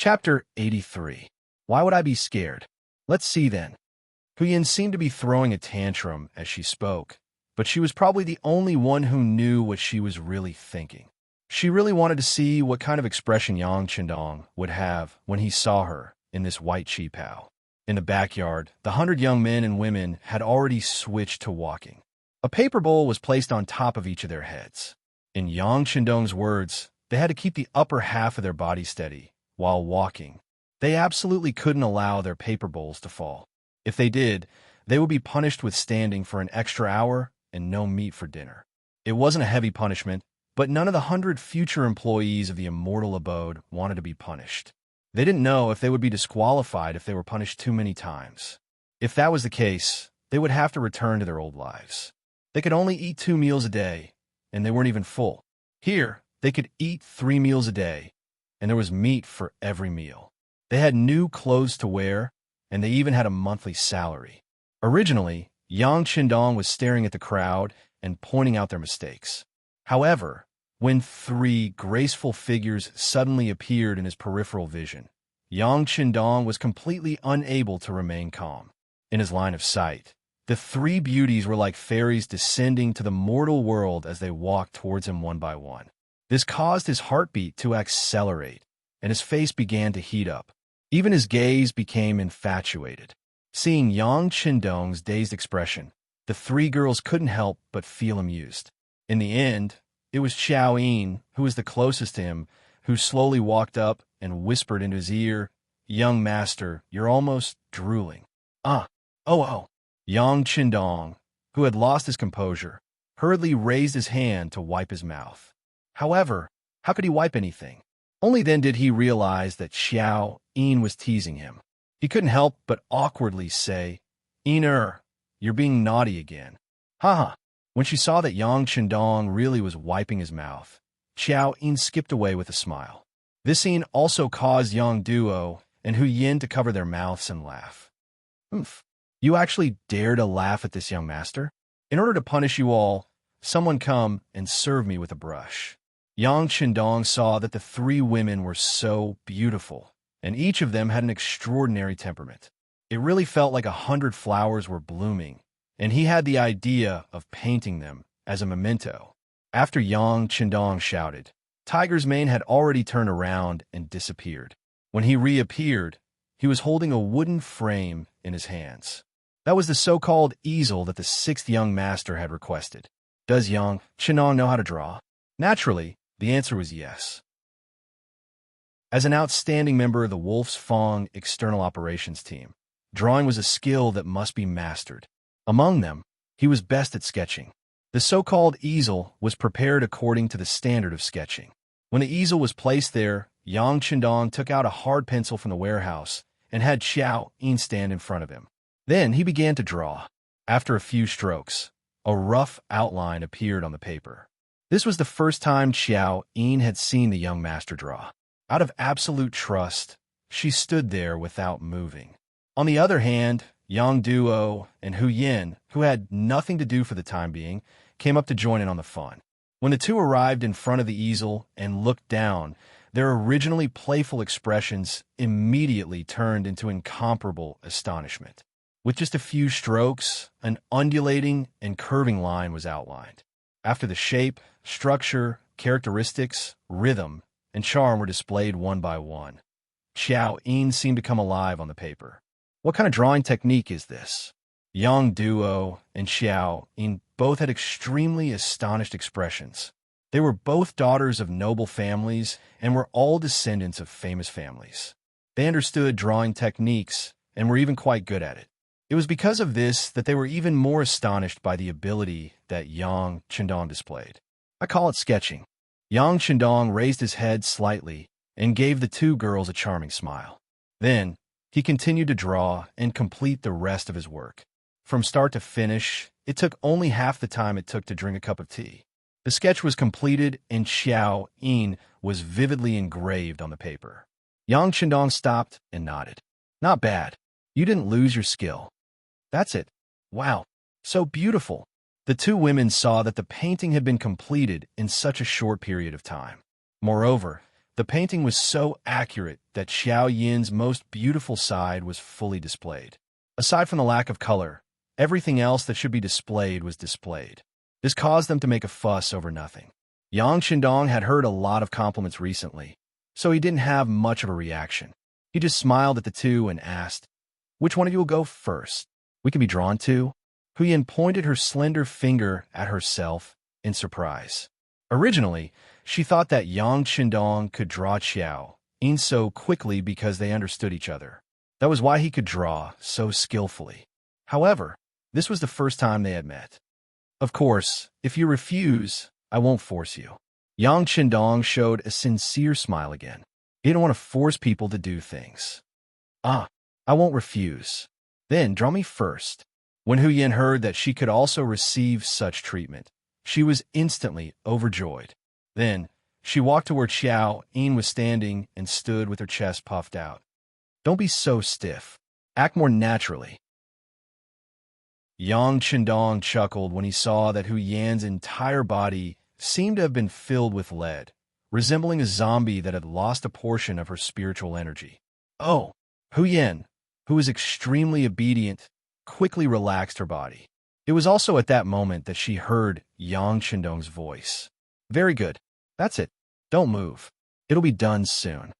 Chapter 83. Why would I be scared? Let's see then. Huyin seemed to be throwing a tantrum as she spoke, but she was probably the only one who knew what she was really thinking. She really wanted to see what kind of expression Yang Qindong would have when he saw her in this white qipao. In the backyard, the 100 young men and women had already switched to walking. A paper bowl was placed on top of each of their heads. In Yang Qindong's words, they had to keep the upper half of their body steady while walking. They absolutely couldn't allow their paper bowls to fall. If they did, they would be punished with standing for an extra hour and no meat for dinner. It wasn't a heavy punishment, but none of the 100 future employees of the immortal abode wanted to be punished. They didn't know if they would be disqualified if they were punished too many times. If that was the case, they would have to return to their old lives. They could only eat 2 meals a day, and they weren't even full. Here, they could eat 3 meals a day, and there was meat for every meal. They had new clothes to wear, and they even had a monthly salary. Originally, Yang Qindong was staring at the crowd and pointing out their mistakes. However, when 3 graceful figures suddenly appeared in his peripheral vision, Yang Qindong was completely unable to remain calm. In his line of sight, the 3 beauties were like fairies descending to the mortal world as they walked towards him one by one. This caused his heartbeat to accelerate, and his face began to heat up. Even his gaze became infatuated. Seeing Yang Qindong's dazed expression, the 3 girls couldn't help but feel amused. In the end, it was Xiao Yin, who was the closest to him, who slowly walked up and whispered into his ear, "Young master, you're almost drooling." Oh. Yang Qindong, who had lost his composure, hurriedly raised his hand to wipe his mouth. However, how could he wipe anything? Only then did he realize that Xiao Yin was teasing him. He couldn't help but awkwardly say, "Yin, you're being naughty again." Haha. When she saw that Yang Qindong really was wiping his mouth, Xiao Yin skipped away with a smile. This scene also caused Yang Duo and Huyin to cover their mouths and laugh. "Oomph. You actually dare to laugh at this, young master? In order to punish you all, someone come and serve me with a brush." Yang Qindong saw that the 3 women were so beautiful, and each of them had an extraordinary temperament. It really felt like 100 flowers were blooming, and he had the idea of painting them as a memento. After Yang Qindong shouted, Tiger's mane had already turned around and disappeared. When he reappeared, he was holding a wooden frame in his hands. That was the so-called easel that the 6th young master had requested. Does Yang Qindong know how to draw? Naturally, the answer was yes. As an outstanding member of the Wolf's Fong external operations team, drawing was a skill that must be mastered. Among them, he was best at sketching. The so-called easel was prepared according to the standard of sketching. When the easel was placed there, Yang Qindong took out a hard pencil from the warehouse and had Xiao Yin stand in front of him. Then he began to draw. After a few strokes, a rough outline appeared on the paper. This was the first time Xiao Yin had seen the young master draw. Out of absolute trust, she stood there without moving. On the other hand, Yang Duo and Huyin, who had nothing to do for the time being, came up to join in on the fun. When the 2 arrived in front of the easel and looked down, their originally playful expressions immediately turned into incomparable astonishment. With just a few strokes, an undulating and curving line was outlined. After the shape, structure, characteristics, rhythm, and charm were displayed one by one, Xiao Yin seemed to come alive on the paper. What kind of drawing technique is this? Yang Duo and Xiao Yin both had extremely astonished expressions. They were both daughters of noble families and were all descendants of famous families. They understood drawing techniques and were even quite good at it. It was because of this that they were even more astonished by the ability that Yang Qindong displayed. I call it sketching. Yang Qindong raised his head slightly and gave the 2 girls a charming smile. Then, he continued to draw and complete the rest of his work. From start to finish, it took only half the time it took to drink a cup of tea. The sketch was completed and Xiao Yin was vividly engraved on the paper. Yang Qindong stopped and nodded. "Not bad. You didn't lose your skill." "That's it. Wow, so beautiful." The 2 women saw that the painting had been completed in such a short period of time. Moreover, The painting was so accurate that Xiao Yin's most beautiful side was fully displayed. Aside from the lack of color, everything else that should be displayed was displayed. This caused them to make a fuss over nothing. Yang Qindong had heard a lot of compliments recently, so he didn't have much of a reaction. He just smiled at the two and asked, "Which one of you will go first? We can be drawn to." Huyen pointed her slender finger at herself in surprise. Originally, she thought that Yang Qindong could draw Xiao Yin so quickly because they understood each other. That was why he could draw so skillfully. However, this was the first time they had met. "Of course, if you refuse, I won't force you." Yang Qindong showed a sincere smile again. He didn't want to force people to do things. "Ah, I won't refuse. Then draw me first." When Huyen heard that she could also receive such treatment, she was instantly overjoyed. Then, she walked to where Xiao Yin was standing and stood with her chest puffed out. "Don't be so stiff. Act more naturally." Yang Qindong chuckled when he saw that Huyen's entire body seemed to have been filled with lead, resembling a zombie that had lost a portion of her spiritual energy. Oh, Huyen, who was extremely obedient, quickly relaxed her body. It was also at that moment that she heard Yang Qindong's voice. "Very good. That's it. Don't move. It'll be done soon."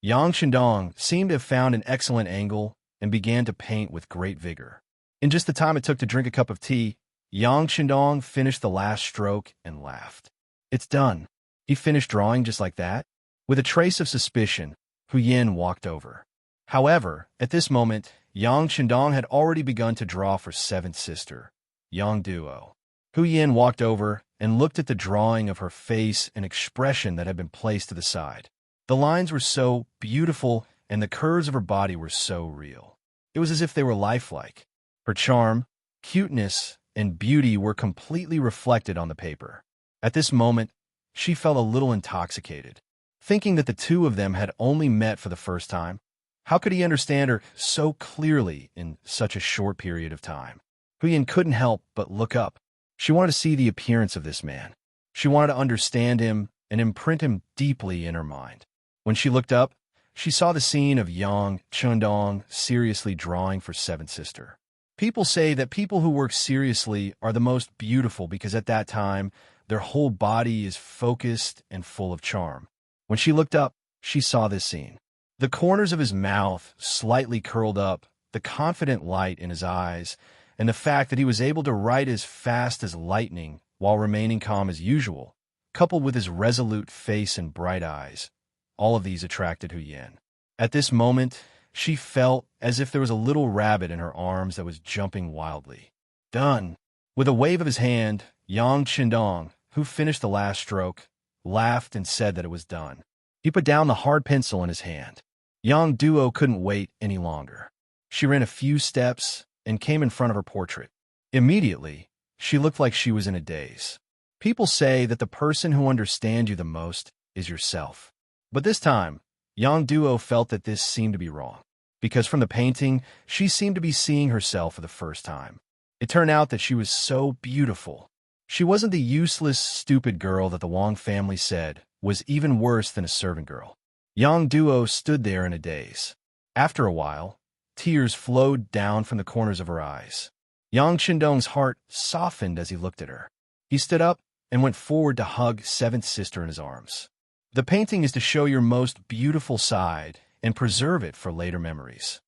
Yang Qindong seemed to have found an excellent angle and began to paint with great vigor. In just the time it took to drink a cup of tea, Yang Qindong finished the last stroke and laughed. "It's done." He finished drawing just like that. With a trace of suspicion, Huyen walked over. However, at this moment, Yang Qindong had already begun to draw for seventh sister, Yang Duo. Huyen walked over and looked at the drawing of her face and expression that had been placed to the side. The lines were so beautiful and the curves of her body were so real. It was as if they were lifelike. Her charm, cuteness, and beauty were completely reflected on the paper. At this moment, she felt a little intoxicated, thinking that the two of them had only met for the first time. How could he understand her so clearly in such a short period of time? Huyen couldn't help but look up. She wanted to see the appearance of this man. She wanted to understand him and imprint him deeply in her mind. When she looked up, she saw the scene of Yang Qindong seriously drawing for seventh sister. People say that people who work seriously are the most beautiful because at that time, their whole body is focused and full of charm. When she looked up, she saw this scene. The corners of his mouth slightly curled up, the confident light in his eyes, and the fact that he was able to write as fast as lightning while remaining calm as usual, coupled with his resolute face and bright eyes. All of these attracted Huyen. At this moment, she felt as if there was a little rabbit in her arms that was jumping wildly. "Done." With a wave of his hand, Yang Qindong, who finished the last stroke, laughed and said that it was done. He put down the hard pencil in his hand. Yang Duo couldn't wait any longer. She ran a few steps and came in front of her portrait. Immediately, she looked like she was in a daze. People say that the person who understands you the most is yourself. But this time, Yang Duo felt that this seemed to be wrong, because from the painting, she seemed to be seeing herself for the first time. It turned out that she was so beautiful. She wasn't the useless, stupid girl that the Wang family said was even worse than a servant girl. Yang Duo stood there in a daze. After a while, tears flowed down from the corners of her eyes. Yang Qindong's heart softened as he looked at her. He stood up and went forward to hug seventh sister in his arms. The painting is to show your most beautiful side and preserve it for later memories.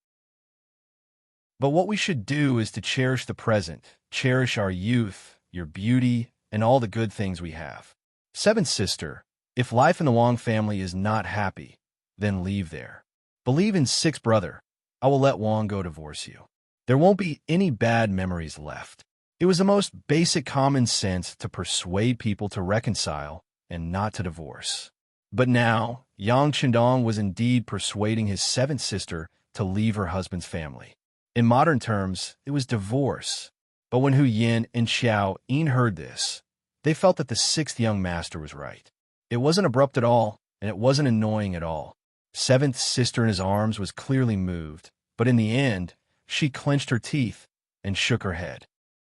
But what we should do is to cherish the present, cherish our youth, your beauty, and all the good things we have. Seventh sister, if life in the Wang family is not happy, then leave there. Believe in sixth brother. I will let Wang go divorce you. There won't be any bad memories left. It was the most basic common sense to persuade people to reconcile and not to divorce. But now, Yang Qindong was indeed persuading his seventh sister to leave her husband's family. In modern terms, it was divorce. But when Huyen and Xiao Yin heard this, they felt that the sixth young master was right. It wasn't abrupt at all, and it wasn't annoying at all. Seventh sister in his arms was clearly moved, but in the end, she clenched her teeth and shook her head.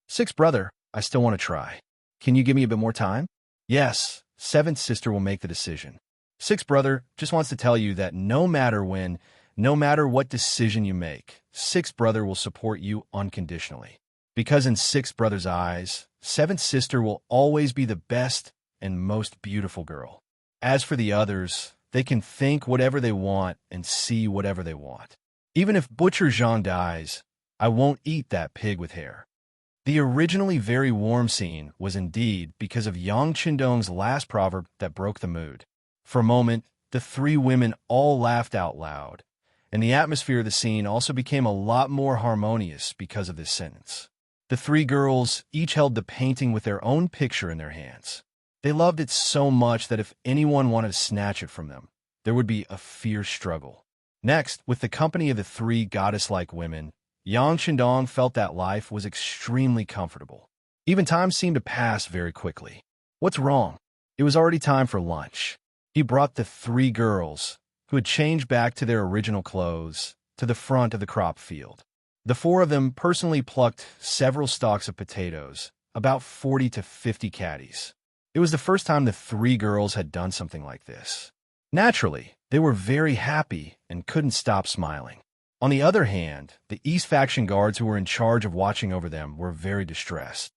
Sixth brother, I still want to try. Can you give me a bit more time? Yes, seventh sister will make the decision. Sixth brother just wants to tell you that no matter when, no matter what decision you make, sixth brother will support you unconditionally. Because in sixth brother's eyes, seventh sister will always be the best and most beautiful girl. As for the others, they can think whatever they want and see whatever they want. Even if Butcher Jean dies, I won't eat that pig with hair. The originally very warm scene was indeed because of Yang Qindong's last proverb that broke the mood. For a moment, the three women all laughed out loud, and the atmosphere of the scene also became a lot more harmonious because of this sentence. The three girls each held the painting with their own picture in their hands. They loved it so much that if anyone wanted to snatch it from them, there would be a fierce struggle. Next, with the company of the three goddess-like women, Yang Qindong felt that life was extremely comfortable. Even time seemed to pass very quickly. What's wrong? It was already time for lunch. He brought the three girls, who had changed back to their original clothes, to the front of the crop field. The four of them personally plucked several stalks of potatoes, about 40 to 50 caddies. It was the first time the three girls had done something like this. Naturally, they were very happy and couldn't stop smiling. On the other hand, the East faction guards who were in charge of watching over them were very distressed.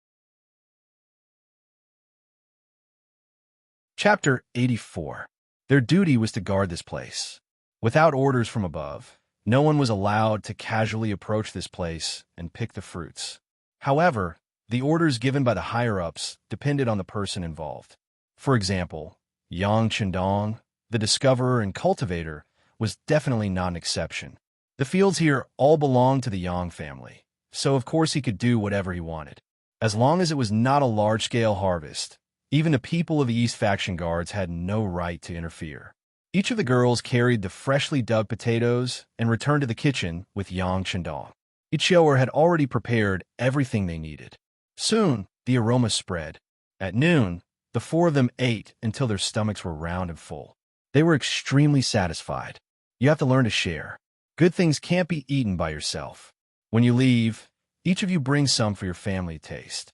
Chapter 84. Their duty was to guard this place. Without orders from above, no one was allowed to casually approach this place and pick the fruits. However, the orders given by the higher-ups depended on the person involved. For example, Yang Qindong, the discoverer and cultivator, was definitely not an exception. The fields here all belonged to the Yang family, so of course he could do whatever he wanted. As long as it was not a large-scale harvest, even the people of the East faction guards had no right to interfere. Each of the girls carried the freshly dug potatoes and returned to the kitchen with Yang Qindong. Ichioer had already prepared everything they needed. Soon, the aroma spread. At noon, the four of them ate until their stomachs were round and full. They were extremely satisfied. You have to learn to share. Good things can't be eaten by yourself. When you leave, each of you brings some for your family to taste.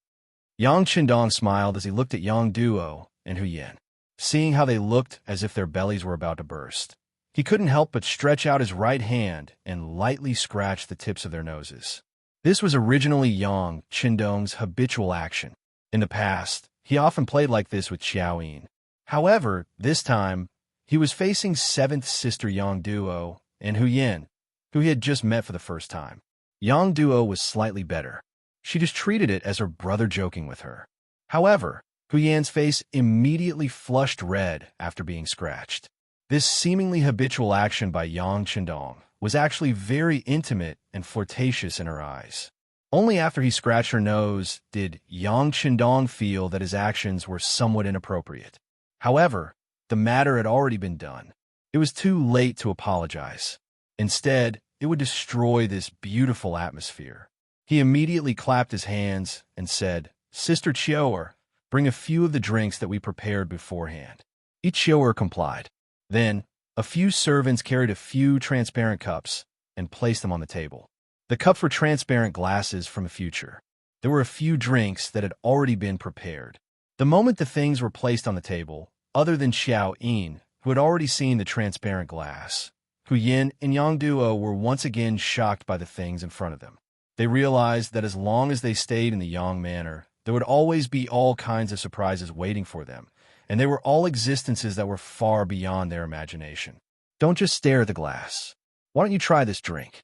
Yang Qindong smiled as he looked at Yang Duo and Huyen, seeing how they looked as if their bellies were about to burst. He couldn't help but stretch out his right hand and lightly scratch the tips of their noses. This was originally Yang Qindong's habitual action. In the past, he often played like this with Xiaoyin. However, this time, he was facing seventh sister Yang Duo and Huyen, who he had just met for the first time. Yang Duo was slightly better. She just treated it as her brother joking with her. However, Huyen's face immediately flushed red after being scratched. This seemingly habitual action by Yang Qindong was actually very intimate and flirtatious in her eyes. Only after he scratched her nose did Yang Qindong feel that his actions were somewhat inappropriate. However, the matter had already been done. It was too late to apologize. Instead, it would destroy this beautiful atmosphere. He immediately clapped his hands and said, "Sister Chioer, bring a few of the drinks that we prepared beforehand." Chioer complied. Then, a few servants carried a few transparent cups and placed them on the table. The cups were transparent glasses from the future. There were a few drinks that had already been prepared. The moment the things were placed on the table, other than Xiao Yin, who had already seen the transparent glass, Huyen and Yang Duo were once again shocked by the things in front of them. They realized that as long as they stayed in the Yang manor, there would always be all kinds of surprises waiting for them, and they were all existences that were far beyond their imagination. Don't just stare at the glass. Why don't you try this drink?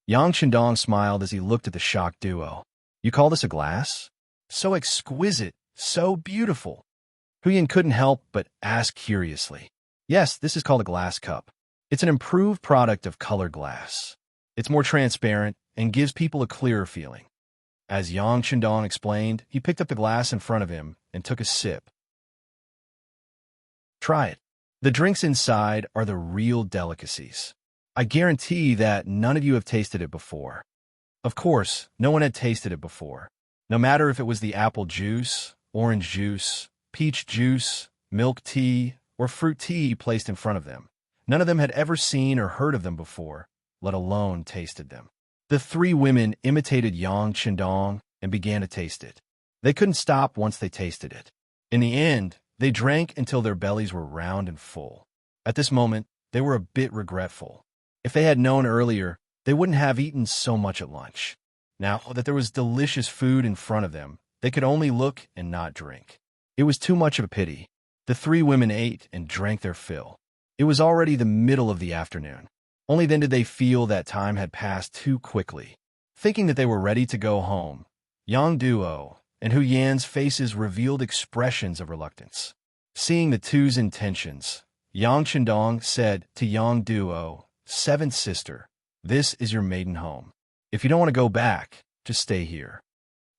Yang Qindong smiled as he looked at the shocked duo. You call this a glass? So exquisite, so beautiful. Huyen couldn't help but ask curiously. Yes, this is called a glass cup. It's an improved product of colored glass. It's more transparent and gives people a clearer feeling. As Yang Qindong explained, he picked up the glass in front of him and took a sip. Try it. The drinks inside are the real delicacies. I guarantee that none of you have tasted it before. Of course, no one had tasted it before. No matter if it was the apple juice, orange juice, peach juice, milk tea, or fruit tea placed in front of them. None of them had ever seen or heard of them before, let alone tasted them. The three women imitated Yang Qindong and began to taste it. They couldn't stop once they tasted it. In the end, they drank until their bellies were round and full. At this moment, they were a bit regretful. If they had known earlier, they wouldn't have eaten so much at lunch. Now that there was delicious food in front of them, they could only look and not drink. It was too much of a pity. The three women ate and drank their fill. It was already the middle of the afternoon. Only then did they feel that time had passed too quickly. Thinking that they were ready to go home, Yang Duo and Hu Yan's faces revealed expressions of reluctance. Seeing the two's intentions, Yang Chendong said to Yang Duo, "Seventh sister, this is your maiden home. If you don't want to go back, just stay here."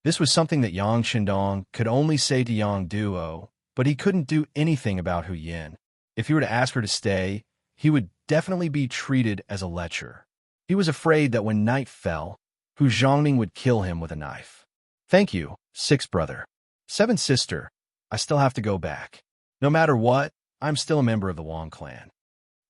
This was something that Yang Chendong could only say to Yang Duo, but he couldn't do anything about Hu Yan. If he were to ask her to stay, he would definitely be treated as a lecher. He was afraid that when night fell, Hu Zhongming would kill him with a knife. "Thank you, sixth brother. Seventh sister, I still have to go back. No matter what, I'm still a member of the Wang clan."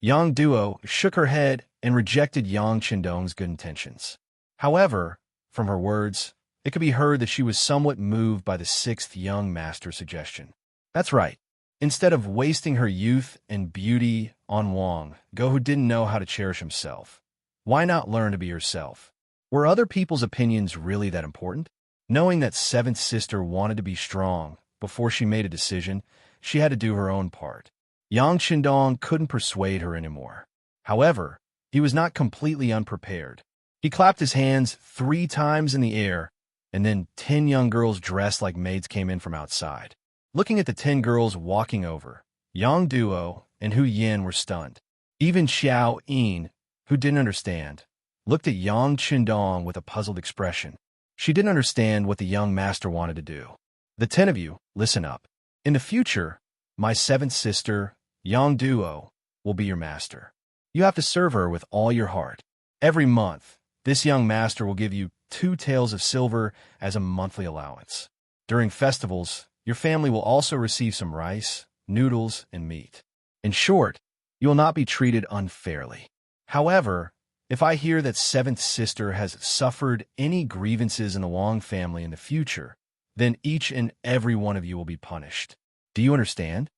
Yang Duo shook her head and rejected Yang Chendong's good intentions. However, from her words, it could be heard that she was somewhat moved by the sixth young master's suggestion. That's right. Instead of wasting her youth and beauty on Wang, who didn't know how to cherish himself, why not learn to be herself? Were other people's opinions really that important? Knowing that seventh sister wanted to be strong, before she made a decision, she had to do her own part. Yang Chendong couldn't persuade her anymore. However, he was not completely unprepared. He clapped his hands 3 times in the air, and then 10 young girls dressed like maids came in from outside. Looking at the 10 girls walking over, Yang Duo and Hu Yan were stunned. Even Xiao Yin, who didn't understand, looked at Yang Chendong with a puzzled expression. She didn't understand what the young master wanted to do. "The 10 of you, listen up. In the future, my seventh sister, Yang Duo, will be your master. You have to serve her with all your heart. Every month, this young master will give you 2 taels of silver as a monthly allowance. During festivals, your family will also receive some rice, noodles, and meat. In short, you will not be treated unfairly. However, if I hear that seventh sister has suffered any grievances in the Wang family in the future, then each and every one of you will be punished. Do you understand?"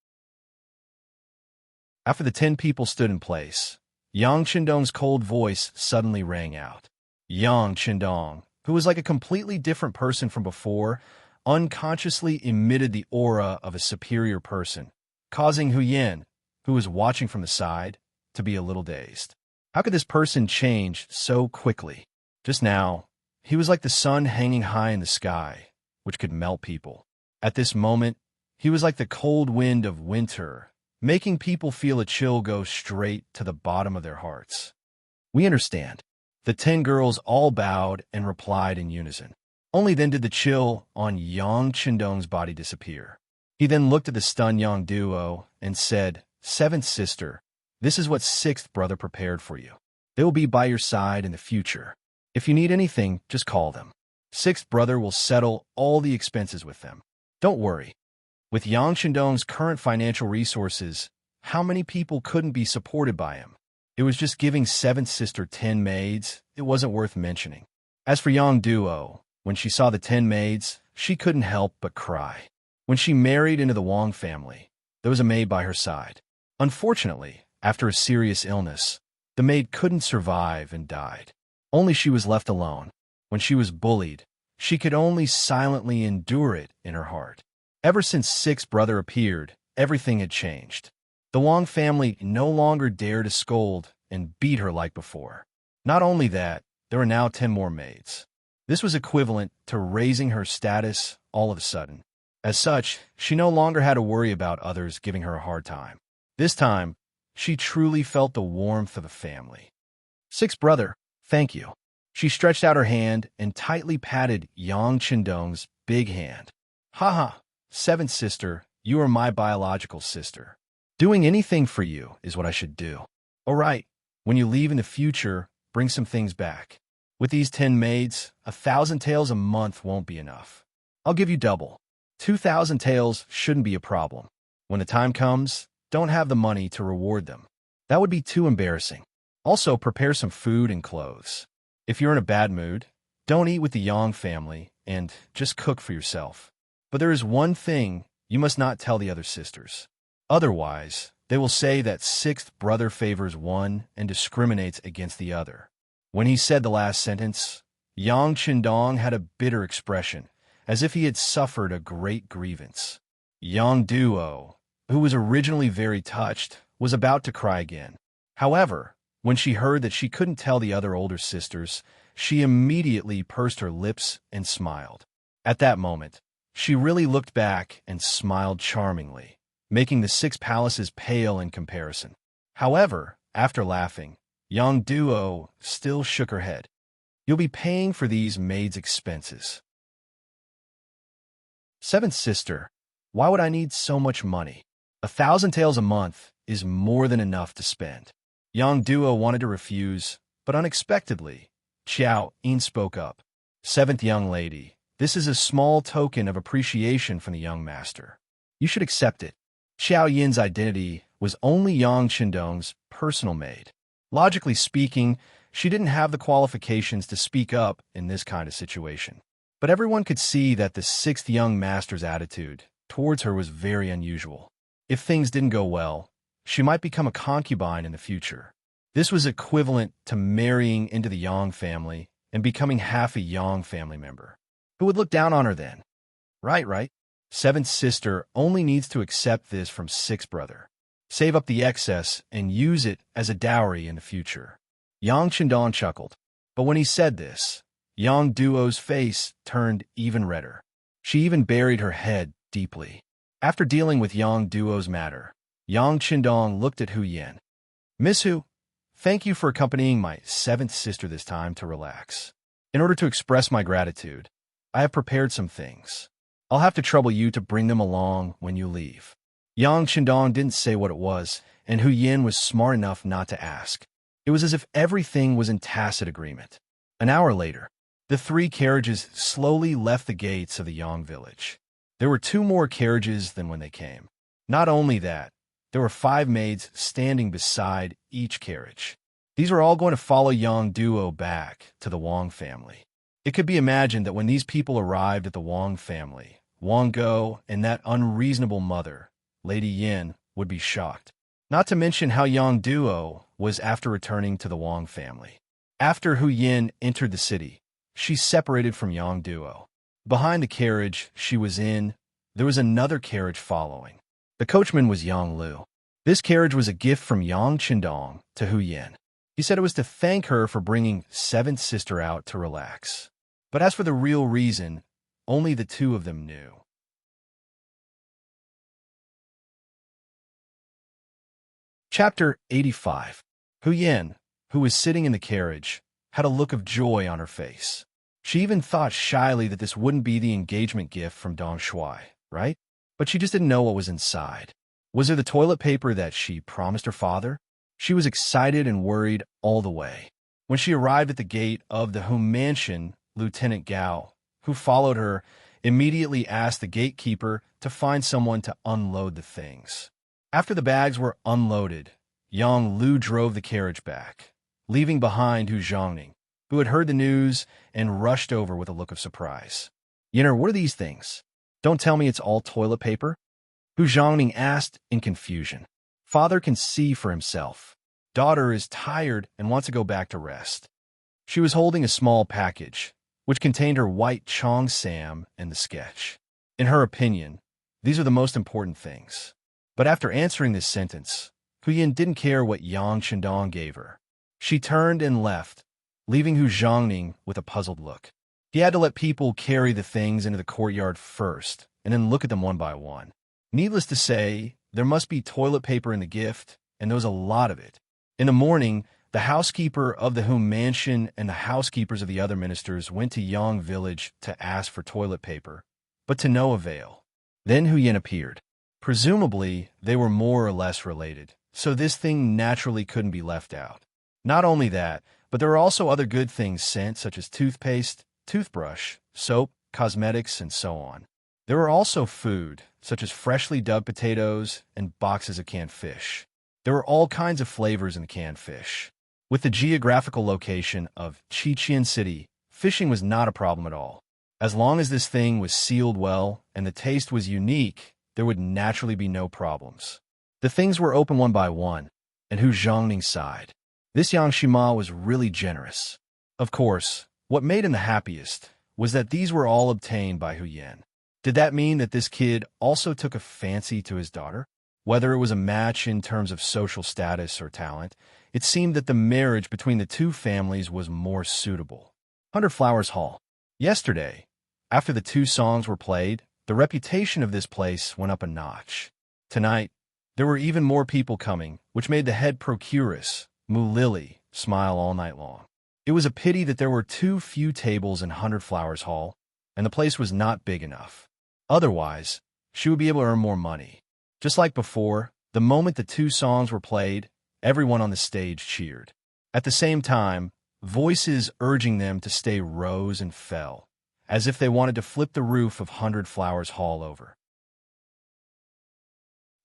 After the 10 people stood in place, Yang Chendong's cold voice suddenly rang out. Yang Chendong, who was like a completely different person from before, unconsciously emitted the aura of a superior person, causing Hu Yan, who was watching from the side, to be a little dazed. How could this person change so quickly? Just now, he was like the sun hanging high in the sky, which could melt people. At this moment, he was like the cold wind of winter, making people feel a chill go straight to the bottom of their hearts. "We understand." The 10 girls all bowed and replied in unison. Only then did the chill on Yang Chendong's body disappear. He then looked at the stunned Yang Duo and said, "Seventh sister, this is what sixth brother prepared for you. They will be by your side in the future. If you need anything, just call them. Sixth brother will settle all the expenses with them. Don't worry." With Yang Chendong's current financial resources, how many people couldn't be supported by him? It was just giving seventh sister 10 maids, it wasn't worth mentioning. As for Yang Duo, when she saw the 10 maids, she couldn't help but cry. When she married into the Wang family, there was a maid by her side. Unfortunately, after a serious illness, the maid couldn't survive and died. Only she was left alone. When she was bullied, she could only silently endure it in her heart. Ever since sixth brother appeared, everything had changed. The Wang family no longer dared to scold and beat her like before. Not only that, there were now 10 more maids. This was equivalent to raising her status all of a sudden. As such, she no longer had to worry about others giving her a hard time. This time, she truly felt the warmth of a family. "Sixth brother, thank you." She stretched out her hand and tightly patted Yang Chendong's big hand. "Haha, seventh sister, you are my biological sister. Doing anything for you is what I should do. All right, when you leave in the future, bring some things back. With these 10 maids, 1,000 taels a month won't be enough. I'll give you double. 2,000 taels shouldn't be a problem. When the time comes, don't have the money to reward them. That would be too embarrassing. Also, prepare some food and clothes. If you're in a bad mood, don't eat with the Yang family and just cook for yourself. But there is one thing you must not tell the other sisters. Otherwise, They will say that sixth brother favors one and discriminates against the other. When he said the last sentence, Yang Qindong had a bitter expression, as if he had suffered a great grievance. Yang Duo, who was originally very touched, was about to cry again. However, when she heard that she couldn't tell the other older sisters, she immediately pursed her lips and smiled. At that moment, she really looked back and smiled charmingly, making the six palaces pale in comparison. However, after laughing, Yang Duo still shook her head. You'll be paying for these maids' expenses. Seventh sister, why would I need so much money? 1,000 taels a month is more than enough to spend. Yang Duo wanted to refuse, but unexpectedly, Xiao Yin spoke up. Seventh young lady, this is a small token of appreciation from the young master. You should accept it. Xiao Yin's identity was only Yang Qindong's personal maid. Logically speaking, she didn't have the qualifications to speak up in this kind of situation. But everyone could see that the sixth young master's attitude towards her was very unusual. If things didn't go well, she might become a concubine in the future. This was equivalent to marrying into the Yang family and becoming half a Yang family member. Who would look down on her then? Right. Seventh sister only needs to accept this from sixth brother. Save up the excess and use it as a dowry in the future. Yang Qindong chuckled. But when he said this, Yang Duo's face turned even redder. She even buried her head deeply. After dealing with Yang Duo's matter, Yang Qindong looked at Hu Yin. Miss Hu, thank you for accompanying my seventh sister this time to relax. In order to express my gratitude, I have prepared some things. I'll have to trouble you to bring them along when you leave. Yang Qindong didn't say what it was, and Hu Yin was smart enough not to ask. It was as if everything was in tacit agreement. An hour later, the 3 carriages slowly left the gates of the Yang village. There were 2 more carriages than when they came. Not only that, there were 5 maids standing beside each carriage. These were all going to follow Yang Duo back to the Wang family. It could be imagined that when these people arrived at the Wang family, Wang Go and that unreasonable mother, Lady Yin, would be shocked. Not to mention how Yang Duo was after returning to the Wang family. After Hu Yin entered the city, she separated from Yang Duo. Behind the carriage she was in, there was another carriage following. The coachman was Yang Lu. This carriage was a gift from Yang Qindong to Hu Yin. He said it was to thank her for bringing seventh sister out to relax. But as for the real reason, only the 2 of them knew. Chapter 85. Hu Yin, who was sitting in the carriage, had a look of joy on her face. She even thought shyly that this wouldn't be the engagement gift from Dong Shuai, right? But she just didn't know what was inside. Was there the toilet paper that she promised her father? She was excited and worried all the way. When she arrived at the gate of the Hu mansion, Lieutenant Gao, who followed her, immediately asked the gatekeeper to find someone to unload the things. After the bags were unloaded, Yang Lu drove the carriage back, leaving behind Hu Zhongning, who had heard the news and rushed over with a look of surprise. Yinner, what are these things? Don't tell me it's all toilet paper? Hu Zhongning asked in confusion. Father can see for himself. Daughter is tired and wants to go back to rest. She was holding a small package, which contained her white Chong Sam and the sketch. In her opinion, these are the most important things. But after answering this sentence, Hu Yin didn't care what Yang Qindong gave her. She turned and left, leaving Hu Zhongning with a puzzled look. He had to let people carry the things into the courtyard first, and then look at them one by one. Needless to say, there must be toilet paper in the gift, and there was a lot of it. In the morning, the housekeeper of the Hu mansion and the housekeepers of the other ministers went to Yang village to ask for toilet paper, but to no avail. Then Hu Yin appeared. Presumably, they were more or less related, so this thing naturally couldn't be left out. Not only that, but there were also other good things sent, such as toothpaste, toothbrush, soap, cosmetics, and so on. There were also food, such as freshly dug potatoes and boxes of canned fish. There were all kinds of flavors in the canned fish. With the geographical location of Qiqian City, fishing was not a problem at all. As long as this thing was sealed well and the taste was unique, there would naturally be no problems. The things were open one by one, and Hu Zhongning sighed. This Yang Shima was really generous. Of course, what made him the happiest was that these were all obtained by Hu Yan. Did that mean that this kid also took a fancy to his daughter? Whether it was a match in terms of social status or talent, it seemed that the marriage between the two families was more suitable. 100 Flowers Hall. Yesterday, after the two songs were played, the reputation of this place went up a notch. Tonight, there were even more people coming, which made the head procuress, Mu Lily, smile all night long. It was a pity that there were too few tables in 100 Flowers Hall, and the place was not big enough. Otherwise, she would be able to earn more money. Just like before, the moment the two songs were played, everyone on the stage cheered. At the same time, voices urging them to stay rose and fell, as if they wanted to flip the roof of 100 Flowers Hall over.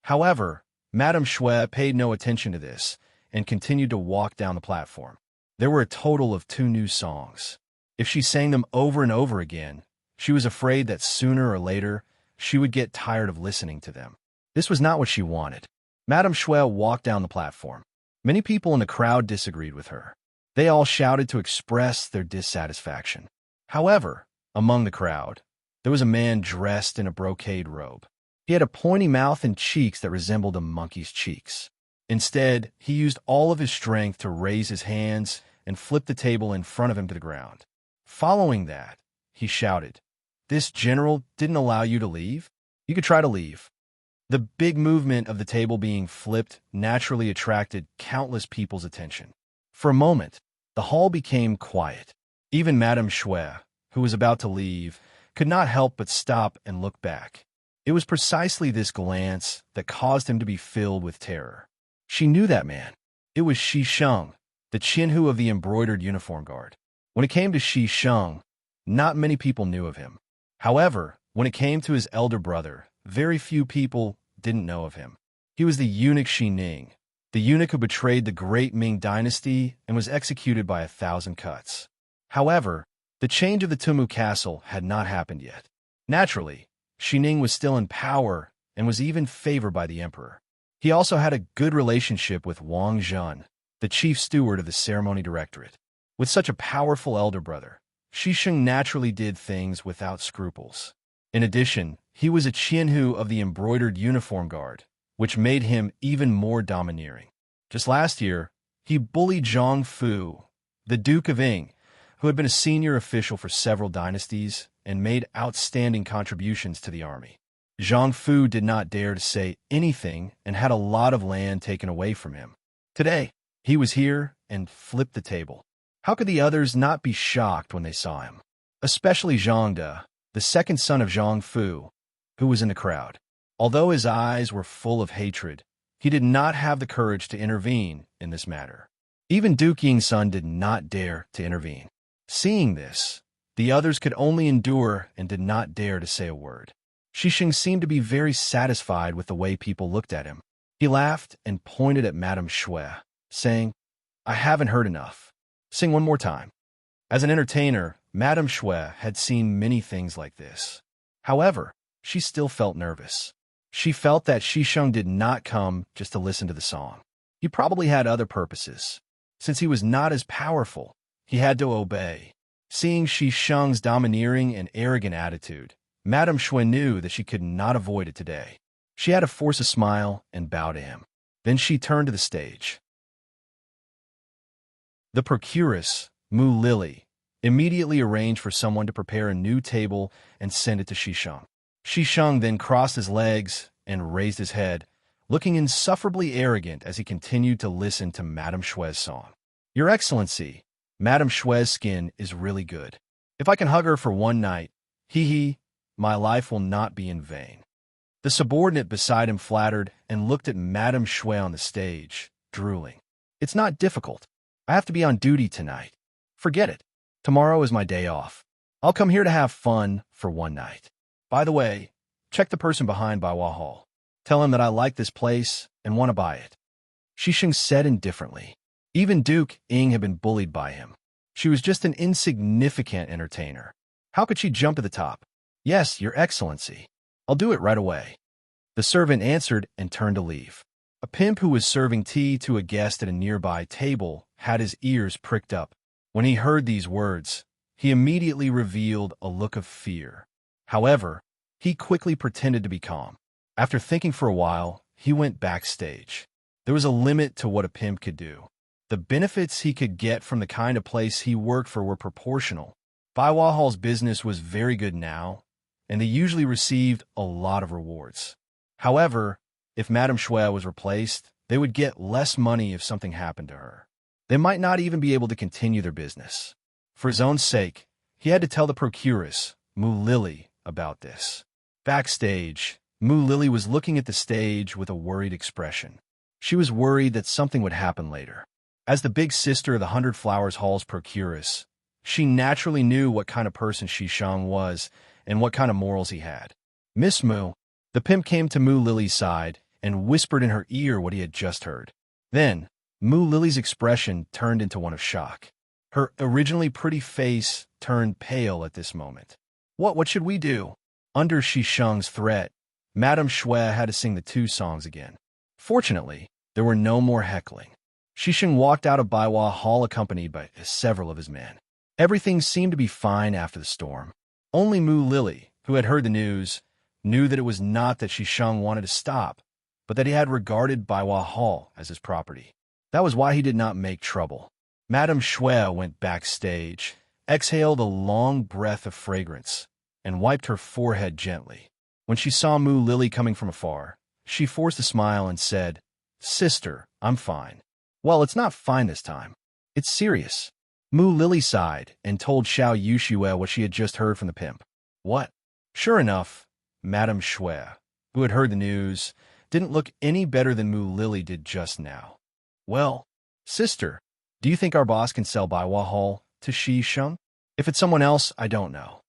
However, Madame Shui paid no attention to this and continued to walk down the platform. There were a total of 2 new songs. If she sang them over and over again, she was afraid that sooner or later she would get tired of listening to them. This was not what she wanted. Madame Shui walked down the platform. Many people in the crowd disagreed with her. They all shouted to express their dissatisfaction. However, among the crowd, there was a man dressed in a brocade robe. He had a pointy mouth and cheeks that resembled a monkey's cheeks. Instead, he used all of his strength to raise his hands and flip the table in front of him to the ground. Following that, he shouted, "This general didn't allow you to leave? You could try to leave." The big movement of the table being flipped naturally attracted countless people's attention. For a moment, the hall became quiet. Even Madame Shui, who was about to leave, could not help but stop and look back. It was precisely this glance that caused him to be filled with terror. She knew that man. It was Shi Sheng, the Qinhu of the embroidered uniform guard. When it came to Shi Sheng, not many people knew of him. However, when it came to his elder brother, very few people didn't know of him. He was the eunuch Shi Ning, the eunuch who betrayed the great Ming dynasty and was executed by 1,000 cuts. However, the change of the Tumu castle had not happened yet. Naturally, Shi Ning was still in power and was even favored by the emperor. He also had a good relationship with Wang Zhen, the chief steward of the ceremony directorate. With such a powerful elder brother, Shi Sheng naturally did things without scruples. In addition, he was a Qianhu of the embroidered uniform guard, which made him even more domineering. Just last year, he bullied Zhang Fu, the Duke of Ying, who had been a senior official for several dynasties and made outstanding contributions to the army. Zhang Fu did not dare to say anything and had a lot of land taken away from him. Today, he was here and flipped the table. How could the others not be shocked when they saw him? Especially Zhang De, the second son of Zhang Fu, who was in the crowd. Although his eyes were full of hatred, he did not have the courage to intervene in this matter. Even Duke Ying's son did not dare to intervene. Seeing this, the others could only endure and did not dare to say a word. Shisheng seemed to be very satisfied with the way people looked at him. He laughed and pointed at Madame Shui, saying, "I haven't heard enough. Sing one more time." As an entertainer, Madame Shui had seen many things like this. However, she still felt nervous. She felt that Shisheng did not come just to listen to the song. He probably had other purposes. Since he was not as powerful, he had to obey. Seeing Shisheng's domineering and arrogant attitude, Madame Shui knew that she could not avoid it today. She had to force a smile and bow to him. Then she turned to the stage. The procuress, Mu Lily, immediately arranged for someone to prepare a new table and send it to Shisheng. Shisheng then crossed his legs and raised his head, looking insufferably arrogant as he continued to listen to Madame Shui's song. "Your Excellency, Madame Shui's skin is really good. If I can hug her for one night, my life will not be in vain." The subordinate beside him flattered and looked at Madame Shui on the stage, drooling. "It's not difficult. I have to be on duty tonight. Forget it. Tomorrow is my day off. I'll come here to have fun for one night. By the way, check the person behind Baiwa Hall. Tell him that I like this place and want to buy it." Shisheng said indifferently. Even Duke Ying had been bullied by him. She was just an insignificant entertainer. How could she jump to the top? "Yes, Your Excellency. I'll do it right away." The servant answered and turned to leave. A pimp who was serving tea to a guest at a nearby table had his ears pricked up. When he heard these words, he immediately revealed a look of fear. However, he quickly pretended to be calm. After thinking for a while, he went backstage. There was a limit to what a pimp could do. The benefits he could get from the kind of place he worked for were proportional. Baiwa Hall's business was very good now, and they usually received a lot of rewards. However, if Madame Shui was replaced, they would get less money if something happened to her. They might not even be able to continue their business. For his own sake, he had to tell the procuress, Mu Lily, about this. Backstage, Mu Lily was looking at the stage with a worried expression. She was worried that something would happen later. As the big sister of the 100 Flowers Hall's procuress, she naturally knew what kind of person Shi Shang was and what kind of morals he had. Miss Mu, the pimp came to Mu Lily's side and whispered in her ear what he had just heard. Then, Mu Lily's expression turned into one of shock. Her originally pretty face turned pale at this moment. What should we do? Under Shi Shang's threat, Madame Shui had to sing the 2 songs again. Fortunately, there were no more heckling. Shi Shang walked out of Baiwa Hall accompanied by several of his men. Everything seemed to be fine after the storm. Only Mu Lily, who had heard the news, knew that it was not that Shi Shang wanted to stop, but that he had regarded Baiwa Hall as his property. That was why he did not make trouble. Madame Shui went backstage, exhaled a long breath of fragrance, and wiped her forehead gently. When she saw Mu Lily coming from afar, she forced a smile and said, "Sister, I'm fine." "Well, it's not fine this time. It's serious." Mu Lily sighed and told Xiao Yushue what she had just heard from the pimp. What? Sure enough, Madame Shui, who had heard the news, didn't look any better than Mu Lily did just now. "Well, sister, do you think our boss can sell Baiwa Hall to Shi Shang? If it's someone else, I don't know."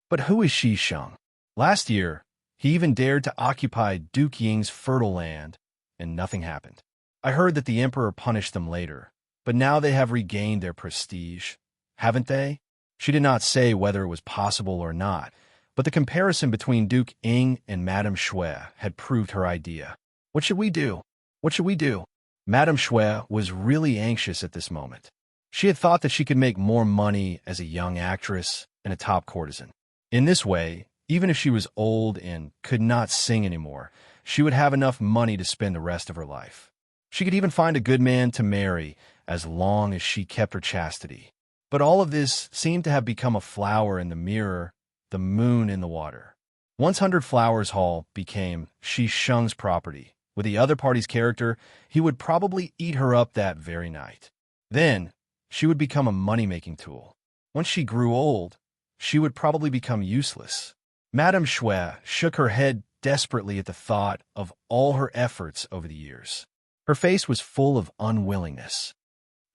But who is Shi Shang? Last year, he even dared to occupy Duke Ying's fertile land, and nothing happened. I heard that the emperor punished them later, but now they have regained their prestige, haven't they? She did not say whether it was possible or not, but the comparison between Duke Ying and Madame Shui had proved her idea. What should we do? What should we do? Madame Shui was really anxious at this moment. She had thought that she could make more money as a young actress and a top courtesan. In this way, even if she was old and could not sing anymore, she would have enough money to spend the rest of her life. She could even find a good man to marry as long as she kept her chastity. But all of this seemed to have become a flower in the mirror, the moon in the water. Once 100 Flowers Hall became Shi Shang's property. With the other party's character, he would probably eat her up that very night. Then, she would become a money-making tool. Once she grew old, she would probably become useless. Madame Shui shook her head desperately at the thought of all her efforts over the years. Her face was full of unwillingness.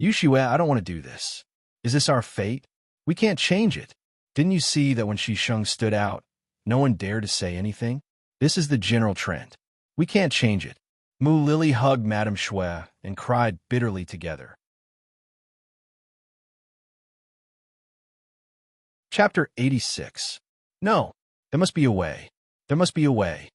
"Yushue, I don't want to do this. Is this our fate? We can't change it. Didn't you see that when Shi Shang stood out, no one dared to say anything? This is the general trend. We can't change it." Mu Lily hugged Madame Shui and cried bitterly together. Chapter 86. No, there must be a way. There must be a way.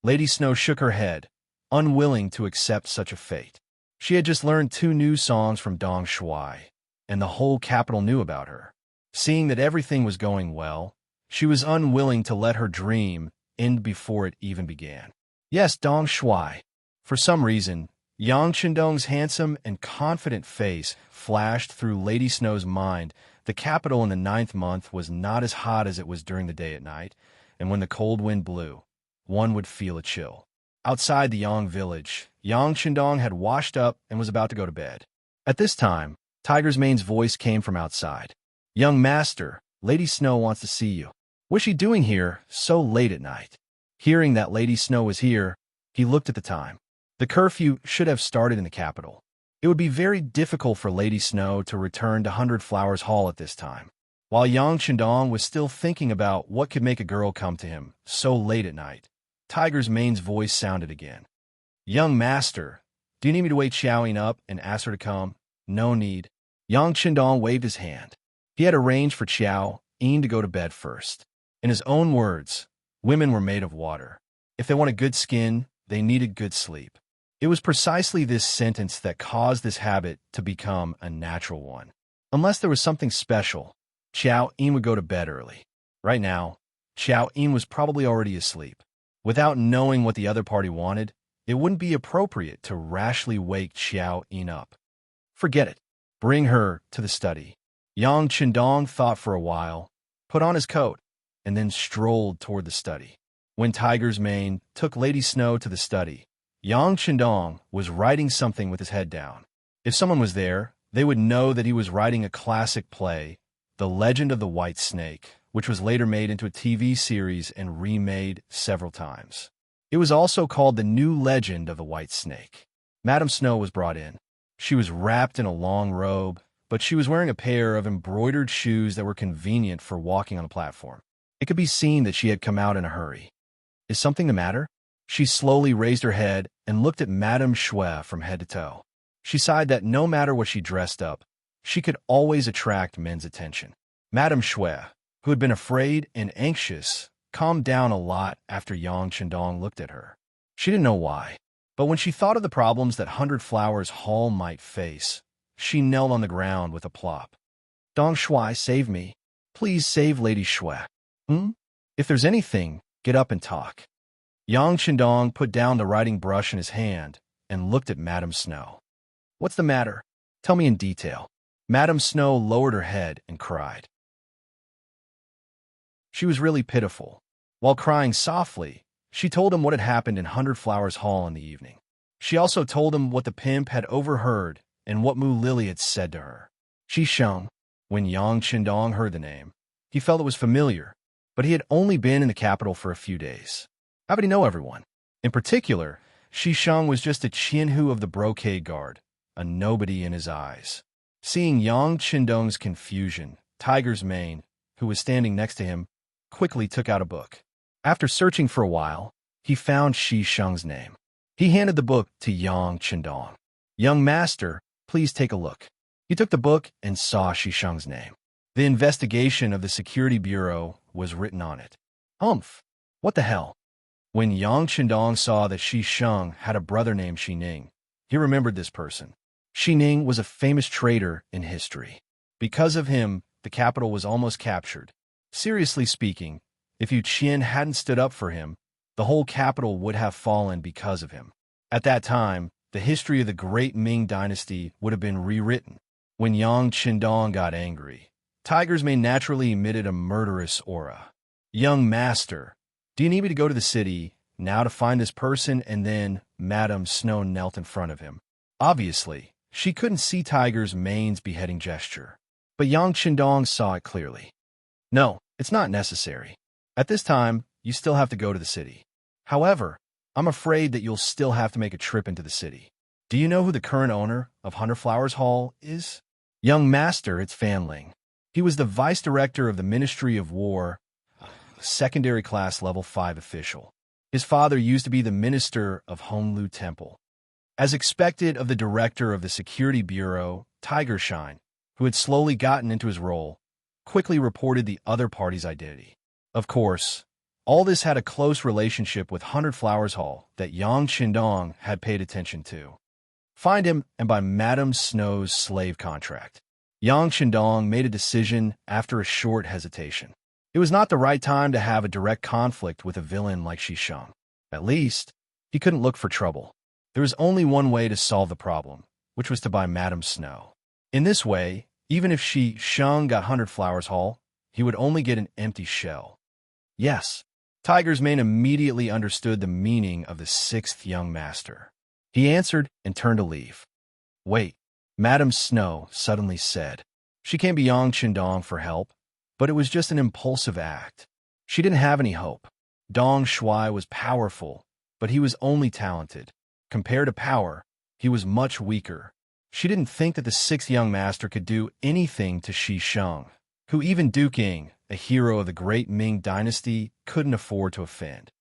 Lady Snow shook her head, unwilling to accept such a fate. She had just learned 2 new songs from Dong Shui, and the whole capital knew about her. Seeing that everything was going well, she was unwilling to let her dream end before it even began. Yes, Dong Shui. For some reason, Yang Qindong's handsome and confident face flashed through Lady Snow's mind. The capital in the 9th month was not as hot as it was during the day at night, and when the cold wind blew, one would feel a chill. Outside the Yang village, Yang Qindong had washed up and was about to go to bed. At this time, Tiger's Mane's voice came from outside. "Young master, Lady Snow wants to see you." What's she doing here so late at night? Hearing that Lady Snow was here, he looked at the time. The curfew should have started in the capital. It would be very difficult for Lady Snow to return to 100 Flowers Hall at this time. While Yang Qindong was still thinking about what could make a girl come to him so late at night, Tiger's Mane's voice sounded again. "Young master, do you need me to wake Xiaoying up and ask her to come?" "No need." Yang Qindong waved his hand. He had arranged for Xiaoying to go to bed first. In his own words, women were made of water. If they want a good skin, they needed good sleep. It was precisely this sentence that caused this habit to become a natural one. Unless there was something special, Xiao Yin would go to bed early. Right now, Xiao Yin was probably already asleep. Without knowing what the other party wanted, it wouldn't be appropriate to rashly wake Xiao Yin up. Forget it. Bring her to the study. Yang Qindong thought for a while, put on his coat, and then strolled toward the study. When Tiger's Mane took Lady Snow to the study, Yang Qindong was writing something with his head down. If someone was there, they would know that he was writing a classic play, The Legend of the White Snake, which was later made into a TV series and remade several times. It was also called The New Legend of the White Snake. Madame Snow was brought in. She was wrapped in a long robe, but she was wearing a pair of embroidered shoes that were convenient for walking on the platform. It could be seen that she had come out in a hurry. Is something the matter? She slowly raised her head and looked at Madame Shui from head to toe. She sighed that no matter what she dressed up, she could always attract men's attention. Madame Shui, who had been afraid and anxious, calmed down a lot after Yang Qindong looked at her. She didn't know why, but when she thought of the problems that 100 Flowers Hall might face, she knelt on the ground with a plop. Dong Shui, save me. Please save Lady Shui. If there's anything, get up and talk. Yang Qindong put down the writing brush in his hand and looked at Madame Snow. What's the matter? Tell me in detail. Madame Snow lowered her head and cried. She was really pitiful. While crying softly, she told him what had happened in 100 Flowers Hall in the evening. She also told him what the pimp had overheard and what Mu Lily had said to her. Shi Sheng. When Yang Qindong heard the name, he felt it was familiar, but he had only been in the capital for a few days. How would he know everyone? In particular, Shi Sheng was just a Qianhu of the Brocade Guard, a nobody in his eyes. Seeing Yang Qindong's confusion, Tiger's Mane, who was standing next to him, quickly took out a book. After searching for a while, he found Shi Sheng's name. He handed the book to Yang Qindong. Young master, please take a look. He took the book and saw Shi Sheng's name. The investigation of the Security Bureau was written on it. Humph! What the hell? When Yang Qindong saw that Shi Sheng had a brother named Shi Ning, he remembered this person. Shi Ning was a famous traitor in history. Because of him, the capital was almost captured. Seriously speaking, if Yu Qian hadn't stood up for him, the whole capital would have fallen because of him. At that time, the history of the great Ming dynasty would have been rewritten. When Yang Qindong got angry, Tiger's Mane naturally emitted a murderous aura. Young master, do you need me to go to the city now to find this person? And then Madame Snow knelt in front of him. Obviously, she couldn't see Tiger's Mane's beheading gesture, but Yang Qindong saw it clearly. No, it's not necessary. At this time, you still have to go to the city. However, I'm afraid that you'll still have to make a trip into the city. Do you know who the current owner of 100 Flowers Hall is? Young master, it's Fan Ling. He was the vice director of the Ministry of War, secondary class level 5 official. His father used to be the minister of Honglu Temple. As expected of the director of the Security Bureau, Tiger Shine, who had slowly gotten into his role, quickly reported the other party's identity. Of course, all this had a close relationship with 100 Flowers Hall that Yang Qindong had paid attention to. Find him and buy Madame Snow's slave contract. Yang Qindong made a decision after a short hesitation. It was not the right time to have a direct conflict with a villain like Shi Sheng. At least, he couldn't look for trouble. There was only one way to solve the problem, which was to buy Madame Snow. In this way, even if Shi Sheng got 100 Flowers Hall, he would only get an empty shell. Yes, Tiger's Mane immediately understood the meaning of the 6th young master. He answered and turned to leave. Wait, Madame Snow suddenly said. She came to Yang Qindong for help, but it was just an impulsive act. She didn't have any hope. Dong Shui was powerful, but he was only talented. Compared to power, he was much weaker. She didn't think that the 6th young master could do anything to Shi Sheng, who even Duke Ying, a hero of the great Ming dynasty, couldn't afford to offend.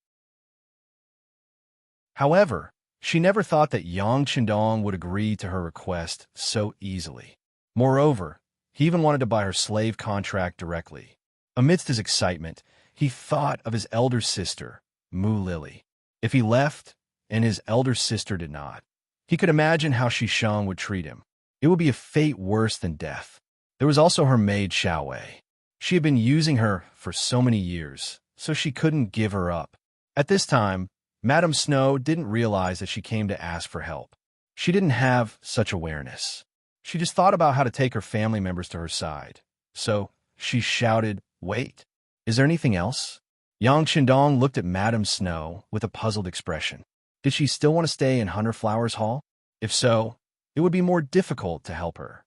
However, she never thought that Yang Qindong would agree to her request so easily. Moreover, he even wanted to buy her slave contract directly. Amidst his excitement, he thought of his elder sister, Mu Lily. If he left, and his elder sister did not. He could imagine how Shishang would treat him. It would be a fate worse than death. There was also her maid Xiaowei. She had been using her for so many years, so she couldn't give her up. At this time, Madame Snow didn't realize that she came to ask for help. She didn't have such awareness. She just thought about how to take her family members to her side. So she shouted, "Wait, is there anything else?" Yang Qindong looked at Madame Snow with a puzzled expression. Did she still want to stay in Hunter Flowers Hall? If so, it would be more difficult to help her.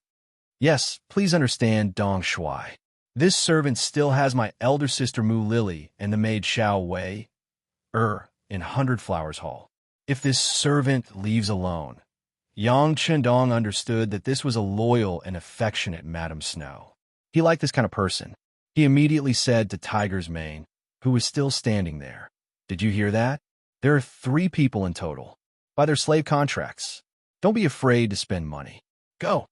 Yes, please understand, Dong Shuai. This servant still has my elder sister Mu Lily and the maid Xiao Wei, in Hundred Flowers Hall. If this servant leaves alone, Yang Qindong understood that this was a loyal and affectionate Madame Snow. He liked this kind of person. He immediately said to Tiger's Mane, who was still standing there, "Did you hear that? There are 3 people in total. By their slave contracts. Don't be afraid to spend money. Go."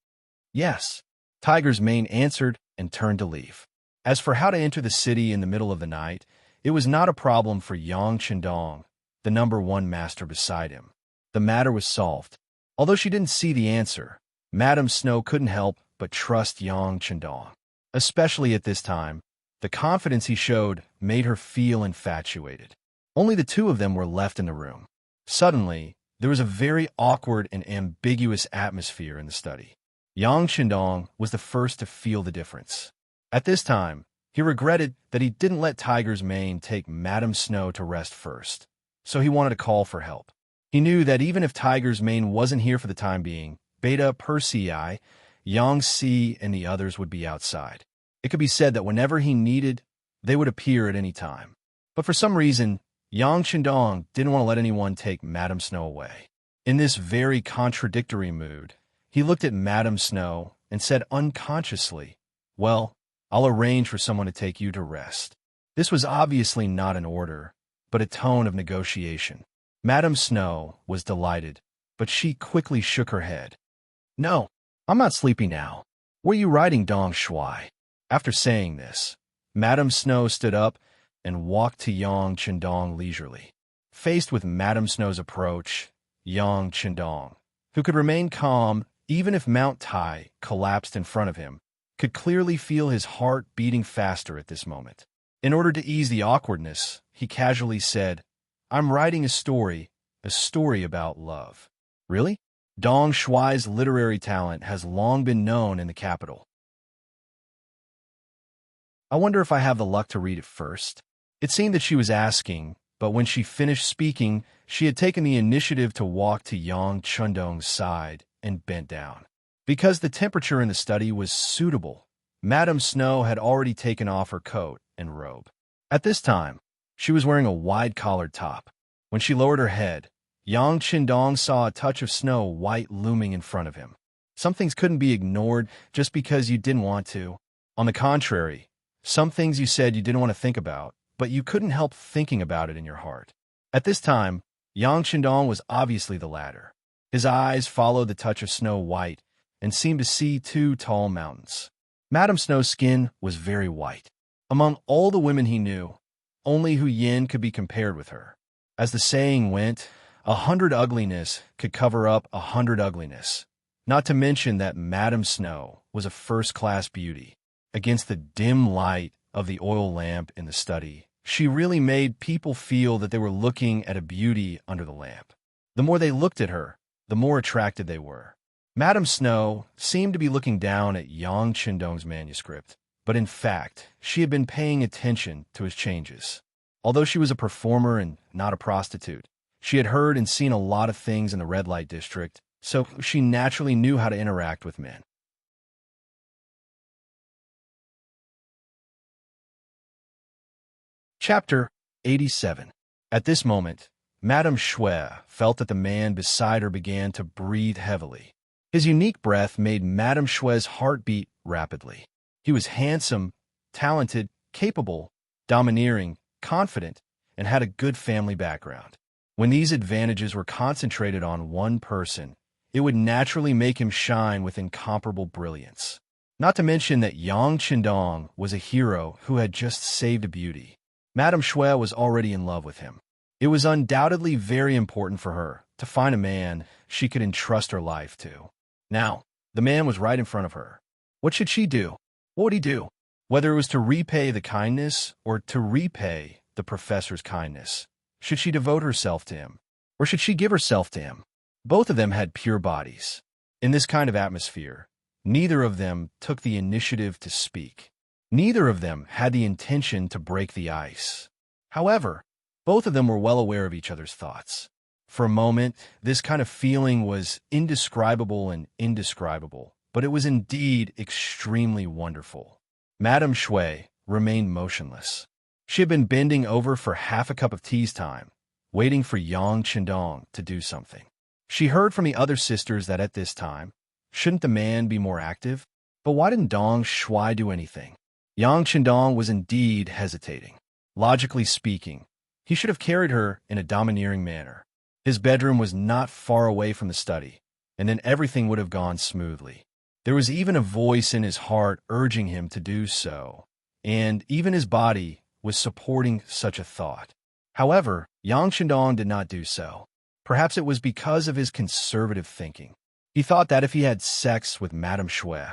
"Yes." Tiger's Mane answered and turned to leave. As for how to enter the city in the middle of the night, it was not a problem for Yang Qindong, the #1 master beside him. The matter was solved. Although she didn't see the answer, Madame Snow couldn't help but trust Yang Qindong. Especially at this time, the confidence he showed made her feel infatuated. Only the 2 of them were left in the room. Suddenly, there was a very awkward and ambiguous atmosphere in the study. Yang Qindong was the first to feel the difference. At this time, he regretted that he didn't let Tiger's Mane take Madame Snow to rest first, so he wanted to call for help. He knew that even if Tiger's Mane wasn't here for the time being, Beta, Persei, Yang Si, and the others would be outside. It could be said that whenever he needed, they would appear at any time. But for some reason, Yang Qindong didn't want to let anyone take Madame Snow away. In this very contradictory mood, he looked at Madame Snow and said unconsciously, "Well, I'll arrange for someone to take you to rest." This was obviously not an order, but a tone of negotiation. Madame Snow was delighted, but she quickly shook her head. "No, I'm not sleepy now. Where are you riding, Dong Shuai?" After saying this, Madame Snow stood up and walked to Yang Qindong leisurely. Faced with Madame Snow's approach, Yang Qindong, who could remain calm even if Mount Tai collapsed in front of him, could clearly feel his heart beating faster at this moment. In order to ease the awkwardness, he casually said, "I'm writing a story about love." "Really?" Dong Shuai's literary talent has long been known in the capital. "I wonder if I have the luck to read it first." It seemed that she was asking, but when she finished speaking, she had taken the initiative to walk to Yang Qindong's side and bent down. Because the temperature in the study was suitable, Madame Snow had already taken off her coat and robe. At this time, she was wearing a wide-collared top. When she lowered her head, Yang Qindong saw a touch of Snow White looming in front of him. Some things couldn't be ignored just because you didn't want to. On the contrary, some things you said you didn't want to think about, but you couldn't help thinking about it in your heart. At this time, Yang Qindong was obviously the latter. His eyes followed the touch of Snow White and seemed to see 2 tall mountains. Madame Snow's skin was very white. Among all the women he knew, only Hu Yin could be compared with her. As the saying went, 100 ugliness could cover up 100 ugliness. Not to mention that Madame Snow was a first-class beauty. Against the dim light of the oil lamp in the study, she really made people feel that they were looking at a beauty under the lamp. The more they looked at her, the more attracted they were. Madame Snow seemed to be looking down at Yang Qindong's manuscript, but in fact, she had been paying attention to his changes. Although she was a performer and not a prostitute, she had heard and seen a lot of things in the red light district, so she naturally knew how to interact with men. Chapter 87. At this moment, Madame Shui felt that the man beside her began to breathe heavily. His unique breath made Madame Shui's heart beat rapidly. He was handsome, talented, capable, domineering, confident, and had a good family background. When these advantages were concentrated on one person, it would naturally make him shine with incomparable brilliance. Not to mention that Yang Qindong was a hero who had just saved a beauty. Madame Shui was already in love with him. It was undoubtedly very important for her to find a man she could entrust her life to. Now, the man was right in front of her. What should she do? What would he do? Whether it was to repay the kindness or to repay the professor's kindness, should she devote herself to him? Or should she give herself to him? Both of them had pure bodies. In this kind of atmosphere, neither of them took the initiative to speak. Neither of them had the intention to break the ice. However, both of them were well aware of each other's thoughts. For a moment, this kind of feeling was indescribable and indescribable, but it was indeed extremely wonderful. Madame Shui remained motionless. She had been bending over for half a cup of tea's time, waiting for Yang Qindong to do something. She heard from the other sisters that at this time, shouldn't the man be more active? But why didn't Dong Shui do anything? Yang Qindong was indeed hesitating. Logically speaking, he should have carried her in a domineering manner. His bedroom was not far away from the study, and then everything would have gone smoothly. There was even a voice in his heart urging him to do so, and even his body was supporting such a thought. However, Yang Qindong did not do so. Perhaps it was because of his conservative thinking. He thought that if he had sex with Madame Shui,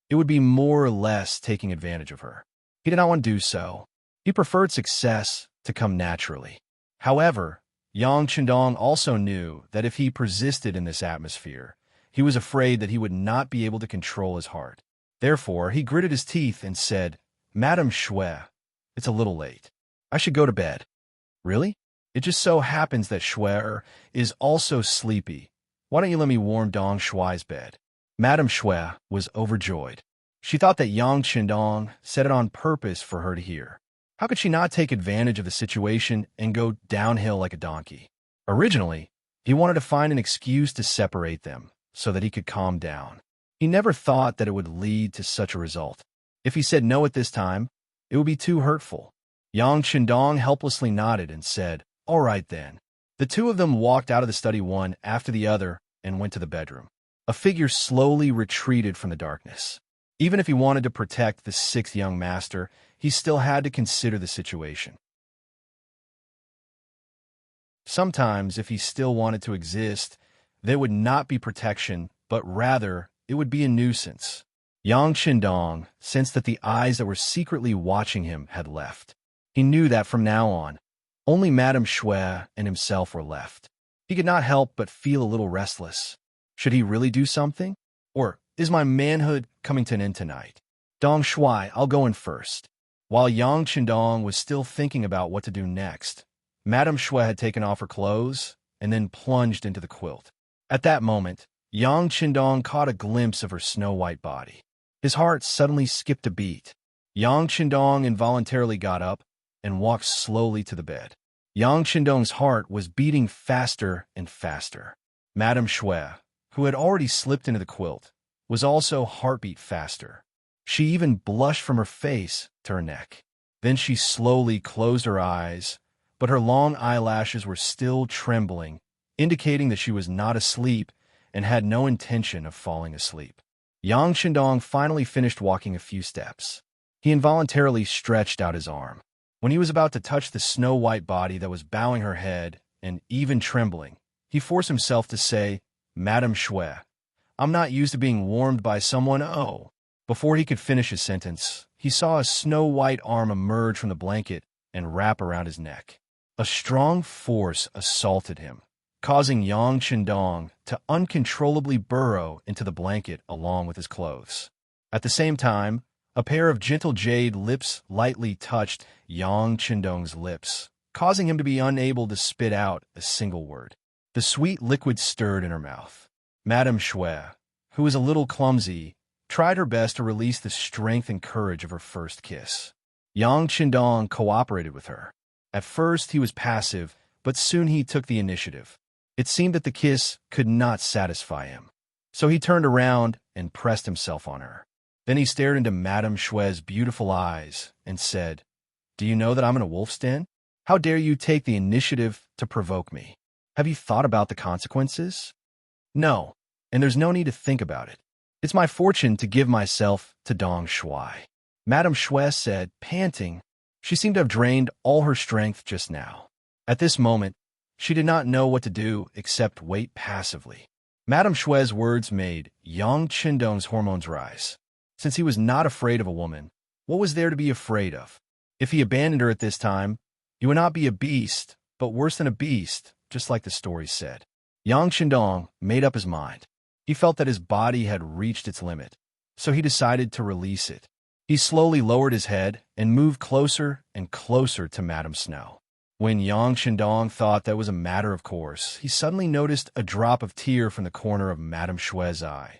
it would be more or less taking advantage of her. He did not want to do so. He preferred success to come naturally. However, Yang Qindong also knew that if he persisted in this atmosphere, he was afraid that he would not be able to control his heart. Therefore, he gritted his teeth and said, "Madame Shui, it's a little late. I should go to bed." "Really? It just so happens that Shui is also sleepy. Why don't you let me warm Dong Shui's bed?" Madame Shui was overjoyed. She thought that Yang Qindong said it on purpose for her to hear. How could she not take advantage of the situation and go downhill like a donkey? Originally, he wanted to find an excuse to separate them so that he could calm down. He never thought that it would lead to such a result. If he said no at this time, it would be too hurtful. Yang Qindong helplessly nodded and said, "All right then." The two of them walked out of the study one after the other and went to the bedroom. A figure slowly retreated from the darkness. Even if he wanted to protect the sixth young master, he still had to consider the situation. Sometimes, if he still wanted to exist, there would not be protection, but rather, it would be a nuisance. Yang Qindong sensed that the eyes that were secretly watching him had left. He knew that from now on, only Madame Shui and himself were left. He could not help but feel a little restless. Should he really do something? Or is my manhood coming to an end tonight? Dong Shui, I'll go in first. While Yang Qindong was still thinking about what to do next, Madame Shui had taken off her clothes and then plunged into the quilt. At that moment, Yang Qindong caught a glimpse of her snow-white body. His heart suddenly skipped a beat. Yang Qindong involuntarily got up and walked slowly to the bed. Yang Qindong's heart was beating faster and faster. Madame Shui, who had already slipped into the quilt, was also heartbeat faster. She even blushed from her face to her neck. Then she slowly closed her eyes, but her long eyelashes were still trembling, indicating that she was not asleep and had no intention of falling asleep. Yang Qindong finally finished walking a few steps. He involuntarily stretched out his arm. When he was about to touch the snow-white body that was bowing her head and even trembling, he forced himself to say, "Madame Shui, I'm not used to being warmed by someone, oh." Before he could finish his sentence, he saw a snow-white arm emerge from the blanket and wrap around his neck. A strong force assaulted him, causing Yang Qindong to uncontrollably burrow into the blanket along with his clothes. At the same time, a pair of gentle jade lips lightly touched Yang Qindong's lips, causing him to be unable to spit out a single word. The sweet liquid stirred in her mouth. Madame Shui, who was a little clumsy, tried her best to release the strength and courage of her first kiss. Yang Qindong cooperated with her. At first, he was passive, but soon he took the initiative. It seemed that the kiss could not satisfy him. So he turned around and pressed himself on her. Then he stared into Madame Shui's beautiful eyes and said, "Do you know that I'm in a wolf's den? How dare you take the initiative to provoke me? Have you thought about the consequences?" "No, and there's no need to think about it. It's my fortune to give myself to Dong Shui," Madame Shui said, panting. She seemed to have drained all her strength just now. At this moment, She did not know what to do except wait passively. Madame Shui's words made Yang Qindong's hormones rise. Since he was not afraid of a woman, what was there to be afraid of? If he abandoned her at this time, he would not be a beast, but worse than a beast, just like the story said. Yang Qindong made up his mind. He felt that his body had reached its limit, so he decided to release it. He slowly lowered his head and moved closer and closer to Madame Snow. When Yang Qindong thought that was a matter of course, he suddenly noticed a drop of tear from the corner of Madame Shui's eye.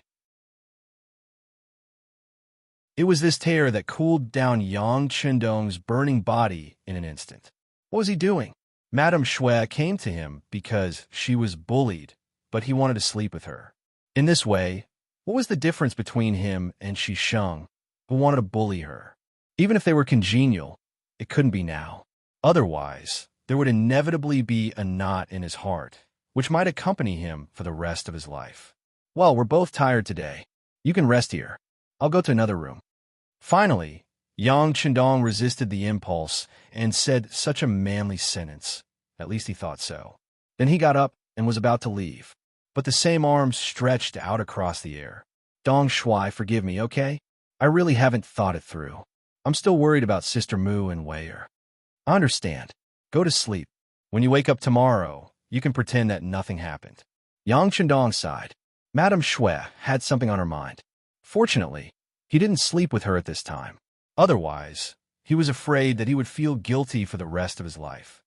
It was this tear that cooled down Yang Qindong's burning body in an instant. What was he doing? Madame Shui came to him because she was bullied, but he wanted to sleep with her. In this way, what was the difference between him and Shisheng, who wanted to bully her? Even if they were congenial, it couldn't be now. Otherwise, there would inevitably be a knot in his heart, which might accompany him for the rest of his life. Well, we're both tired today. You can rest here. I'll go to another room. Finally, Yang Qindong resisted the impulse and said such a manly sentence. At least he thought so. Then he got up and was about to leave, but the same arms stretched out across the air. Dong Shui, forgive me, okay? I really haven't thought it through. I'm still worried about Sister Mu and Weier. I understand. Go to sleep. When you wake up tomorrow, you can pretend that nothing happened. Yang Qindong sighed. Madame Shui had something on her mind. Fortunately, he didn't sleep with her at this time. Otherwise, he was afraid that he would feel guilty for the rest of his life.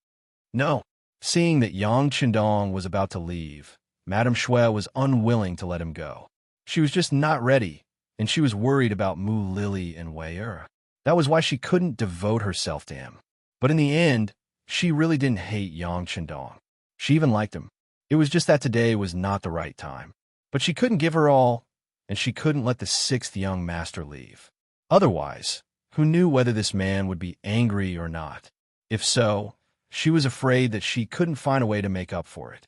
No. Seeing that Yang Qindong was about to leave, Madame Shui was unwilling to let him go. She was just not ready, and she was worried about Mu Lily and Weier. That was why she couldn't devote herself to him. But in the end, she really didn't hate Yang Qindong. She even liked him. It was just that today was not the right time. But she couldn't give her all, and she couldn't let the sixth young master leave. Otherwise, who knew whether this man would be angry or not? If so, she was afraid that she couldn't find a way to make up for it.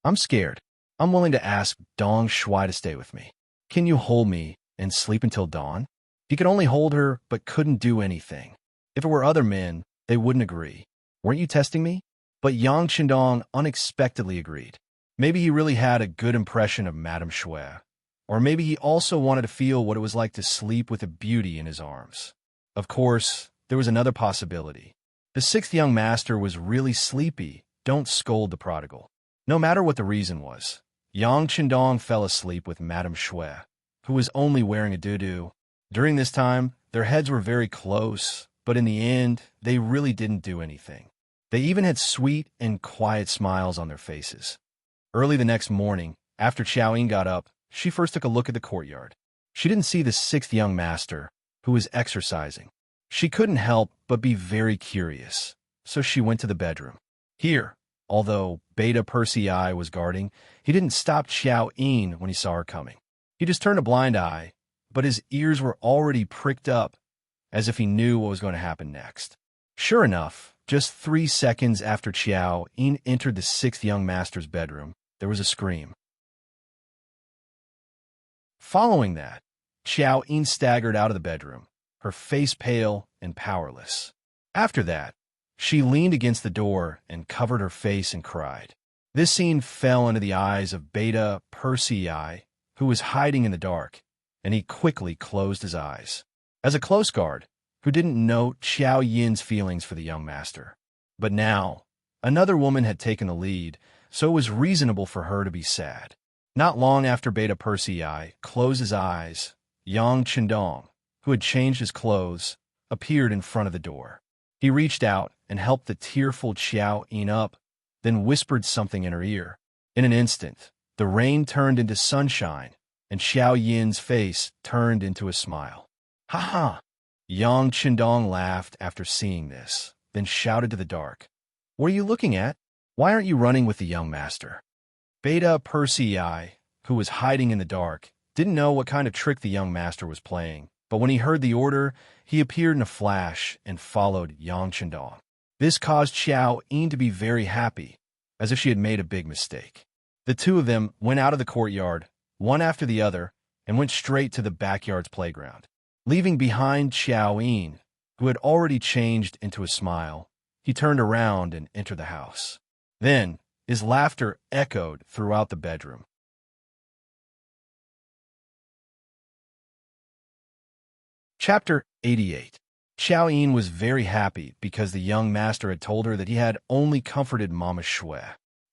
I'm scared. I'm willing to ask Dong Shui to stay with me. Can you hold me and sleep until dawn? He could only hold her, but couldn't do anything. If it were other men, they wouldn't agree. Weren't you testing me? But Yang Qindong unexpectedly agreed. Maybe he really had a good impression of Madame Shui. Or maybe he also wanted to feel what it was like to sleep with a beauty in his arms. Of course, there was another possibility. The sixth young master was really sleepy. Don't scold the prodigal. No matter what the reason was, Yang Qindong fell asleep with Madame Shui, who was only wearing a doo-doo. During this time, their heads were very close, but in the end, they really didn't do anything. They even had sweet and quiet smiles on their faces. Early the next morning, after Xiaoyin got up, she first took a look at the courtyard. She didn't see the sixth young master, who was exercising. She couldn't help but be very curious, so she went to the bedroom. Here, although Beta Persei was guarding, he didn't stop Xiaoyin when he saw her coming. He just turned a blind eye, but his ears were already pricked up, as if he knew what was going to happen next. Sure enough, just 3 seconds after Xiaoyin entered the sixth young master's bedroom, there was a scream. Following that, Xiaoyin staggered out of the bedroom, her face pale and powerless. After that, she leaned against the door and covered her face and cried. This scene fell into the eyes of Beta Persei, who was hiding in the dark, and he quickly closed his eyes. As a close guard, who didn't note Xiaoyin's feelings for the young master. But now, another woman had taken the lead, so it was reasonable for her to be sad. Not long after Beta Persei closed his eyes, Yang Qindong, who had changed his clothes, appeared in front of the door. He reached out and helped the tearful Xiaoyin up, then whispered something in her ear. In an instant, the rain turned into sunshine, and Xiaoyin's face turned into a smile. Ha ha! Yang Qindong laughed after seeing this, then shouted to the dark. What are you looking at? Why aren't you running with the young master? Beta Persei, who was hiding in the dark, didn't know what kind of trick the young master was playing, but when he heard the order, he appeared in a flash and followed Yang Qindong. This caused Xiaoyin to be very happy, as if she had made a big mistake. The two of them went out of the courtyard, one after the other, and went straight to the backyard's playground. Leaving behind Xiaoyin, who had already changed into a smile, he turned around and entered the house. Then, His laughter echoed throughout the bedroom. Chapter 88. Xiao Yin was very happy because the young master had told her that he had only comforted Mama Shui.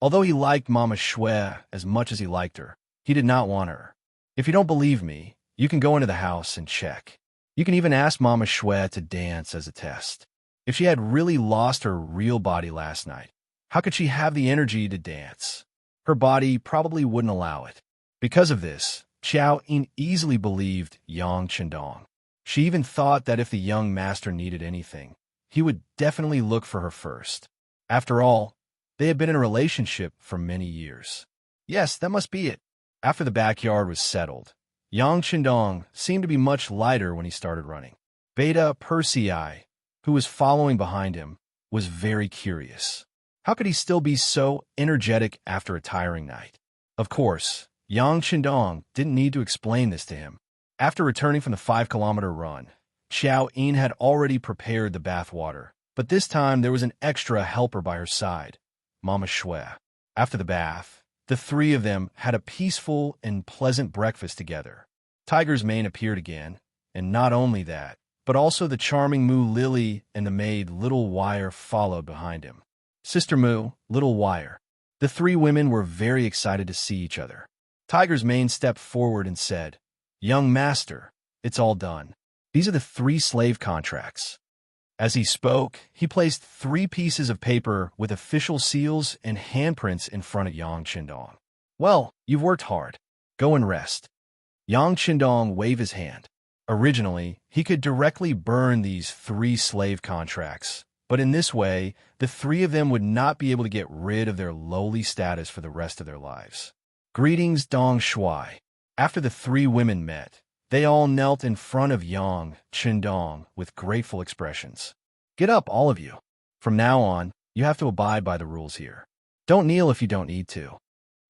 Although he liked Mama Shui as much as he liked her, he did not want her. If you don't believe me, you can go into the house and check. You can even ask Mama Shui to dance as a test. If she had really lost her real body last night, how could she have the energy to dance? Her body probably wouldn't allow it. Because of this, Xiao Yin easily believed Yang Chendong. She even thought that if the young master needed anything, he would definitely look for her first. After all, they had been in a relationship for many years. Yes, that must be it. After the backyard was settled, Yang Chendong seemed to be much lighter when he started running. Beta Persei, who was following behind him, was very curious. How could he still be so energetic after a tiring night? Of course, Yang Chendong didn't need to explain this to him. After returning from the 5-kilometer run, Xiao Yin had already prepared the bath water, but this time there was an extra helper by her side, Mama Shui. After the bath, the three of them had a peaceful and pleasant breakfast together. Tiger's mane appeared again, and not only that, but also the charming Moo Lily and the maid Little Wire followed behind him. Sister Moo, Little Wire. The three women were very excited to see each other. Tiger's mane stepped forward and said, "Young master, it's all done. These are the 3 slave contracts." As he spoke, he placed 3 pieces of paper with official seals and handprints in front of Yang Chendong. "Well, you've worked hard. Go and rest." Yang Chendong waved his hand. Originally, he could directly burn these 3 slave contracts, but in this way, the 3 of them would not be able to get rid of their lowly status for the rest of their lives. Greetings, Dong Shui. After the 3 women met, they all knelt in front of Yang Chendong with grateful expressions. "Get up, all of you. From now on, you have to abide by the rules here. Don't kneel if you don't need to."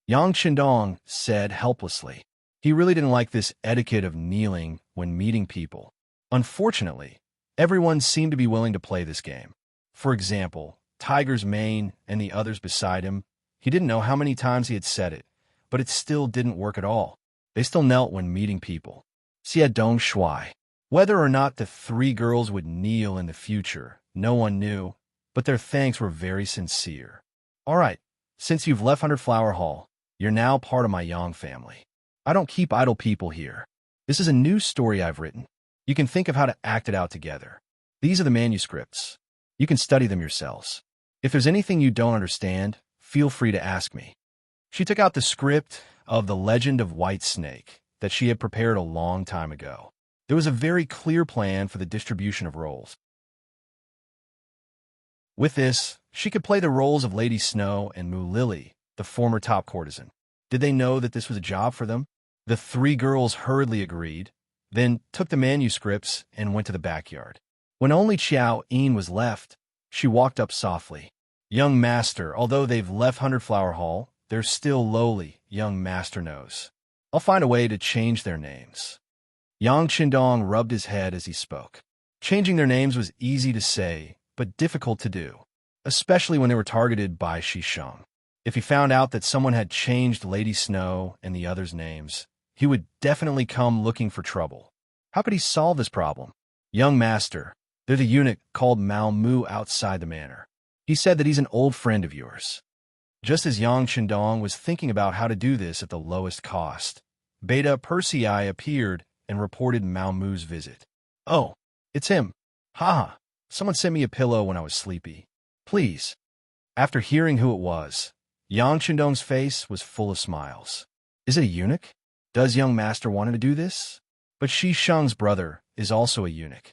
Yang Chendong said helplessly. He really didn't like this etiquette of kneeling when meeting people. Unfortunately, everyone seemed to be willing to play this game. For example, Tiger's mane and the others beside him, he didn't know how many times he had said it, but it still didn't work at all. They still knelt when meeting people. Xia Dong Shui. Whether or not the 3 girls would kneel in the future, no one knew, but their thanks were very sincere. "All right, since you've left 100 Flower Hall, you're now part of my Yang family. I don't keep idle people here. This is a new story I've written. You can think of how to act it out together. These are the manuscripts. You can study them yourselves. If there's anything you don't understand, feel free to ask me." She took out the script of The Legend of White Snake that she had prepared a long time ago. There was a very clear plan for the distribution of roles. With this, she could play the roles of Lady Snow and Moo Lily, the former top courtesan. Did they know that this was a job for them? The 3 girls hurriedly agreed, then took the manuscripts and went to the backyard. When only Xiao Yin was left, she walked up softly. "Young master, although they've left 100 Flower Hall, they're still lowly, young master knows. I'll find a way to change their names." Yang Chendong rubbed his head as he spoke. Changing their names was easy to say, but difficult to do, especially when they were targeted by Shisheng. If he found out that someone had changed Lady Snow and the others' names, he would definitely come looking for trouble. How could he solve this problem? "Young master, there's a eunuch called Mao Mu outside the manor. He said that he's an old friend of yours." Just as Yang Chendong was thinking about how to do this at the lowest cost, Beta Persei appeared and reported Mao Mu's visit. "Oh, it's him. Haha, someone sent me a pillow when I was sleepy. Please." After hearing who it was, Yang Chendong's face was full of smiles. Is it a eunuch? Does young master want him to do this? But Shisheng's brother is also a eunuch.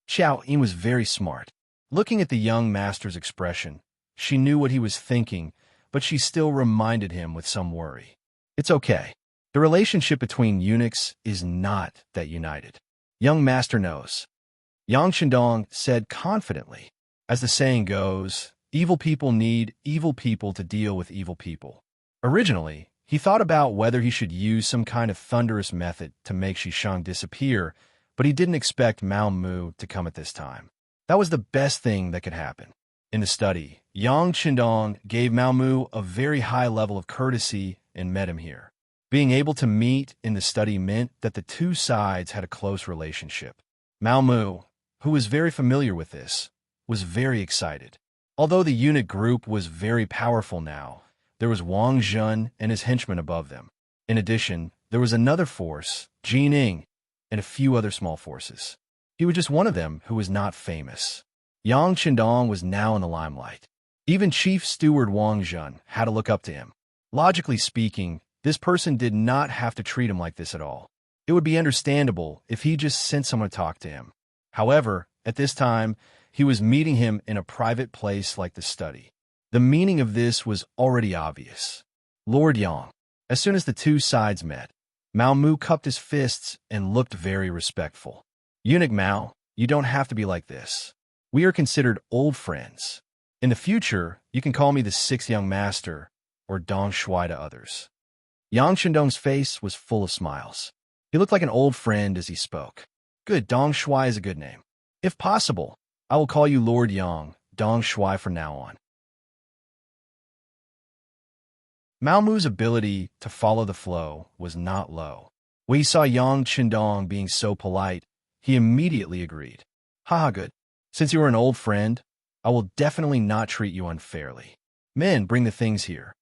Xiao Yin was very smart. Looking at the young master's expression, she knew what he was thinking, but she still reminded him with some worry. It's okay. The relationship between eunuchs is not that united. Young master knows. Yang Chendong said confidently. As the saying goes, evil people need evil people to deal with evil people. Originally, he thought about whether he should use some kind of thunderous method to make Shisheng disappear, but he didn't expect Mao Mu to come at this time. That was the best thing that could happen. In the study, Yang Qindong gave Mao Mu a very high level of courtesy and met him here. Being able to meet in the study meant that the two sides had a close relationship. Mao Mu, who was very familiar with this, was very excited. Although the eunuch group was very powerful now, there was Wang Zhen and his henchmen above them. In addition, there was another force, Jining, and a few other small forces. He was just one of them who was not famous. Yang Qindong was now in the limelight. Even Chief Steward Wang Zhen had to look up to him. Logically speaking, this person did not have to treat him like this at all. It would be understandable if he just sent someone to talk to him. However, at this time, he was meeting him in a private place like the study. The meaning of this was already obvious. Lord Yang. As soon as the two sides met, Mao Mu cupped his fists and looked very respectful. Eunuch Mao, you don't have to be like this. We are considered old friends. In the future, you can call me the sixth young master, or Dong Shuai to others. Yang Qindong's face was full of smiles. He looked like an old friend as he spoke. Good, Dong Shuai is a good name. If possible, I will call you Lord Yang, Dong Shuai from now on. Mao Mu's ability to follow the flow was not low. When he saw Yang Qindong being so polite, he immediately agreed. Haha, good. Since you are an old friend, I will definitely not treat you unfairly. Men, bring the things here.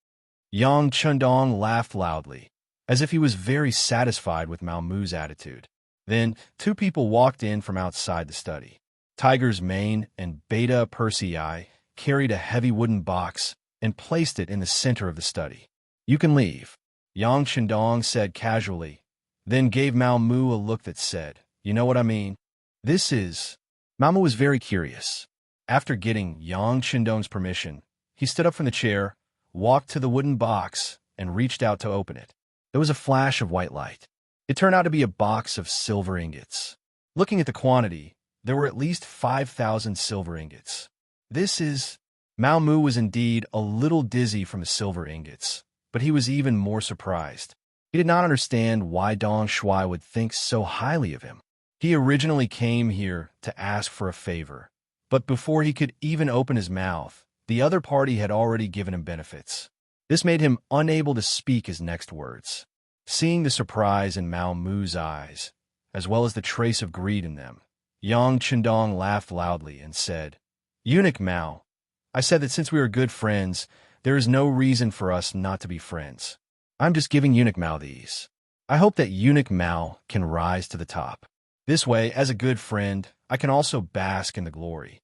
Yang Qindong laughed loudly, as if he was very satisfied with Mao Mu's attitude. Then, two people walked in from outside the study. Tiger's Mane and Beta Persei carried a heavy wooden box and placed it in the center of the study. You can leave, Yang Qindong said casually, then gave Mao Mu a look that said, you know what I mean? This is... Mao Mu was very curious. After getting Yang Qindong's permission, he stood up from the chair, walked to the wooden box, and reached out to open it. There was a flash of white light. It turned out to be a box of silver ingots. Looking at the quantity, there were at least 5,000 silver ingots. This is... Mao Mu was indeed a little dizzy from the silver ingots, but he was even more surprised. He did not understand why Dong Shuai would think so highly of him. He originally came here to ask for a favor, but before he could even open his mouth, the other party had already given him benefits. This made him unable to speak his next words. Seeing the surprise in Mao Mu's eyes, as well as the trace of greed in them, Yang Qindong laughed loudly and said, Eunuch Mao, I said that since we are good friends, there is no reason for us not to be friends. I'm just giving Eunuch Mao these. I hope that Eunuch Mao can rise to the top. This way, as a good friend, I can also bask in the glory.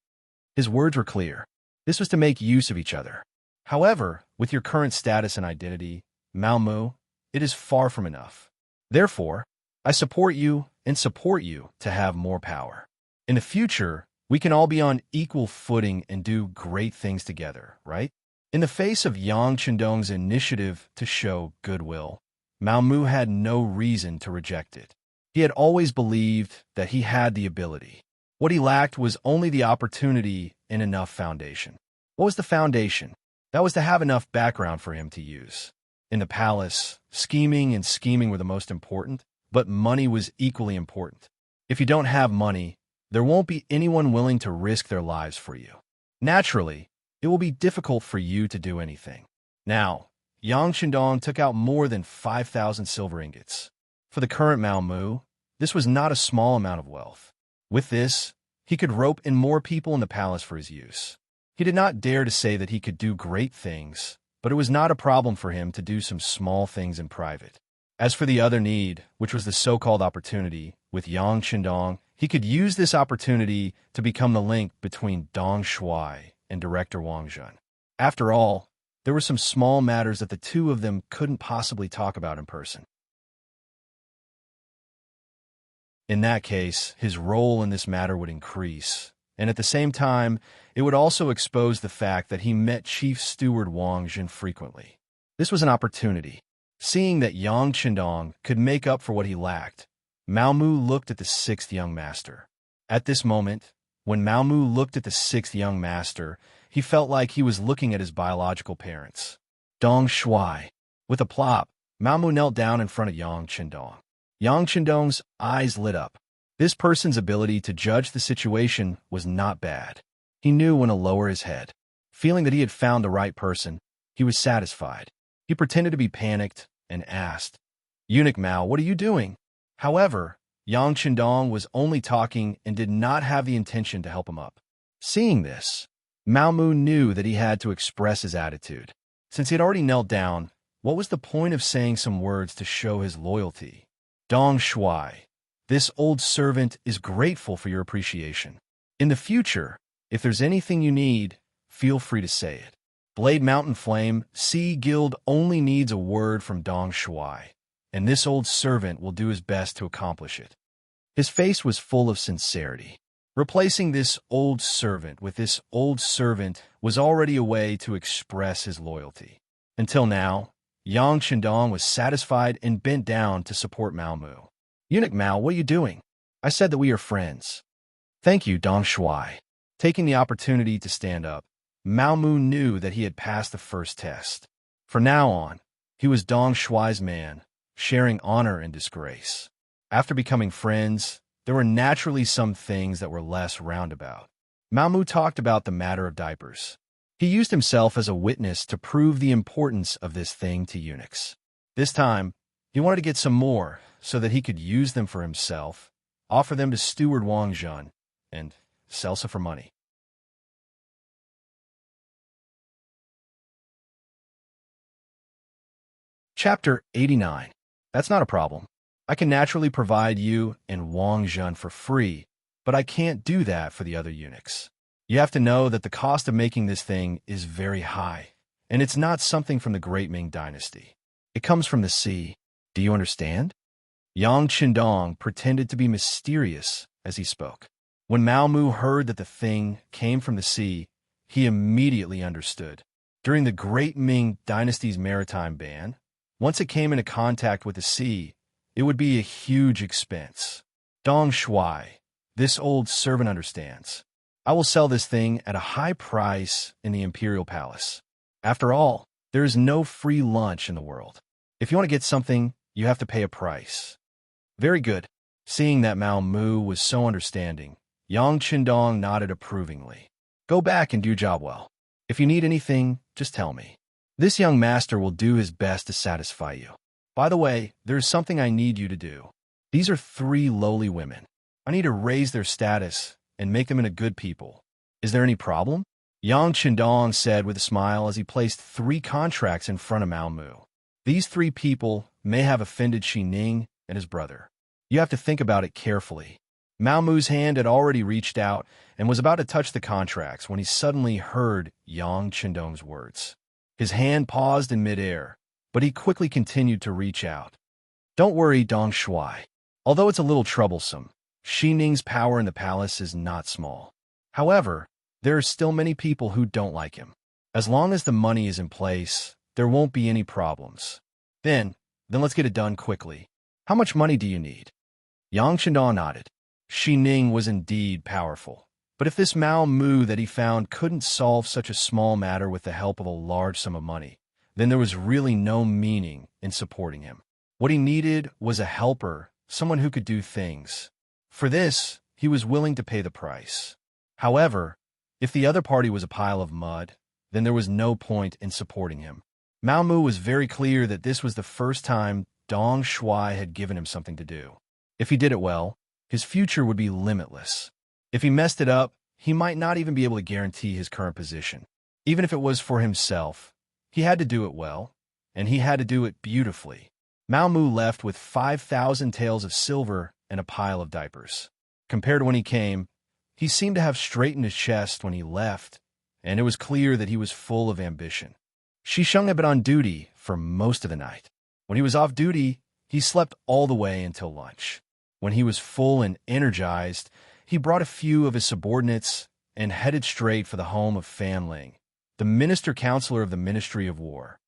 His words were clear. This was to make use of each other. However, with your current status and identity, Mao Mu, it is far from enough. Therefore, I support you and support you to have more power. In the future, we can all be on equal footing and do great things together, right? In the face of Yang Qindong's initiative to show goodwill, Mao Mu had no reason to reject it. He had always believed that he had the ability. What he lacked was only the opportunity and enough foundation. What was the foundation? That was to have enough background for him to use. In the palace, scheming and scheming were the most important, but money was equally important. If you don't have money, there won't be anyone willing to risk their lives for you. Naturally, it will be difficult for you to do anything. Now, Yang Qindong took out more than 5,000 silver ingots. For the current Mao Mu, this was not a small amount of wealth. With this, he could rope in more people in the palace for his use. He did not dare to say that he could do great things, but it was not a problem for him to do some small things in private. As for the other need, which was the so-called opportunity, with Yang Qindong, he could use this opportunity to become the link between Dong Shuai and Director Wang Zhen. After all, there were some small matters that the two of them couldn't possibly talk about in person. In that case, his role in this matter would increase, and at the same time, it would also expose the fact that he met Chief Steward Wang Zhen frequently. This was an opportunity. Seeing that Yang Qindong could make up for what he lacked, Mao Mu looked at the sixth young master. At this moment, when Mao Mu looked at the sixth young master, he felt like he was looking at his biological parents. Dong Shuai. With a plop, Mao Mu knelt down in front of Yang Qindong. Yang Qindong's eyes lit up. This person's ability to judge the situation was not bad. He knew when to lower his head. Feeling that he had found the right person, he was satisfied. He pretended to be panicked and asked, "Eunuch Mao, what are you doing?" However, Yang Qindong was only talking and did not have the intention to help him up. Seeing this, Mao Mu knew that he had to express his attitude. Since he had already knelt down, what was the point of saying some words to show his loyalty? Dong Shuai, this old servant is grateful for your appreciation. In the future, if there's anything you need, feel free to say it. Blade Mountain Flame, Sea Guild only needs a word from Dong Shuai, and this old servant will do his best to accomplish it. His face was full of sincerity. Replacing this old servant with this old servant was already a way to express his loyalty. Until now, Yang Qindong was satisfied and bent down to support Mao Mu. "Eunuch Mao, what are you doing? I said that we are friends." "Thank you, Dong Shuai." Taking the opportunity to stand up, Mao Mu knew that he had passed the first test. From now on, he was Dong Shuai's man, sharing honor and disgrace. After becoming friends, there were naturally some things that were less roundabout. Mao Mu talked about the matter of diapers. He used himself as a witness to prove the importance of this thing to eunuchs. This time, he wanted to get some more so that he could use them for himself, offer them to Steward Wang Jun, and sell some for money. Chapter 89. That's not a problem. I can naturally provide you and Wang Jun for free, but I can't do that for the other eunuchs. You have to know that the cost of making this thing is very high, and it's not something from the Great Ming Dynasty. It comes from the sea. Do you understand? Yang Qindong pretended to be mysterious as he spoke. When Mao Mu heard that the thing came from the sea, he immediately understood. During the Great Ming Dynasty's maritime ban, once it came into contact with the sea, it would be a huge expense. Dong Shuai, this old servant understands. I will sell this thing at a high price in the Imperial Palace. After all, there is no free lunch in the world. If you want to get something, you have to pay a price. Very good. Seeing that Mao Mu was so understanding, Yang Qindong nodded approvingly. Go back and do your job well. If you need anything, just tell me. This young master will do his best to satisfy you. By the way, there is something I need you to do. These are 3 lowly women. I need to raise their status and make them into good people. Is there any problem? Yang Qindong said with a smile as he placed 3 contracts in front of Mao Mu. These 3 people may have offended Shi Ning and his brother. You have to think about it carefully. Mao Mu's hand had already reached out and was about to touch the contracts when he suddenly heard Yang Qindong's words. His hand paused in midair, but he quickly continued to reach out. Don't worry, Dong Shuai. Although it's a little troublesome, Shi Ning's power in the palace is not small. However, there are still many people who don't like him. As long as the money is in place, there won't be any problems. Then let's get it done quickly. How much money do you need? Yang Qindong nodded. Shi Ning was indeed powerful. But if this Mao Mu that he found couldn't solve such a small matter with the help of a large sum of money, then there was really no meaning in supporting him. What he needed was a helper, someone who could do things. For this, he was willing to pay the price. However, if the other party was a pile of mud, then there was no point in supporting him. Mao Mu was very clear that this was the first time Dong Shuai had given him something to do. If he did it well, his future would be limitless. If he messed it up, he might not even be able to guarantee his current position. Even if it was for himself, he had to do it well, and he had to do it beautifully. Mao Mu left with 5,000 taels of silver and a pile of diapers. Compared to when he came, he seemed to have straightened his chest when he left, and it was clear that he was full of ambition. Shisheng had been on duty for most of the night. When he was off duty, he slept all the way until lunch. When he was full and energized, he brought a few of his subordinates and headed straight for the home of Fan Ling, the minister-counselor of the Ministry of War.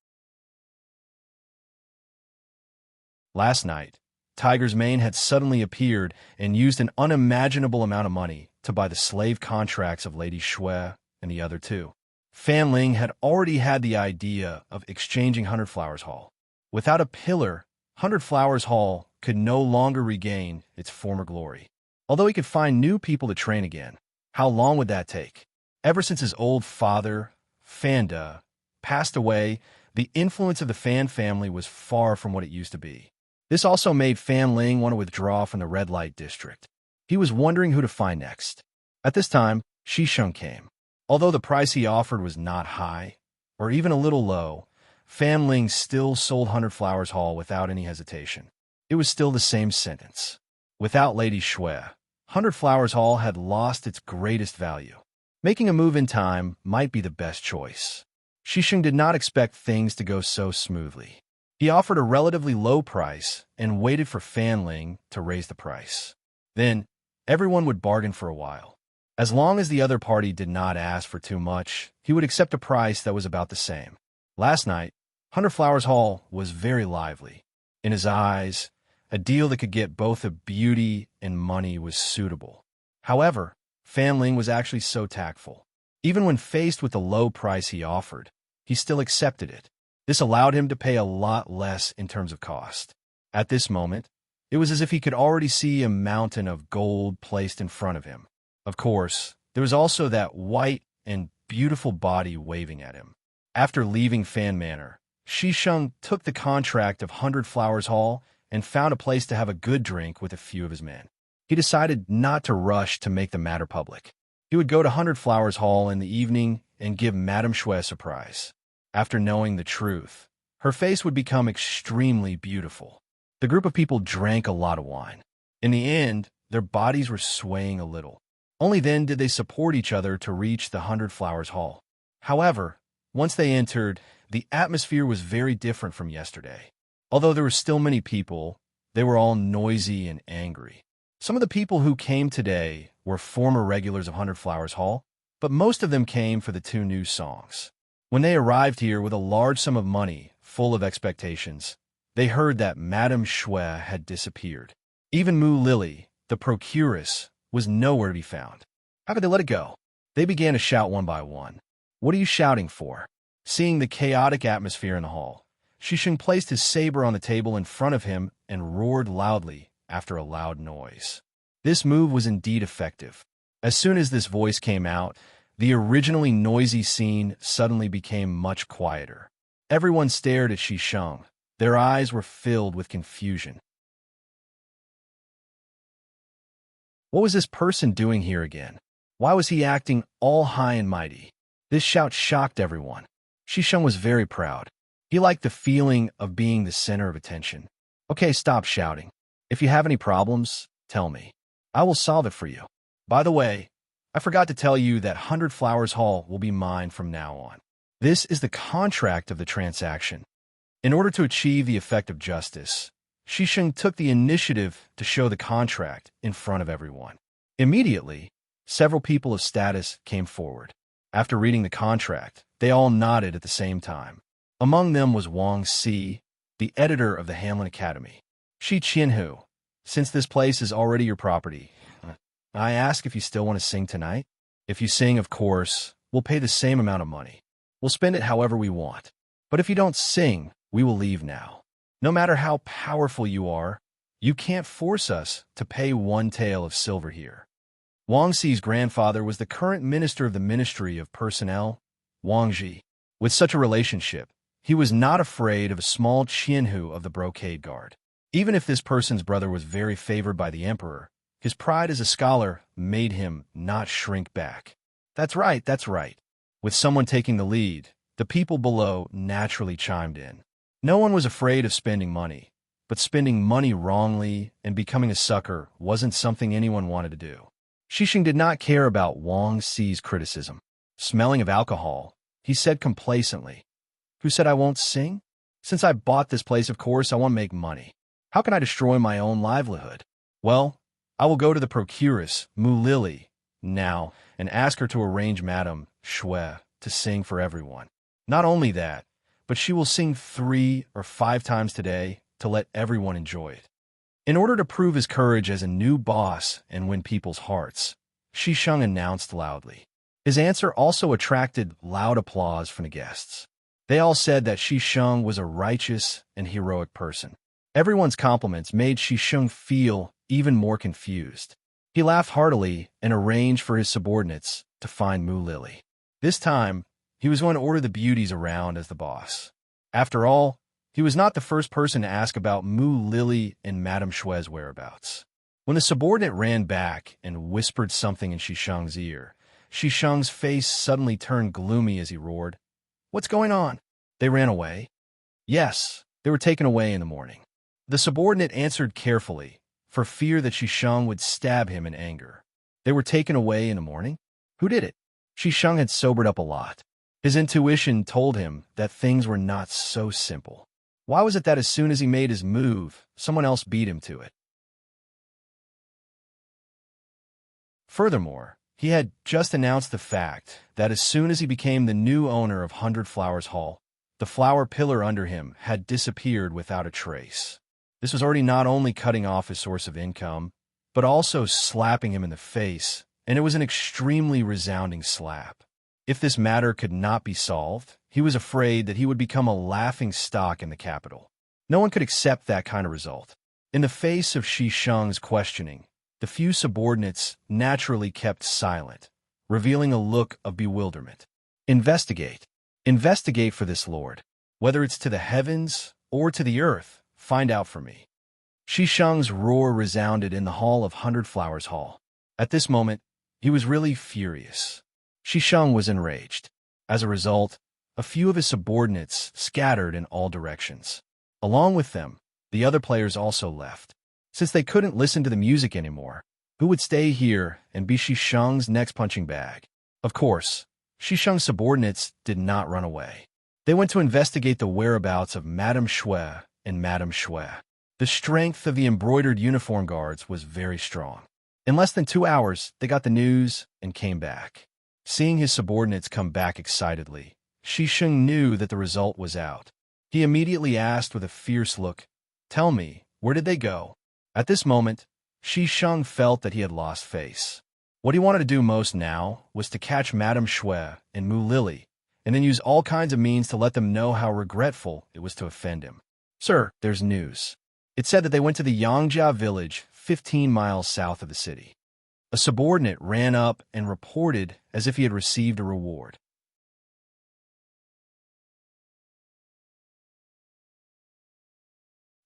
Last night, Tiger's Mane had suddenly appeared and used an unimaginable amount of money to buy the slave contracts of Lady Shui and the other 2. Fan Ling had already had the idea of exchanging Hundred Flowers Hall. Without a pillar, Hundred Flowers Hall could no longer regain its former glory. Although he could find new people to train again, how long would that take? Ever since his old father, Fanda, passed away, the influence of the Fan family was far from what it used to be. This also made Fan Ling want to withdraw from the red light district. He was wondering who to find next. At this time, Shisheng came. Although the price he offered was not high, or even a little low, Fan Ling still sold 100 Flowers Hall without any hesitation. It was still the same sentence. Without Lady Shui, 100 Flowers Hall had lost its greatest value. Making a move in time might be the best choice. Shisheng did not expect things to go so smoothly. He offered a relatively low price and waited for Fan Ling to raise the price. Then, everyone would bargain for a while. As long as the other party did not ask for too much, he would accept a price that was about the same. Last night, 100 Flowers Hall was very lively. In his eyes, a deal that could get both of beauty and money was suitable. However, Fan Ling was actually so tactful. Even when faced with the low price he offered, he still accepted it. This allowed him to pay a lot less in terms of cost. At this moment, it was as if he could already see a mountain of gold placed in front of him. Of course, there was also that white and beautiful body waving at him. After leaving Fan Manor, Shisheng took the contract of 100 Flowers Hall and found a place to have a good drink with a few of his men. He decided not to rush to make the matter public. He would go to 100 Flowers Hall in the evening and give Madame Shui a surprise. After knowing the truth, her face would become extremely beautiful. The group of people drank a lot of wine. In the end, their bodies were swaying a little. Only then did they support each other to reach the 100 Flowers Hall. However, once they entered, the atmosphere was very different from yesterday. Although there were still many people, they were all noisy and angry. Some of the people who came today were former regulars of 100 Flowers Hall, but most of them came for the 2 new songs. When they arrived here with a large sum of money, full of expectations, they heard that Madame Shui had disappeared. Even Mu Lily, the procuress, was nowhere to be found. How could they let it go? They began to shout one by one. What are you shouting for? Seeing the chaotic atmosphere in the hall, Shisheng placed his saber on the table in front of him and roared loudly after a loud noise. This move was indeed effective. As soon as this voice came out, the originally noisy scene suddenly became much quieter. Everyone stared at Shisheng. Their eyes were filled with confusion. What was this person doing here again? Why was he acting all high and mighty? This shout shocked everyone. Shisheng was very proud. He liked the feeling of being the center of attention. Okay, stop shouting. If you have any problems, tell me. I will solve it for you. By the way, I forgot to tell you that 100 Flowers Hall will be mine from now on. This is the contract of the transaction. In order to achieve the effect of justice, Shisheng took the initiative to show the contract in front of everyone. Immediately, several people of status came forward. After reading the contract, they all nodded at the same time. Among them was Wang Si, the editor of the Hamlin Academy. Shi Qianhu, since this place is already your property, I ask if you still want to sing tonight. If you sing, of course, we'll pay the same amount of money. We'll spend it however we want. But if you don't sing, we will leave now. No matter how powerful you are, you can't force us to pay 1 tael of silver here. Wang Xi's grandfather was the current minister of the Ministry of Personnel, Wang Ji. With such a relationship, he was not afraid of a small Qianhu of the Brocade Guard. Even if this person's brother was very favored by the emperor, his pride as a scholar made him not shrink back. That's right, that's right. With someone taking the lead, the people below naturally chimed in. No one was afraid of spending money, but spending money wrongly and becoming a sucker wasn't something anyone wanted to do. Shisheng did not care about Wang Si's criticism. Smelling of alcohol, he said complacently, "Who said I won't sing? Since I bought this place, of course, I want to make money. How can I destroy my own livelihood? Well, I will go to the procuress, Mu Lily, now and ask her to arrange Madame Shui to sing for everyone. Not only that, but she will sing 3 or 5 times today to let everyone enjoy it." In order to prove his courage as a new boss and win people's hearts, Shisheng announced loudly. His answer also attracted loud applause from the guests. They all said that Shisheng was a righteous and heroic person. Everyone's compliments made Shisheng feel even more confused. He laughed heartily and arranged for his subordinates to find Mu Lily. This time, he was going to order the beauties around as the boss. After all, he was not the first person to ask about Mu Lily and Madame Shue's whereabouts. When the subordinate ran back and whispered something in Shishang's ear, Shishang's face suddenly turned gloomy as he roared, "What's going on?" They ran away. Yes, they were taken away in the morning. The subordinate answered carefully, for fear that Shishang would stab him in anger. They were taken away in the morning? Who did it? Shishang had sobered up a lot. His intuition told him that things were not so simple. Why was it that as soon as he made his move, someone else beat him to it? Furthermore, he had just announced the fact that as soon as he became the new owner of 100 Flowers Hall, the flower pillar under him had disappeared without a trace. This was already not only cutting off his source of income, but also slapping him in the face, and it was an extremely resounding slap. If this matter could not be solved, he was afraid that he would become a laughing stock in the capital. No one could accept that kind of result. In the face of Shishang's questioning, the few subordinates naturally kept silent, revealing a look of bewilderment. Investigate. Investigate for this lord. Whether it's to the heavens or to the earth, find out for me. Shishang's roar resounded in the hall of 100 Flowers Hall. At this moment, he was really furious. Shishang was enraged. As a result, a few of his subordinates scattered in all directions. Along with them, the other players also left. Since they couldn't listen to the music anymore, who would stay here and be Shishang's next punching bag? Of course, Shishang's subordinates did not run away. They went to investigate the whereabouts of Madame Shue and Madame Shue. The strength of the embroidered uniform guards was very strong. In less than 2 hours, they got the news and came back. Seeing his subordinates come back excitedly, Shishang knew that the result was out. He immediately asked with a fierce look, "Tell me, where did they go?" At this moment, Shishang felt that he had lost face. What he wanted to do most now was to catch Madame Shue and Mu Lily, and then use all kinds of means to let them know how regretful it was to offend him. "Sir, there's news." It said that they went to the Yangjia village 15 miles south of the city. A subordinate ran up and reported as if he had received a reward.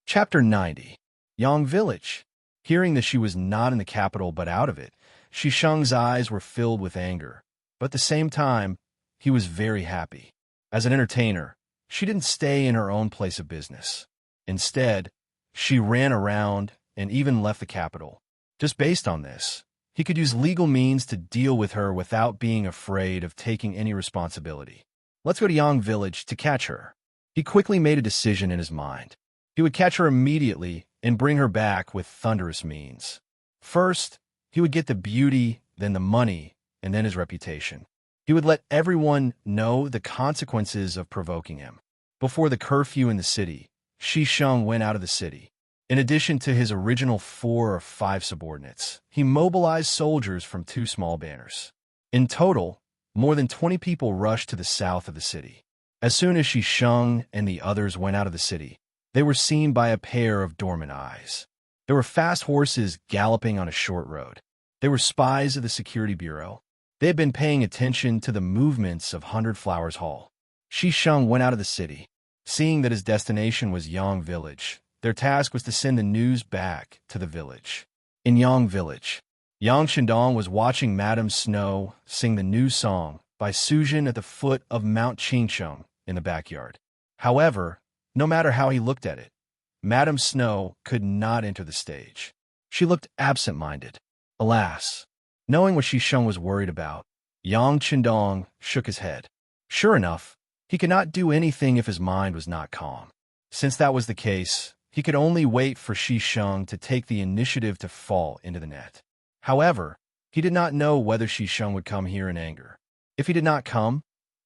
Chapter 90. Yang Village. Hearing that she was not in the capital but out of it, Shishang's eyes were filled with anger, but at the same time, he was very happy. As an entertainer, she didn't stay in her own place of business. Instead, she ran around and even left the capital. Just based on this, he could use legal means to deal with her without being afraid of taking any responsibility. Let's go to Yang Village to catch her. He quickly made a decision in his mind. He would catch her immediately and bring her back with thunderous means. First, he would get the beauty, then the money, and then his reputation. He would let everyone know the consequences of provoking him. Before the curfew in the city, Shishang went out of the city. In addition to his original 4 or 5 subordinates, he mobilized soldiers from 2 small banners. In total, more than 20 people rushed to the south of the city. As soon as Shishang and the others went out of the city, they were seen by a pair of dormant eyes. There were fast horses galloping on a short road. They were spies of the security bureau. They had been paying attention to the movements of 100 Flowers Hall. Shishang went out of the city. Seeing that his destination was Yang Village, their task was to send the news back to the village. In Yang Village, Yang Shandong was watching Madame Snow sing the new song by Sujin at the foot of Mount Qingcheng in the backyard. However, no matter how he looked at it, Madame Snow could not enter the stage. She looked absent-minded. Alas, knowing what Shishang was worried about, Yang Shandong shook his head. Sure enough, he could not do anything if his mind was not calm. Since that was the case, he could only wait for Shishang to take the initiative to fall into the net. However, he did not know whether Shishang would come here in anger. If he did not come,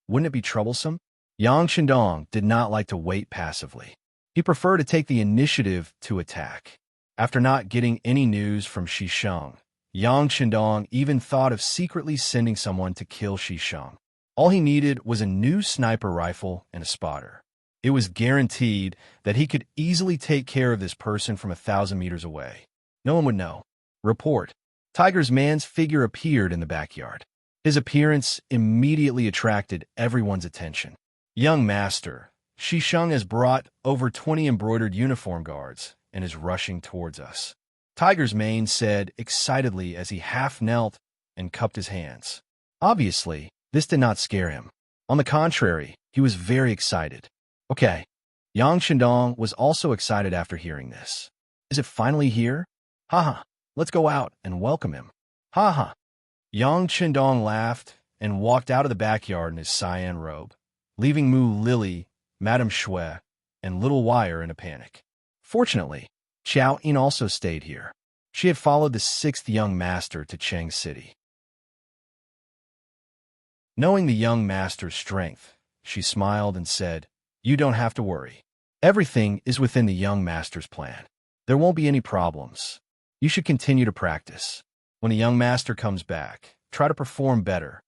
wouldn't it be troublesome? Yang Shandong did not like to wait passively. He preferred to take the initiative to attack. After not getting any news from Shishang, Yang Shandong even thought of secretly sending someone to kill Shishang. All he needed was a new sniper rifle and a spotter. It was guaranteed that he could easily take care of this person from 1,000 meters away. No one would know. Report. Tiger's man's figure appeared in the backyard. His appearance immediately attracted everyone's attention. Young master, Shisheng has brought over 20 embroidered uniform guards and is rushing towards us. Tiger's Mane said excitedly as he half knelt and cupped his hands. Obviously, this did not scare him. On the contrary, he was very excited. Okay. Yang Shandong was also excited after hearing this. Is it finally here? Haha, let's go out and welcome him. Haha. Yang Shandong laughed and walked out of the backyard in his cyan robe, leaving Mu Lily, Madame Shui, and Little Wire in a panic. Fortunately, Xiao Yin also stayed here. She had followed the sixth young master to Cheng City. Knowing the young master's strength, she smiled and said, "You don't have to worry. Everything is within the young master's plan. There won't be any problems. You should continue to practice. When the young master comes back, try to perform better."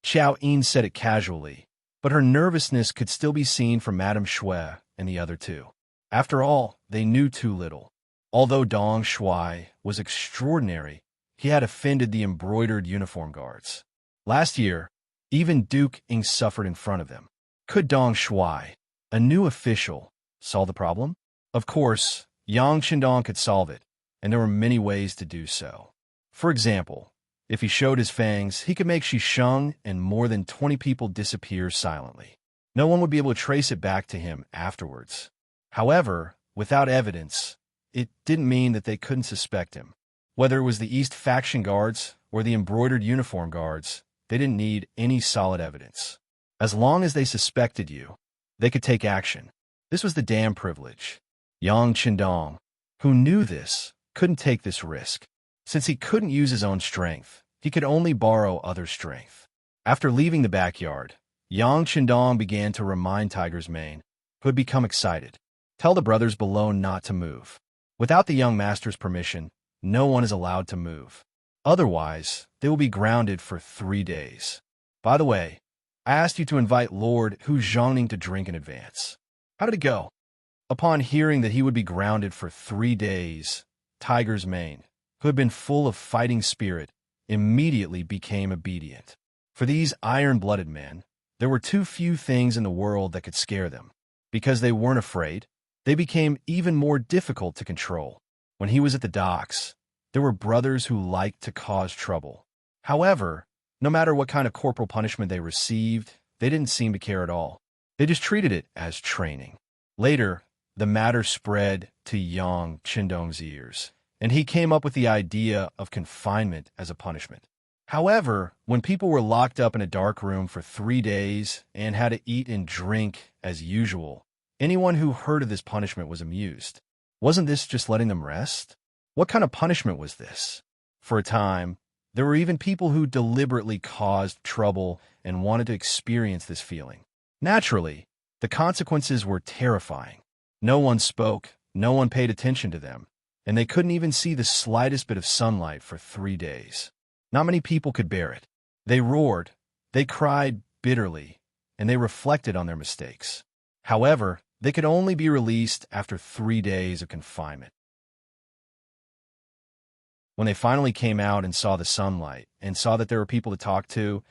Xiao Yin said it casually, but her nervousness could still be seen from Madame Shui and the other two. After all, they knew too little. Although Dong Shui was extraordinary, he had offended the embroidered uniform guards. Last year, even Duke Ing suffered in front of them. Could Dong Shui, a new official, solve the problem? Of course, Yang Shandong could solve it, and there were many ways to do so. For example, if he showed his fangs, he could make Shisheng and more than 20 people disappear silently. No one would be able to trace it back to him afterwards. However, without evidence, it didn't mean that they couldn't suspect him. Whether it was the East faction guards or the embroidered uniform guards, they didn't need any solid evidence. As long as they suspected you, they could take action. This was the damn privilege. Yang Shandong, who knew this, couldn't take this risk. Since he couldn't use his own strength, he could only borrow other strength. After leaving the backyard, Yang Shandong began to remind Tiger's Mane, who had become excited. Tell the brothers below not to move. Without the young master's permission, no one is allowed to move. Otherwise, they will be grounded for 3 days. By the way, I asked you to invite Lord Hu Zhongning to drink in advance. How did it go? Upon hearing that he would be grounded for 3 days, Tiger's Mane, who had been full of fighting spirit, immediately became obedient. For these iron-blooded men, there were too few things in the world that could scare them. Because they weren't afraid, they became even more difficult to control. When he was at the docks, there were brothers who liked to cause trouble. However, no matter what kind of corporal punishment they received, they didn't seem to care at all. They just treated it as training. Later, the matter spread to Yang Shandong's ears, and he came up with the idea of confinement as a punishment. However, when people were locked up in a dark room for 3 days and had to eat and drink as usual, anyone who heard of this punishment was amused. Wasn't this just letting them rest? What kind of punishment was this? For a time, there were even people who deliberately caused trouble and wanted to experience this feeling. Naturally, the consequences were terrifying. No one spoke, no one paid attention to them, and they couldn't even see the slightest bit of sunlight for 3 days. Not many people could bear it. They roared, they cried bitterly, and they reflected on their mistakes. However, they could only be released after 3 days of confinement. When they finally came out and saw the sunlight and saw that there were people to talk to,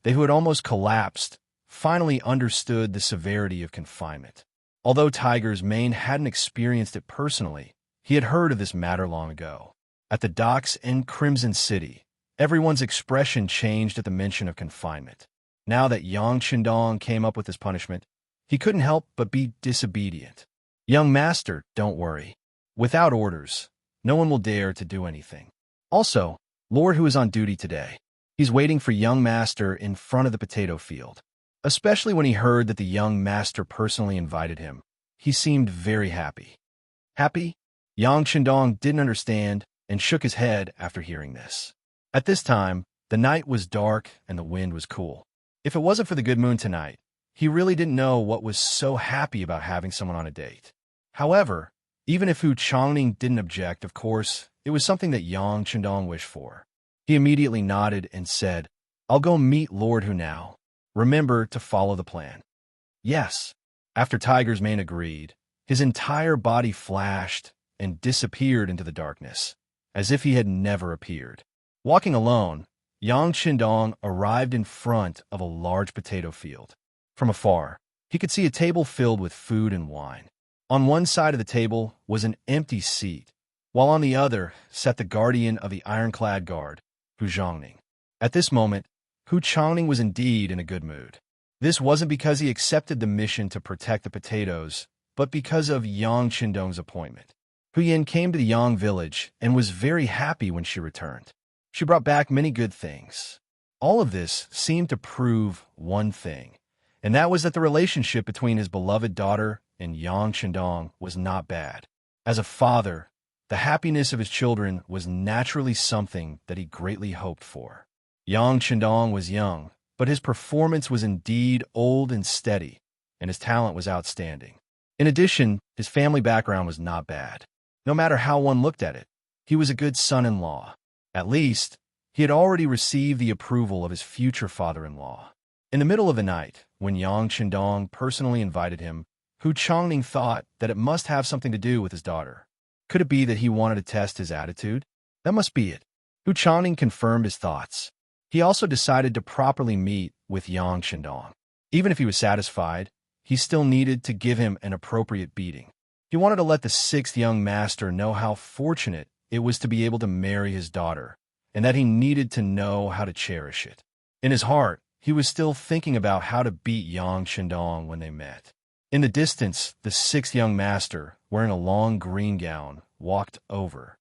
they who had almost collapsed finally understood the severity of confinement. Although Tiger's Mane hadn't experienced it personally, he had heard of this matter long ago. At the docks in Crimson City, everyone's expression changed at the mention of confinement. Now that Yang Shandong came up with this punishment, he couldn't help but be disobedient. Young master, don't worry. Without orders, no one will dare to do anything. Also, Lord Hu is on duty today. He's waiting for young master in front of the potato field. Especially when he heard that the young master personally invited him, he seemed very happy. Happy? Yang Shandong didn't understand and shook his head after hearing this. At this time, the night was dark and the wind was cool. If it wasn't for the good moon tonight, he really didn't know what was so happy about having someone on a date. However, even if Hu Chongning didn't object, of course, it was something that Yang Shandong wished for. He immediately nodded and said, "I'll go meet Lord Hu now. Remember to follow the plan." Yes. After Tiger's Mane agreed, his entire body flashed and disappeared into the darkness, as if he had never appeared. Walking alone, Yang Qindong arrived in front of a large potato field. From afar, he could see a table filled with food and wine. On one side of the table was an empty seat, while on the other sat the guardian of the ironclad guard, Hu Zhongning. At this moment, Hu Changning was indeed in a good mood. This wasn't because he accepted the mission to protect the potatoes, but because of Yang Qindong's appointment. Hu Yin came to the Yang village and was very happy when she returned. She brought back many good things. All of this seemed to prove one thing, and that was that the relationship between his beloved daughter and Yang Qindong was not bad. As a father, the happiness of his children was naturally something that he greatly hoped for. Yang Qindong was young, but his performance was indeed old and steady, and his talent was outstanding. In addition, his family background was not bad. No matter how one looked at it, he was a good son-in-law. At least, he had already received the approval of his future father-in-law. In the middle of the night, when Yang Qindong personally invited him, Hu Changning thought that it must have something to do with his daughter. Could it be that he wanted to test his attitude? That must be it. Hu Changning confirmed his thoughts. He also decided to properly meet with Yang Qindong. Even if he was satisfied, he still needed to give him an appropriate beating. He wanted to let the sixth young master know how fortunate it was to be able to marry his daughter, and that he needed to know how to cherish it. In his heart, he was still thinking about how to beat Yang Qindong when they met. In the distance, the sixth young master, wearing a long green gown, walked over.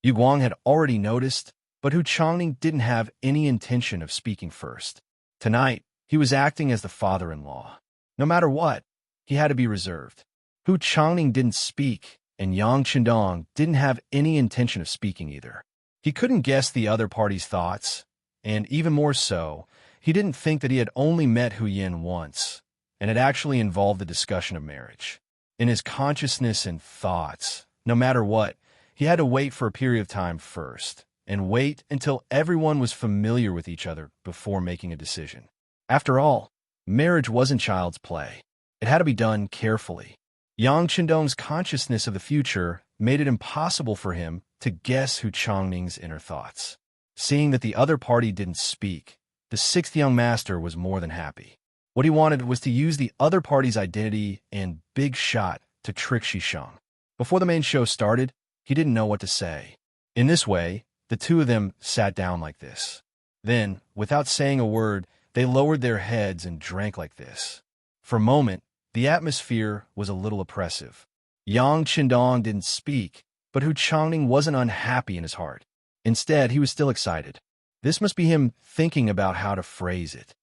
Yu Guang had already noticed, but Hu Changning didn't have any intention of speaking first. Tonight, he was acting as the father-in-law. No matter what, he had to be reserved. Hu Changning didn't speak, and Yang Qindong didn't have any intention of speaking either. He couldn't guess the other party's thoughts, and even more so, he didn't think that he had only met Hu Yin once, and it actually involved the discussion of marriage. In his consciousness and thoughts, no matter what, he had to wait for a period of time first, and wait until everyone was familiar with each other before making a decision. After all, marriage wasn't child's play. It had to be done carefully. Yang Qindong's consciousness of the future made it impossible for him to guess Hu Changning's inner thoughts. Seeing that the other party didn't speak, the sixth young master was more than happy. What he wanted was to use the other party's identity and big shot to trick Shisheng. Before the main show started, he didn't know what to say. In this way, the two of them sat down like this. Then, without saying a word, they lowered their heads and drank like this. For a moment, the atmosphere was a little oppressive. Yang Qindong didn't speak, but Hu Changning wasn't unhappy in his heart. Instead, he was still excited. This must be him thinking about how to phrase it.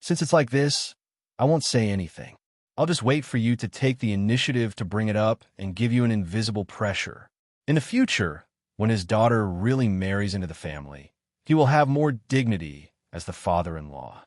Since it's like this, I won't say anything. I'll just wait for you to take the initiative to bring it up and give you an invisible pressure. In the future, when his daughter really marries into the family, he will have more dignity as the father-in-law.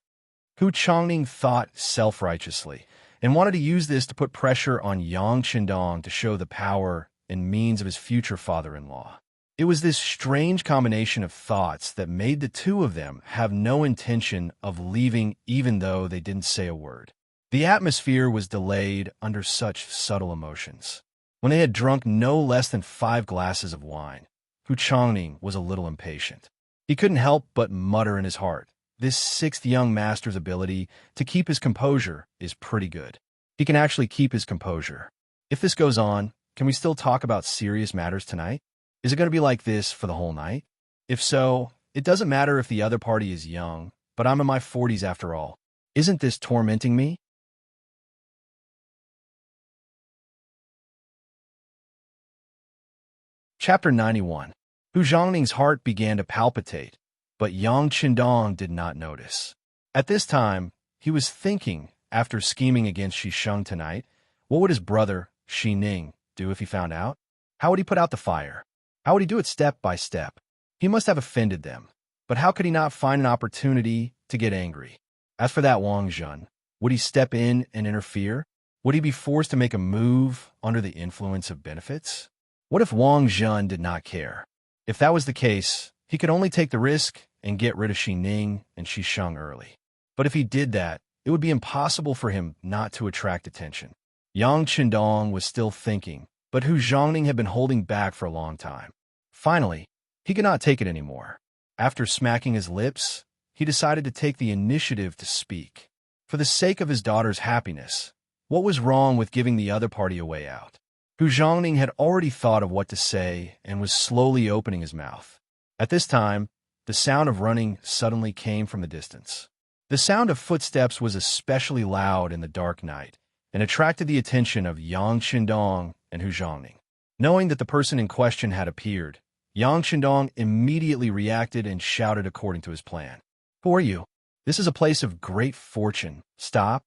Hu Changning thought self-righteously and wanted to use this to put pressure on Yang Qindong to show the power and means of his future father-in-law. It was this strange combination of thoughts that made the two of them have no intention of leaving even though they didn't say a word. The atmosphere was delayed under such subtle emotions. When they had drunk no less than 5 glasses of wine, Hu Changning was a little impatient. He couldn't help but mutter in his heart, this sixth young master's ability to keep his composure is pretty good. He can actually keep his composure. If this goes on, can we still talk about serious matters tonight? Is it going to be like this for the whole night? If so, it doesn't matter if the other party is young, but I'm in my 40s after all. Isn't this tormenting me? Chapter 91. Hu Zhongning's heart began to palpitate, but Yang Qindong did not notice. At this time, he was thinking, after scheming against Shisheng tonight, what would his brother, Shi Ning, do if he found out? How would he put out the fire? How would he do it step by step? He must have offended them, but how could he not find an opportunity to get angry? As for that Wang Zhen, would he step in and interfere? Would he be forced to make a move under the influence of benefits? What if Wang Zhen did not care? If that was the case, he could only take the risk and get rid of Shi Ning and Shisheng early. But if he did that, it would be impossible for him not to attract attention. Yang Qindong was still thinking, but Hu Zhongning had been holding back for a long time. Finally, He could not take it anymore. After smacking his lips, he decided to take the initiative to speak. For the sake of his daughter's happiness, what was wrong with giving the other party a way out? Hu Zhongning had already thought of what to say and was slowly opening his mouth. At this time, the sound of running suddenly came from the distance. The sound of footsteps was especially loud in the dark night and attracted the attention of Yang Qindong and Hu Zhongning. Knowing that the person in question had appeared, Yang Qindong immediately reacted and shouted according to his plan. "Who are you? This is a place of great fortune. Stop."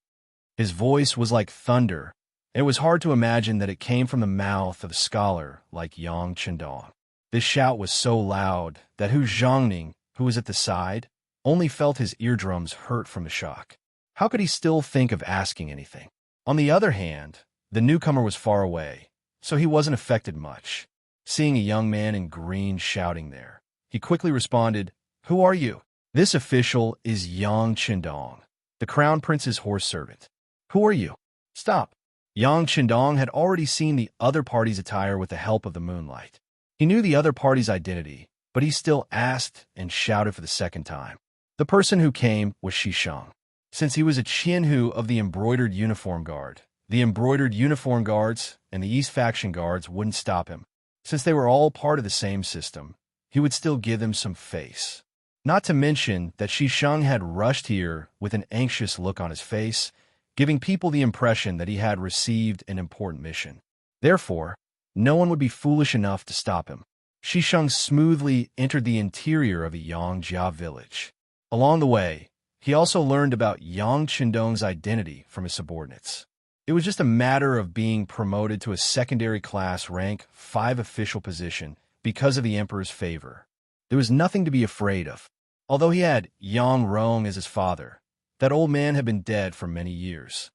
His voice was like thunder, and it was hard to imagine that it came from the mouth of a scholar like Yang Qindong. This shout was so loud that Hu Zhongning, who was at the side, only felt his eardrums hurt from the shock. How could he still think of asking anything? On the other hand, the newcomer was far away, so he wasn't affected much. Seeing a young man in green shouting there, he quickly responded, "Who are you?" This official is Yang Qindong, the crown prince's horse servant. "Who are you?" "Stop." Yang Qindong had already seen the other party's attire with the help of the moonlight. He knew the other party's identity, but he still asked and shouted for the second time. The person who came was Shisheng. Since he was a Qianhu of the Embroidered Uniform Guard, the Embroidered Uniform Guards and the East Faction Guards wouldn't stop him. Since they were all part of the same system, he would still give them some face. Not to mention that Shisheng had rushed here with an anxious look on his face, giving people the impression that he had received an important mission. Therefore, no one would be foolish enough to stop him. Shisheng smoothly entered the interior of a Yangjia village. Along the way, he also learned about Yang Qindong's identity from his subordinates. It was just a matter of being promoted to a secondary class rank 5 official position because of the emperor's favor. There was nothing to be afraid of. Although he had Yang Rong as his father, that old man had been dead for many years.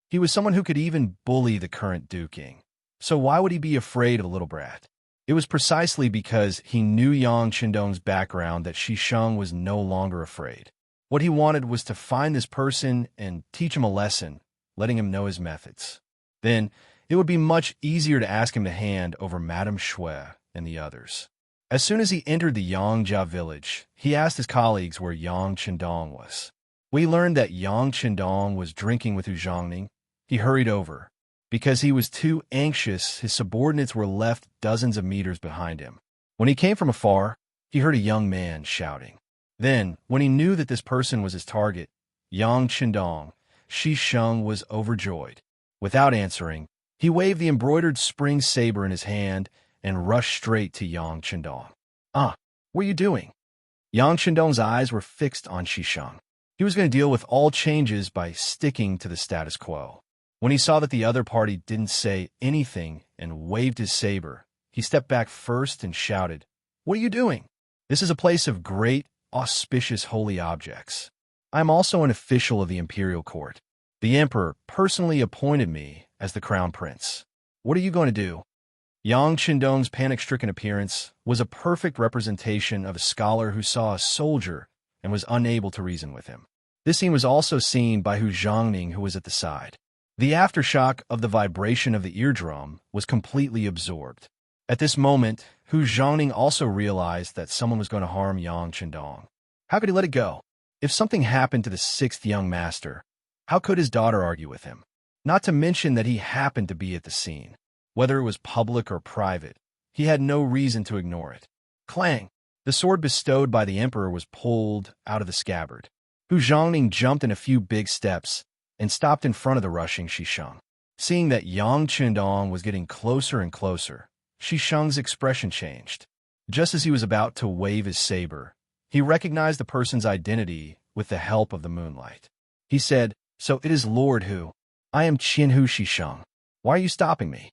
He was someone who could even bully the current Duking. So why would he be afraid of a little brat? It was precisely because he knew Yang Qindong's background that Shisheng was no longer afraid. What he wanted was to find this person and teach him a lesson, letting him know his methods. Then, it would be much easier to ask him to hand over Madame Shui and the others. As soon as he entered the Yangjia village, he asked his colleagues where Yang Qindong was. When he learned that Yang Qindong was drinking with Hu Zhongning, he hurried over. Because he was too anxious, his subordinates were left dozens of meters behind him. When he came from afar, he heard a young man shouting. Then, when he knew that this person was his target, Yang Qindong, Shisheng was overjoyed. Without answering, he waved the embroidered spring saber in his hand and rushed straight to Yang Qindong. "Ah, what are you doing?" Yang Qindong's eyes were fixed on Shisheng. He was going to deal with all changes by sticking to the status quo. When he saw that the other party didn't say anything and waved his saber, he stepped back first and shouted, "What are you doing? This is a place of great, auspicious holy objects. I am also an official of the imperial court. The emperor personally appointed me as the crown prince. What are you going to do?" Yang Qindong's panic-stricken appearance was a perfect representation of a scholar who saw a soldier and was unable to reason with him. This scene was also seen by Hu Zhongning, who was at the side. The aftershock of the vibration of the eardrum was completely absorbed. At this moment, Hu Zhongning also realized that someone was going to harm Yang Qindong. How could he let it go? If something happened to the 6th young master, how could his daughter argue with him? Not to mention that he happened to be at the scene. Whether it was public or private, he had no reason to ignore it. Clang! The sword bestowed by the emperor was pulled out of the scabbard. Hu Zhongning jumped in a few big steps and stopped in front of the rushing Shisheng. Seeing that Yang Qindong was getting closer and closer, Shisheng's expression changed. Just as he was about to wave his saber, he recognized the person's identity with the help of the moonlight. He said, "So it is Lord Hu. I am Qianhu Shisheng. Why are you stopping me?"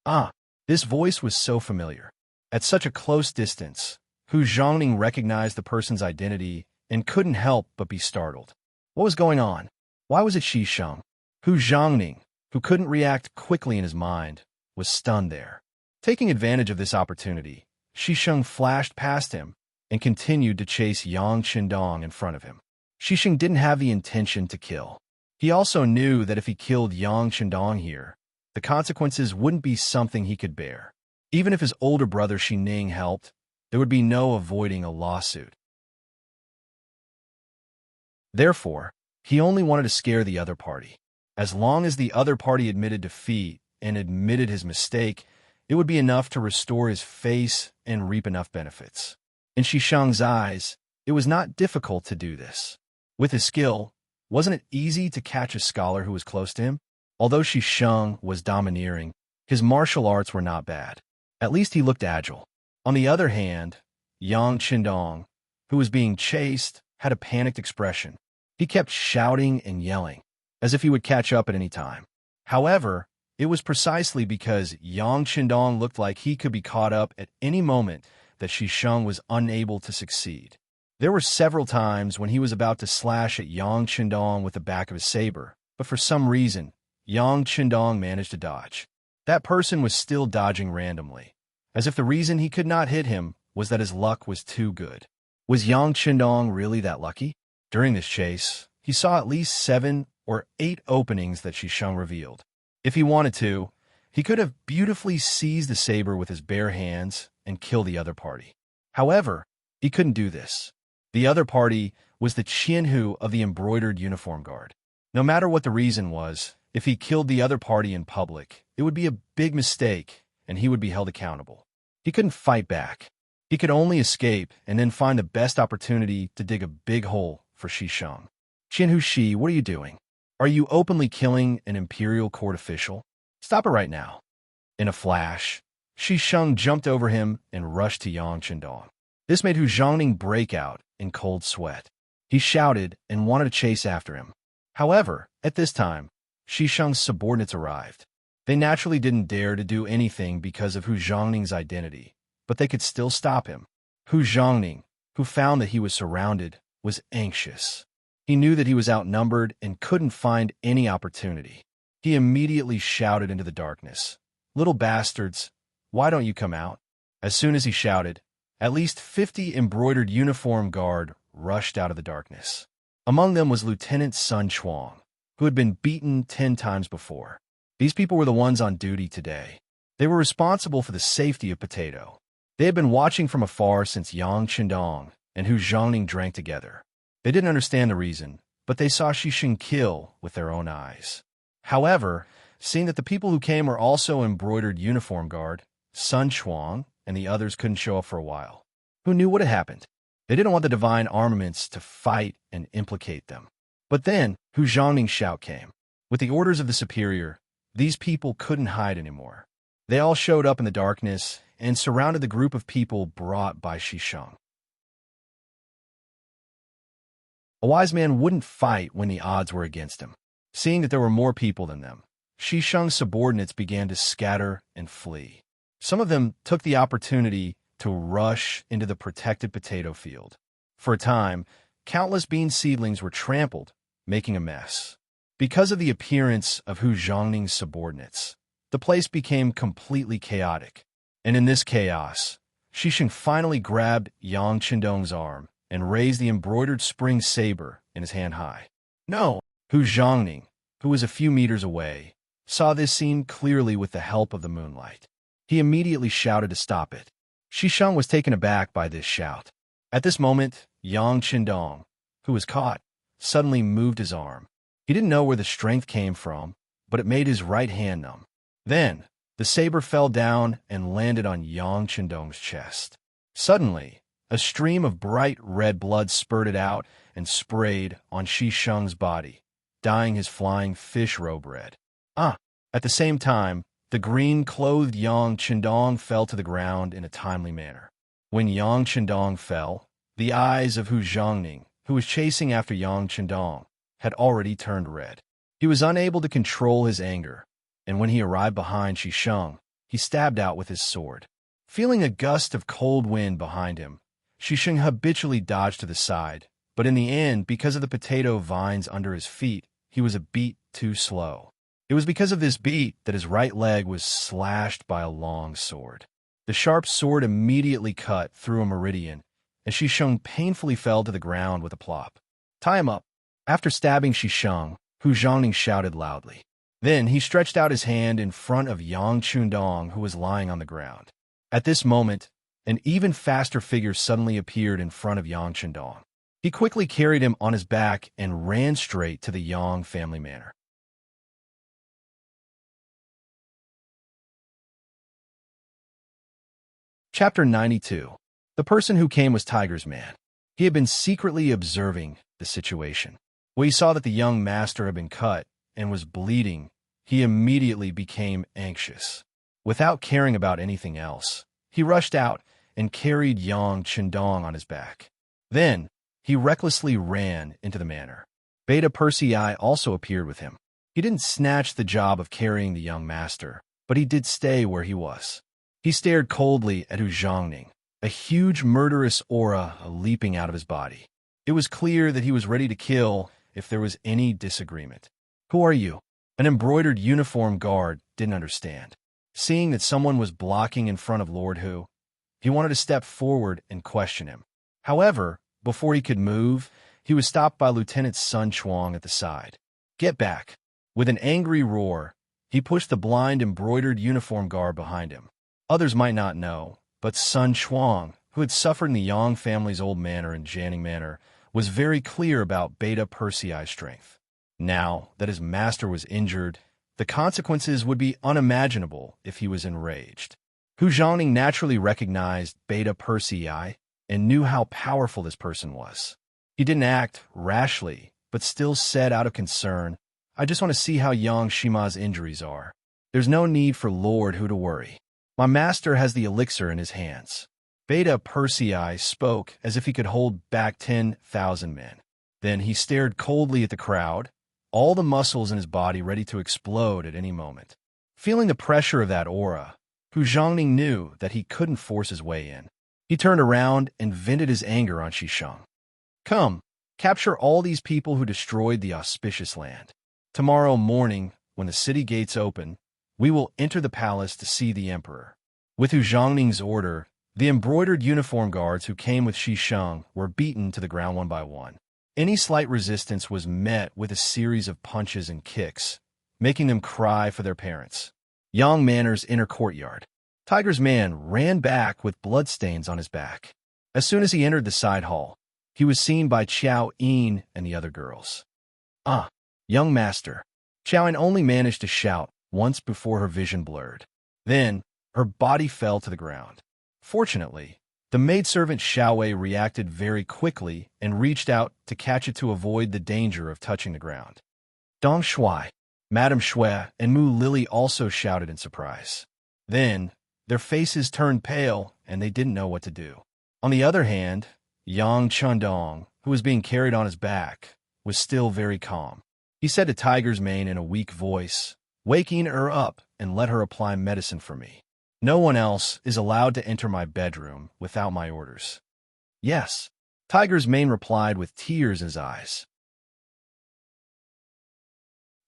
Ah, this voice was so familiar. At such a close distance, Hu Zhongning recognized the person's identity and couldn't help but be startled. What was going on? Why was it Shisheng? Hu Zhongning, who couldn't react quickly in his mind, was stunned there. Taking advantage of this opportunity, Shisheng flashed past him and continued to chase Yang Qindong in front of him. Shisheng didn't have the intention to kill. He also knew that if he killed Yang Qindong here, the consequences wouldn't be something he could bear. Even if his older brother Ning helped, there would be no avoiding a lawsuit. Therefore, he only wanted to scare the other party. As long as the other party admitted defeat and admitted his mistake, it would be enough to restore his face and reap enough benefits. In Shishang's eyes, it was not difficult to do this. With his skill, wasn't it easy to catch a scholar who was close to him? Although Shishang was domineering, his martial arts were not bad. At least he looked agile. On the other hand, Yang Qindong, who was being chased, had a panicked expression. He kept shouting and yelling, as if he would catch up at any time. However, it was precisely because Yang Qindong looked like he could be caught up at any moment that Shishang was unable to succeed. There were several times when he was about to slash at Yang Qindong with the back of his saber, but for some reason, Yang Qindong managed to dodge. That person was still dodging randomly, as if the reason he could not hit him was that his luck was too good. Was Yang Qindong really that lucky? During this chase, he saw at least 7 or 8 openings that Shishang revealed. If he wanted to, he could have beautifully seized the saber with his bare hands and killed the other party. However, he couldn't do this. The other party was the Qianhu of the embroidered uniform guard. No matter what the reason was, if he killed the other party in public, it would be a big mistake and he would be held accountable. He couldn't fight back. He could only escape and then find the best opportunity to dig a big hole for Shishang. Qianhu Shi, what are you doing? Are you openly killing an imperial court official? Stop it right now. In a flash, Shishang jumped over him and rushed to Yang Qindong. This made Hu Zhongning break out in cold sweat. He shouted and wanted to chase after him. However, at this time, Shishang's subordinates arrived. They naturally didn't dare to do anything because of Hu Zhongning's identity, but they could still stop him. Hu Zhongning, who found that he was surrounded, was anxious. He knew that he was outnumbered and couldn't find any opportunity. He immediately shouted into the darkness, "Little bastards, why don't you come out?" As soon as he shouted, at least 50 embroidered uniform guard rushed out of the darkness. Among them was Lieutenant Sun Chuang, who had been beaten 10 times before. These people were the ones on duty today. They were responsible for the safety of Potato. They had been watching from afar since Yang Qindong and Hu Zhongning drank together. They didn't understand the reason, but they saw Shishang kill with their own eyes. However, seeing that the people who came were also embroidered uniform guard, Sun Chuang and the others couldn't show up for a while. Who knew what had happened? They didn't want the divine armaments to fight and implicate them. But then, Hu Zhongning's shout came. With the orders of the superior, these people couldn't hide anymore. They all showed up in the darkness and surrounded the group of people brought by Shishang. A wise man wouldn't fight when the odds were against him. Seeing that there were more people than them, Shishang's subordinates began to scatter and flee. Some of them took the opportunity to rush into the protected potato field. For a time, countless bean seedlings were trampled, making a mess. Because of the appearance of Hu Zhongning's subordinates, the place became completely chaotic. And in this chaos, Shishang finally grabbed Yang Qindong's arm and raised the embroidered spring saber in his hand high. No! Hu Zhongning, who was a few meters away, saw this scene clearly with the help of the moonlight. He immediately shouted to stop it. Shishang was taken aback by this shout. At this moment, Yang Qindong, who was caught, suddenly moved his arm. He didn't know where the strength came from, but it made his right hand numb. Then, the saber fell down and landed on Yang Qindong's chest. Suddenly, a stream of bright red blood spurted out and sprayed on Shishang's body, dyeing his flying fish robe red. At the same time, the green-clothed Yang Qindong fell to the ground in a timely manner. When Yang Qindong fell, the eyes of Hu Zhongning, who was chasing after Yang Qindong, had already turned red. He was unable to control his anger, and when he arrived behind Shishang, he stabbed out with his sword. Feeling a gust of cold wind behind him, Shishang habitually dodged to the side, but in the end, because of the potato vines under his feet, he was a beat too slow. It was because of this beat that his right leg was slashed by a long sword. The sharp sword immediately cut through a meridian, and Shishang painfully fell to the ground with a plop. "Tie him up." After stabbing Shishang, Hu Zhongning shouted loudly. Then he stretched out his hand in front of Yang Qindong, who was lying on the ground. At this moment, an even faster figure suddenly appeared in front of Yang Chendong. He quickly carried him on his back and ran straight to the Yang family manor. Chapter 92. The person who came was Tiger's man. He had been secretly observing the situation. When he saw that the young master had been cut and was bleeding, he immediately became anxious. Without caring about anything else, he rushed out and carried Yang Chendong on his back. Then, he recklessly ran into the manor. Beta Persei also appeared with him. He didn't snatch the job of carrying the young master, but he did stay where he was. He stared coldly at Hu Zhongning, a huge murderous aura leaping out of his body. It was clear that he was ready to kill if there was any disagreement. "Who are you?" An embroidered uniform guard didn't understand. Seeing that someone was blocking in front of Lord Hu, he wanted to step forward and question him. However, before he could move, he was stopped by Lieutenant Sun Chuang at the side. "Get back!" With an angry roar, he pushed the blind embroidered uniform guard behind him. Others might not know, but Sun Chuang, who had suffered in the Yang family's old manor in Janning Manor, was very clear about Beta Persei's strength. Now that his master was injured, the consequences would be unimaginable if he was enraged. Hu Zhongning naturally recognized Beta Persei and knew how powerful this person was. He didn't act rashly, but still said out of concern, "I just want to see how Yang Shima's injuries are. There's no need for Lord Hu to worry. My master has the elixir in his hands." Beta Persei spoke as if he could hold back 10,000 men. Then he stared coldly at the crowd, all the muscles in his body ready to explode at any moment. Feeling the pressure of that aura, Hu Zhongning knew that he couldn't force his way in. He turned around and vented his anger on Shisheng. "Come, capture all these people who destroyed the auspicious land. Tomorrow morning, when the city gates open, we will enter the palace to see the emperor." With Hu Zhongning's order, the embroidered uniform guards who came with Shisheng were beaten to the ground one by one. Any slight resistance was met with a series of punches and kicks, making them cry for their parents. Yang Manor's inner courtyard. Tiger's man ran back with bloodstains on his back. As soon as he entered the side hall, he was seen by Qiao Yin and the other girls. "Ah, young master." Qiao Yin only managed to shout once before her vision blurred. Then, her body fell to the ground. Fortunately, the maidservant Xiao Wei reacted very quickly and reached out to catch it to avoid the danger of touching the ground. Dong Shui, Madame Shui, and Mu Lily also shouted in surprise. Then, their faces turned pale and they didn't know what to do. On the other hand, Yang Chendong, who was being carried on his back, was still very calm. He said to Tiger's mane in a weak voice, "Waking her up and let her apply medicine for me. No one else is allowed to enter my bedroom without my orders." "Yes," Tiger's mane replied with tears in his eyes.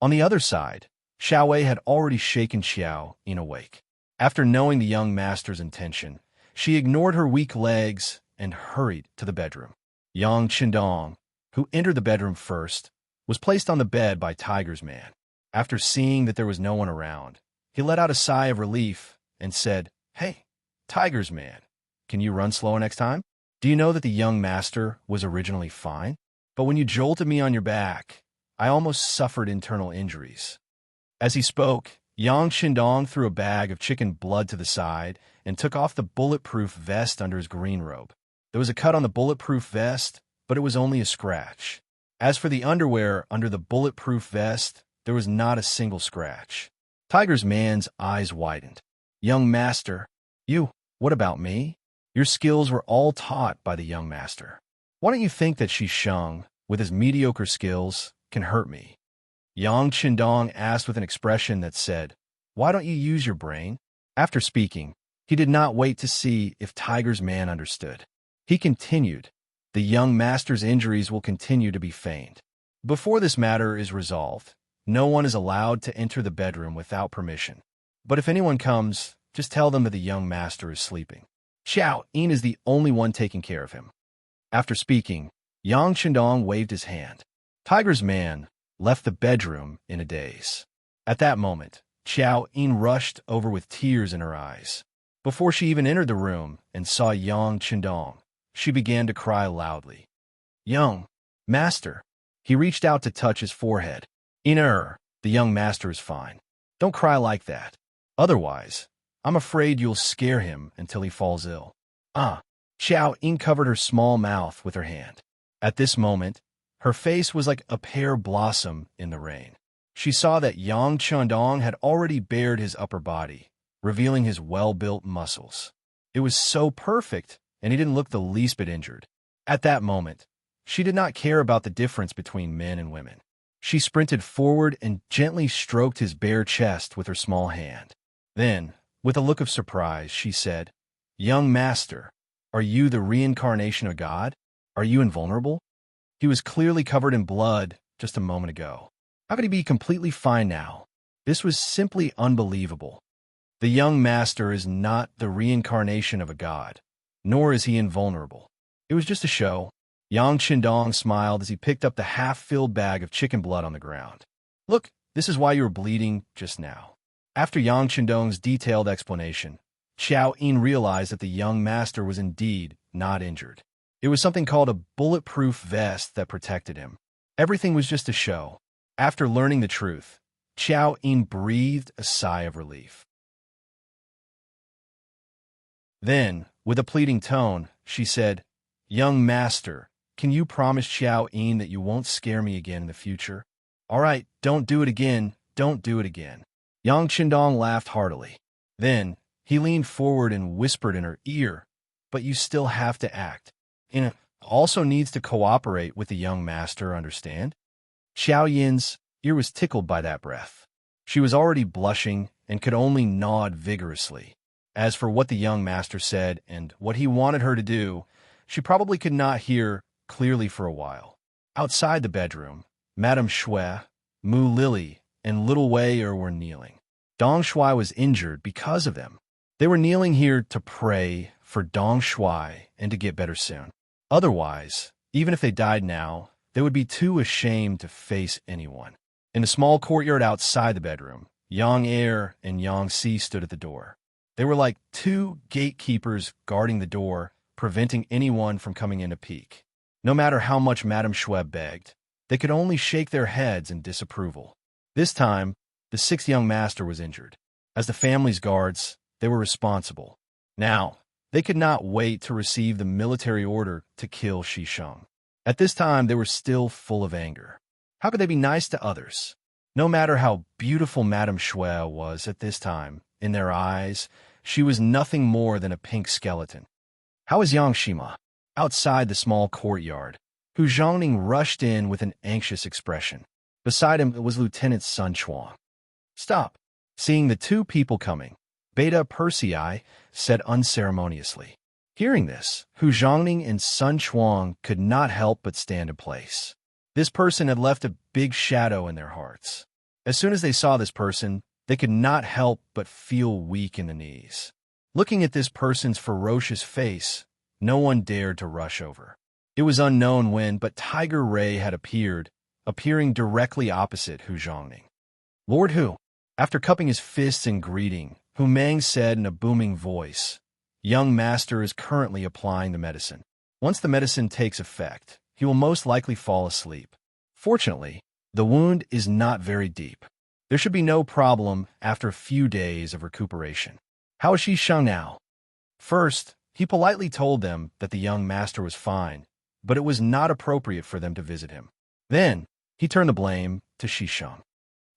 On the other side, Xiao Wei had already shaken Xiao Yin awake. After knowing the young master's intention, she ignored her weak legs and hurried to the bedroom. Yang Chendong, who entered the bedroom first, was placed on the bed by Tiger's man. After seeing that there was no one around, he let out a sigh of relief and said, "Hey, Tiger's man, can you run slower next time? Do you know that the young master was originally fine? But when you jolted me on your back, I almost suffered internal injuries." As he spoke, Yang Chendong threw a bag of chicken blood to the side and took off the bulletproof vest under his green robe. There was a cut on the bulletproof vest, but it was only a scratch. As for the underwear under the bulletproof vest, there was not a single scratch. Tiger's man's eyes widened. "Young master, what about me? Your skills were all taught by the young master. Why don't you think that Shisheng, with his mediocre skills, can hurt me?" Yang Chendong asked with an expression that said, "Why don't you use your brain?" After speaking, he did not wait to see if Tiger's man understood. He continued, "The young master's injuries will continue to be feigned. Before this matter is resolved, no one is allowed to enter the bedroom without permission. But if anyone comes, just tell them that the young master is sleeping. Xiao Yin is the only one taking care of him." After speaking, Yang Chendong waved his hand. Tiger's man left the bedroom in a daze. At that moment, Xiao Yin rushed over with tears in her eyes. Before she even entered the room and saw Yang Qindong, she began to cry loudly. Young master. He reached out to touch his forehead. Inner, the young master is fine. Don't cry like that. Otherwise, I'm afraid you'll scare him until he falls ill. Xiao Ying covered her small mouth with her hand. At this moment, her face was like a pear blossom in the rain. She saw that Yang Qindong had already bared his upper body, revealing his well-built muscles. It was so perfect, and he didn't look the least bit injured. At that moment, she did not care about the difference between men and women. She sprinted forward and gently stroked his bare chest with her small hand. Then, with a look of surprise, she said, Young master, are you the reincarnation of God? Are you invulnerable? He was clearly covered in blood just a moment ago. How could he be completely fine now? This was simply unbelievable. The young master is not the reincarnation of a god, nor is he invulnerable. It was just a show. Yang Qindong smiled as he picked up the half-filled bag of chicken blood on the ground. Look, this is why you were bleeding just now. After Yang Qindong's detailed explanation, Xiao Yin realized that the young master was indeed not injured. It was something called a bulletproof vest that protected him. Everything was just a show. After learning the truth, Xiao Yin breathed a sigh of relief. Then, with a pleading tone, she said, Young master, can you promise Xiao Yin that you won't scare me again in the future? All right, don't do it again, don't do it again. Yang Qindong laughed heartily. Then, he leaned forward and whispered in her ear, but you still have to act. Ina also needs to cooperate with the young master, understand? Xiao Yin's ear was tickled by that breath. She was already blushing and could only nod vigorously. As for what the young master said and what he wanted her to do, she probably could not hear clearly for a while. Outside the bedroom, Madame Shui, Mu Lily, and Little Wei were kneeling. Dong Shui was injured because of them. They were kneeling here to pray for Dong Shui and to get better soon. Otherwise, even if they died now, they would be too ashamed to face anyone. In a small courtyard outside the bedroom, Yang Er and Yang Si stood at the door. They were like two gatekeepers guarding the door, preventing anyone from coming in to peek. No matter how much Madame Shui begged, they could only shake their heads in disapproval. This time, the sixth young master was injured. As the family's guards, they were responsible. Now, they could not wait to receive the military order to kill Shisheng. At this time, they were still full of anger. How could they be nice to others? No matter how beautiful Madame Shui was at this time, in their eyes, she was nothing more than a pink skeleton. How is Yang Shima? Outside the small courtyard, Hu Zhongning rushed in with an anxious expression. Beside him was Lieutenant Sun Chuang. Stop. Seeing the two people coming, Beta Persei said unceremoniously. Hearing this, Hu Zhongning and Sun Chuang could not help but stand in place. This person had left a big shadow in their hearts. As soon as they saw this person, they could not help but feel weak in the knees. Looking at this person's ferocious face, no one dared to rush over. It was unknown when, but Tiger Ray had appeared, appearing directly opposite Hu Zhongning. Lord Hu. After cupping his fists in greeting, Hu Mang said in a booming voice, Young master is currently applying the medicine. Once the medicine takes effect, he will most likely fall asleep. Fortunately, the wound is not very deep. There should be no problem after a few days of recuperation. How is Shisheng now? First, he politely told them that the young master was fine, but it was not appropriate for them to visit him. Then, he turned the blame to Shisheng.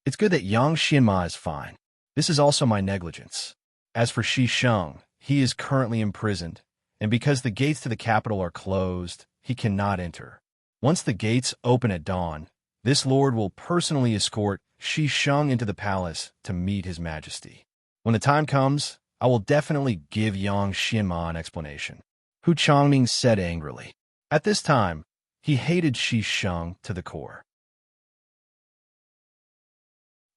It's good that Yang Xianma is fine. This is also my negligence. As for Shisheng, he is currently imprisoned, and because the gates to the capital are closed, he cannot enter. Once the gates open at dawn, this lord will personally escort Shisheng into the palace to meet his majesty. When the time comes, I will definitely give Yang Xianma an explanation. Hu Changming said angrily. At this time, he hated Shisheng to the core.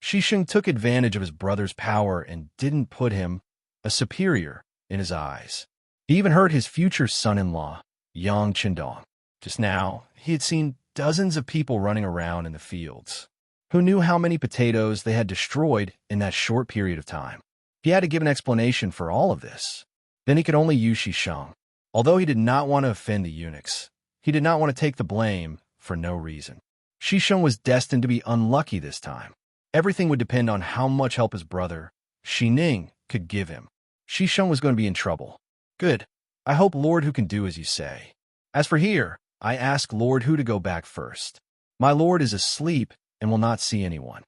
Shisheng took advantage of his brother's power and didn't put him, a superior, in his eyes. He even hurt his future son-in-law, Yang Qindong. Just now, he had seen dozens of people running around in the fields. Who knew how many potatoes they had destroyed in that short period of time? He He had to give an explanation for all of this. Then he could only use Shisheng. Although he did not want to offend the eunuchs, he did not want to take the blame for no reason. Shisheng was destined to be unlucky this time. Everything would depend on how much help his brother, Shining, could give him. Shisheng was going to be in trouble. Good. I hope Lord Hu can do as you say. As for here, I ask Lord Hu to go back first. My lord is asleep and will not see anyone.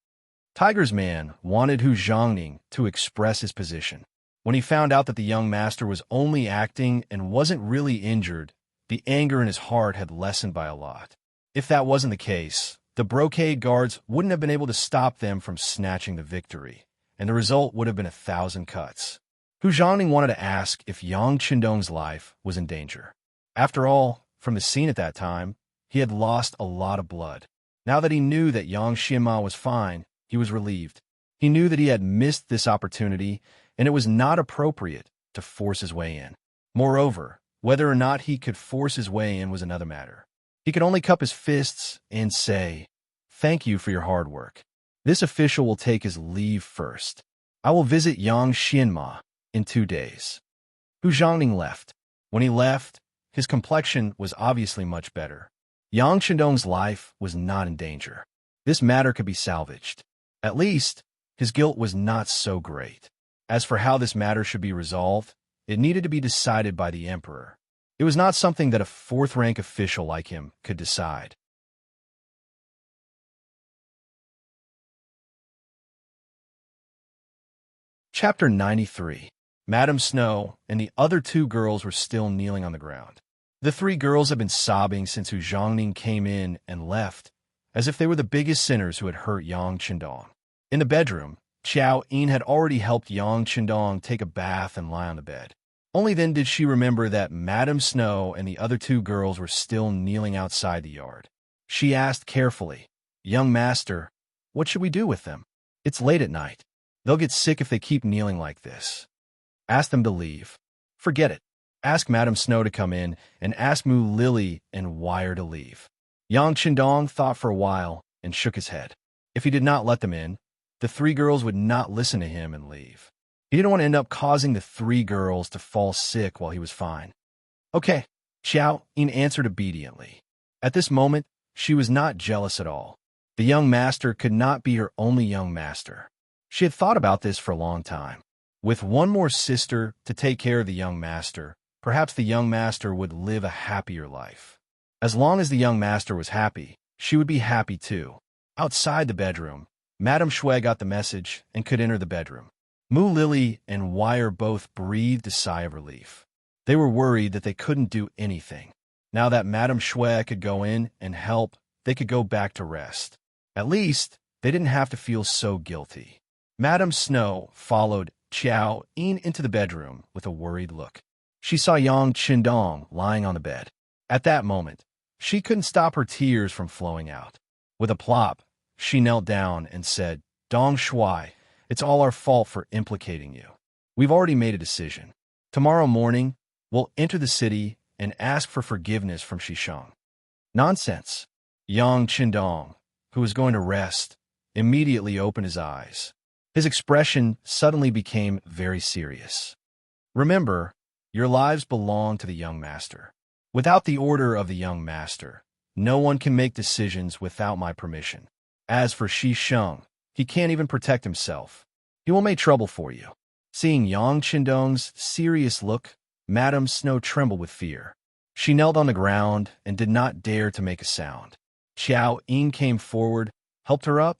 Tiger's man wanted Hu Zhongning to express his position. When he found out that the young master was only acting and wasn't really injured, the anger in his heart had lessened by a lot. If that wasn't the case, the brocade guards wouldn't have been able to stop them from snatching the victory, and the result would have been 1,000 cuts. Hu Zhongning wanted to ask if Yang Qindong's life was in danger. After all, from the scene at that time, he had lost a lot of blood. Now that he knew that Yang Xianma was fine, he was relieved. He knew that he had missed this opportunity, and it was not appropriate to force his way in. Moreover, whether or not he could force his way in was another matter. He could only cup his fists and say, "Thank you for your hard work. This official will take his leave first. I will visit Yang Xianma in 2 days." Hu Zhongning left. When he left, his complexion was obviously much better. Yang Qindong's life was not in danger. This matter could be salvaged. At least, his guilt was not so great. As for how this matter should be resolved, it needed to be decided by the emperor. It was not something that a fourth-rank official like him could decide. Chapter 93. Madame Snow and the other 2 girls were still kneeling on the ground. The 3 girls had been sobbing since Hu Zhongning came in and left, as if they were the biggest sinners who had hurt Yang Qindong. In the bedroom, Xiao Yin had already helped Yang Qindong take a bath and lie on the bed. Only then did she remember that Madame Snow and the other 2 girls were still kneeling outside the yard. She asked carefully, "Young master, what should we do with them? It's late at night. They'll get sick if they keep kneeling like this. Ask them to leave. Forget it. Ask Madame Snow to come in and ask Mu Lily and Wire to leave." Yang Qindong thought for a while and shook his head. If he did not let them in, the 3 girls would not listen to him and leave. He didn't want to end up causing the 3 girls to fall sick while he was fine. "Okay," Xiao Yin answered obediently. At this moment, she was not jealous at all. The young master could not be her only young master. She had thought about this for a long time. With one more sister to take care of the young master, perhaps the young master would live a happier life. As long as the young master was happy, she would be happy too. Outside the bedroom, Madame Shui got the message and could enter the bedroom. Mu Lily and Wire both breathed a sigh of relief. They were worried that they couldn't do anything. Now that Madame Shui could go in and help, they could go back to rest. At least, they didn't have to feel so guilty. Madame Snow followed Xiao Yin into the bedroom with a worried look. She saw Yang Qindong lying on the bed. At that moment, she couldn't stop her tears from flowing out. With a plop, she knelt down and said, "Dong Shui, it's all our fault for implicating you. We've already made a decision. Tomorrow morning, we'll enter the city and ask for forgiveness from Shisheng." Nonsense. Yang Qindong, who was going to rest, immediately opened his eyes. His expression suddenly became very serious. "Remember, your lives belong to the young master. Without the order of the young master, no one can make decisions without my permission. As for Shisheng, he can't even protect himself. He will make trouble for you." Seeing Yang Qindong's serious look, Madame Snow trembled with fear. She knelt on the ground and did not dare to make a sound. Xiao Yin came forward, helped her up,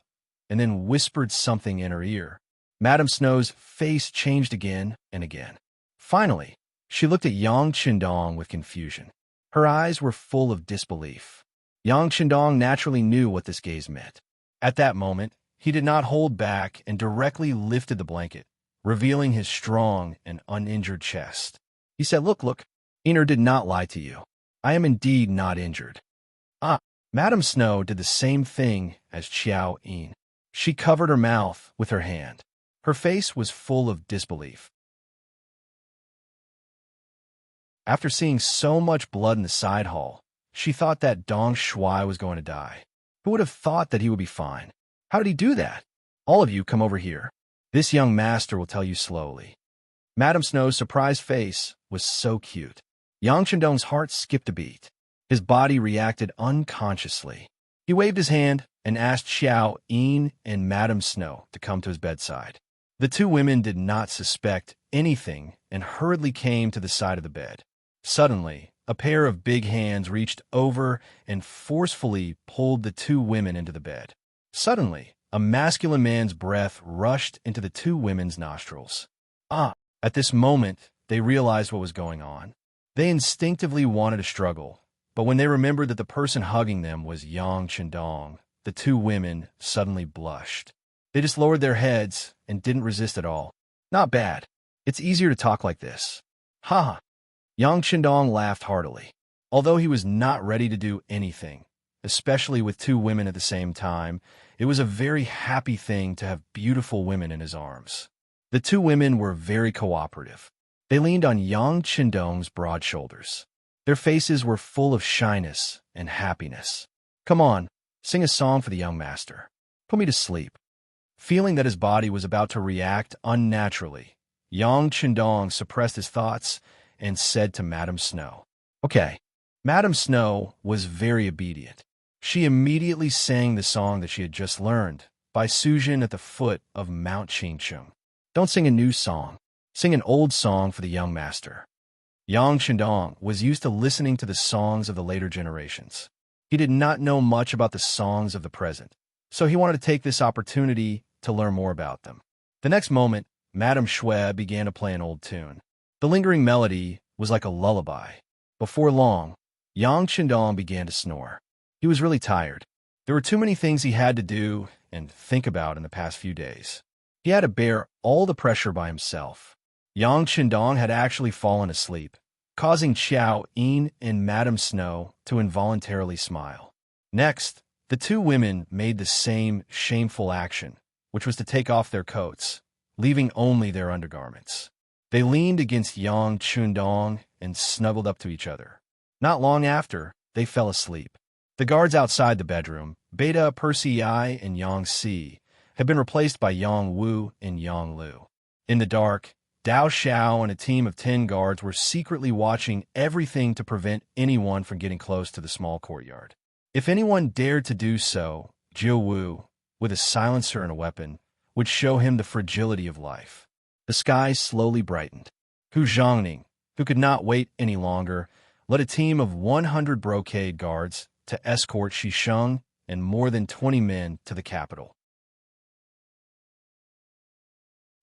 and then whispered something in her ear. Madame Snow's face changed again and again. Finally, she looked at Yang Qindong with confusion. Her eyes were full of disbelief. Yang Qindong naturally knew what this gaze meant. At that moment, he did not hold back and directly lifted the blanket, revealing his strong and uninjured chest. He said, Look, Iner did not lie to you. I am indeed not injured." Madame Snow did the same thing as Xiao Yin. She covered her mouth with her hand. Her face was full of disbelief. After seeing so much blood in the side hall, she thought that Dong Shui was going to die. Who would have thought that he would be fine? How did he do that? "All of you come over here." This young master will tell you slowly. Madame Snow's surprised face was so cute. Yang Chendong's heart skipped a beat. His body reacted unconsciously. He waved his hand and asked Xiao Yin and Madame Snow to come to his bedside. The two women did not suspect anything and hurriedly came to the side of the bed. Suddenly, a pair of big hands reached over and forcefully pulled the two women into the bed. Suddenly, a masculine man's breath rushed into the two women's nostrils. At this moment, they realized what was going on. They instinctively wanted to struggle, but when they remembered that the person hugging them was Yang Chendong, the two women suddenly blushed. They just lowered their heads and didn't resist at all. Not bad. It's easier to talk like this. Ha! Yang Chendong laughed heartily. Although he was not ready to do anything, especially with two women at the same time, it was a very happy thing to have beautiful women in his arms. The two women were very cooperative. They leaned on Yang Chendong's broad shoulders. Their faces were full of shyness and happiness. Come on, sing a song for the young master. Put me to sleep. Feeling that his body was about to react unnaturally, Yang Chendong suppressed his thoughts and said to Madame Snow, "Okay." Madame Snow was very obedient. She immediately sang the song that she had just learned by Sujin at the foot of Mount Qingcheng. Don't sing a new song. Sing an old song for the young master. Yang Chendong was used to listening to the songs of the later generations. He did not know much about the songs of the present, so he wanted to take this opportunity to learn more about them. The next moment, Madame Shui began to play an old tune. The lingering melody was like a lullaby. Before long, Yang Chendong began to snore. He was really tired. There were too many things he had to do and think about in the past few days. He had to bear all the pressure by himself. Yang Chendong had actually fallen asleep, causing Xiao Yin and Madame Snow to involuntarily smile. Next, the two women made the same shameful action, which was to take off their coats, leaving only their undergarments. They leaned against Yang Chendong and snuggled up to each other. Not long after, they fell asleep. The guards outside the bedroom, Beta Percy I and Yang Si, had been replaced by Yang Wu and Yang Lu. In the dark, Dao Xiao and a team of 10 guards were secretly watching everything to prevent anyone from getting close to the small courtyard. If anyone dared to do so, Jiu Wu, with a silencer and a weapon, would show him the fragility of life. The sky slowly brightened. Hu Zhongning, who could not wait any longer, led a team of 100 brocade guards to escort Shisheng and more than 20 men to the capital.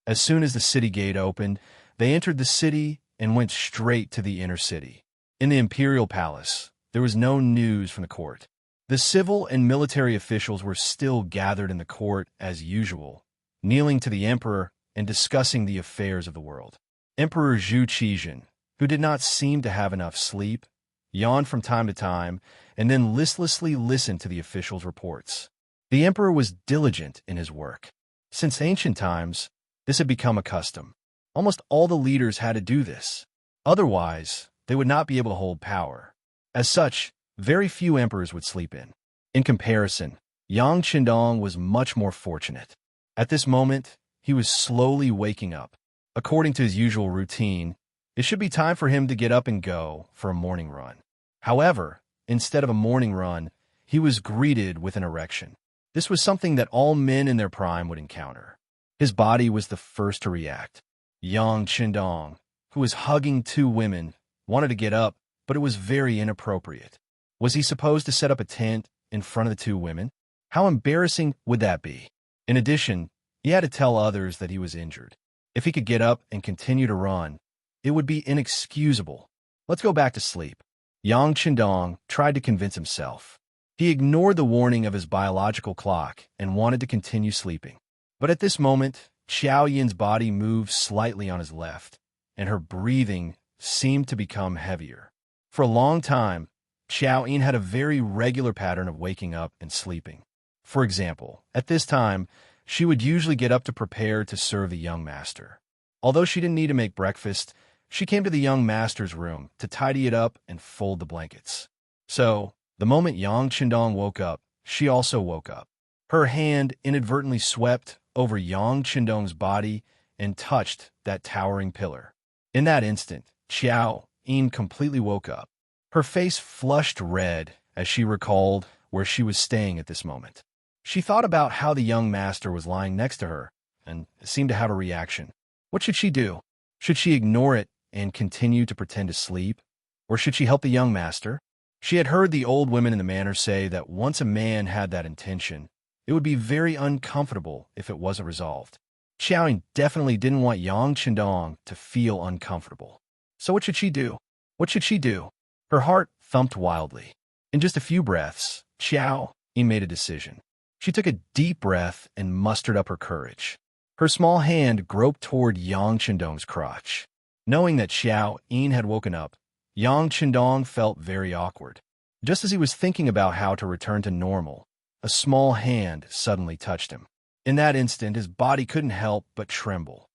As soon as the city gate opened, they entered the city and went straight to the inner city. In the imperial palace, there was no news from the court. The civil and military officials were still gathered in the court as usual, kneeling to the emperor and discussing the affairs of the world. Emperor Zhu Qizhen, who did not seem to have enough sleep, yawned from time to time and then listlessly listened to the officials' reports. The emperor was diligent in his work. Since ancient times, this had become a custom. Almost all the leaders had to do this. Otherwise, they would not be able to hold power. As such, very few emperors would sleep in. In comparison, Yang Chendong was much more fortunate. At this moment, he was slowly waking up. According to his usual routine, it should be time for him to get up and go for a morning run. However, instead of a morning run, he was greeted with an erection. This was something that all men in their prime would encounter. His body was the first to react. Yang Chendong, who was hugging two women, wanted to get up, but it was very inappropriate. Was he supposed to set up a tent in front of the two women? How embarrassing would that be? In addition, he had to tell others that he was injured. If he could get up and continue to run, it would be inexcusable. Let's go back to sleep. Yang Chendong tried to convince himself. He ignored the warning of his biological clock and wanted to continue sleeping. But at this moment, Xiao Yin's body moved slightly on his left, and her breathing seemed to become heavier. For a long time, Xiao Yin had a very regular pattern of waking up and sleeping. For example, at this time, she would usually get up to prepare to serve the young master. Although she didn't need to make breakfast, she came to the young master's room to tidy it up and fold the blankets. So, the moment Yang Chendong woke up, she also woke up. Her hand inadvertently swept over Yang Qindong's body and touched that towering pillar. In that instant, Xiao Yin completely woke up. Her face flushed red as she recalled where she was staying at this moment. She thought about how the young master was lying next to her and seemed to have a reaction. What should she do? Should she ignore it and continue to pretend to sleep? Or should she help the young master? She had heard the old women in the manor say that once a man had that intention, it would be very uncomfortable if it wasn't resolved. Xiaoying definitely didn't want Yang Qindong to feel uncomfortable. So what should she do? What should she do? Her heart thumped wildly. In just a few breaths, Xiao Yin made a decision. She took a deep breath and mustered up her courage. Her small hand groped toward Yang Qindong's crotch. Knowing that Xiao Yin had woken up, Yang Qindong felt very awkward. Just as he was thinking about how to return to normal, a small hand suddenly touched him. In that instant, his body couldn't help but tremble.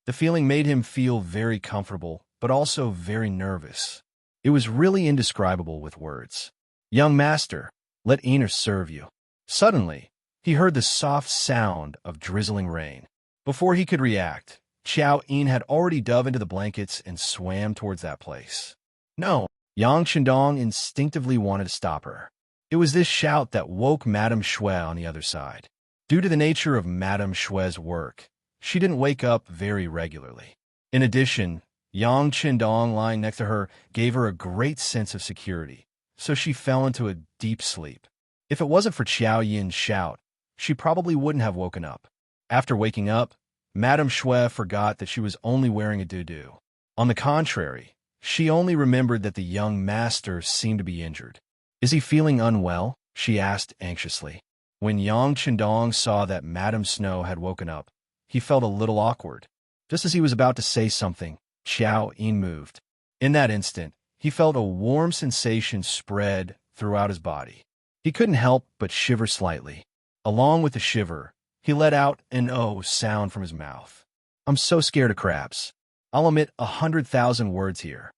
The feeling made him feel very comfortable, but also very nervous. It was really indescribable with words. "Young master, let Immerse serve you." Suddenly, he heard the soft sound of drizzling rain. Before he could react, Xiao Yin had already dove into the blankets and swam towards that place. No, Yang Qindong instinctively wanted to stop her. It was this shout that woke Madame Shui on the other side. Due to the nature of Madame Shui's work, she didn't wake up very regularly. In addition, Yang Qindong lying next to her gave her a great sense of security, so she fell into a deep sleep. If it wasn't for Xiao Yin's shout, she probably wouldn't have woken up. After waking up, Madame Shui forgot that she was only wearing a doo-doo. On the contrary, she only remembered that the young master seemed to be injured. "Is he feeling unwell?" she asked anxiously. When Yang Qindong saw that Madame Snow had woken up, he felt a little awkward. Just as he was about to say something, Xiao Yin moved. In that instant, he felt a warm sensation spread throughout his body. He couldn't help but shiver slightly. Along with the shiver, he let out an "oh" sound from his mouth. "I'm so scared of crabs. I'll omit 100,000 words here."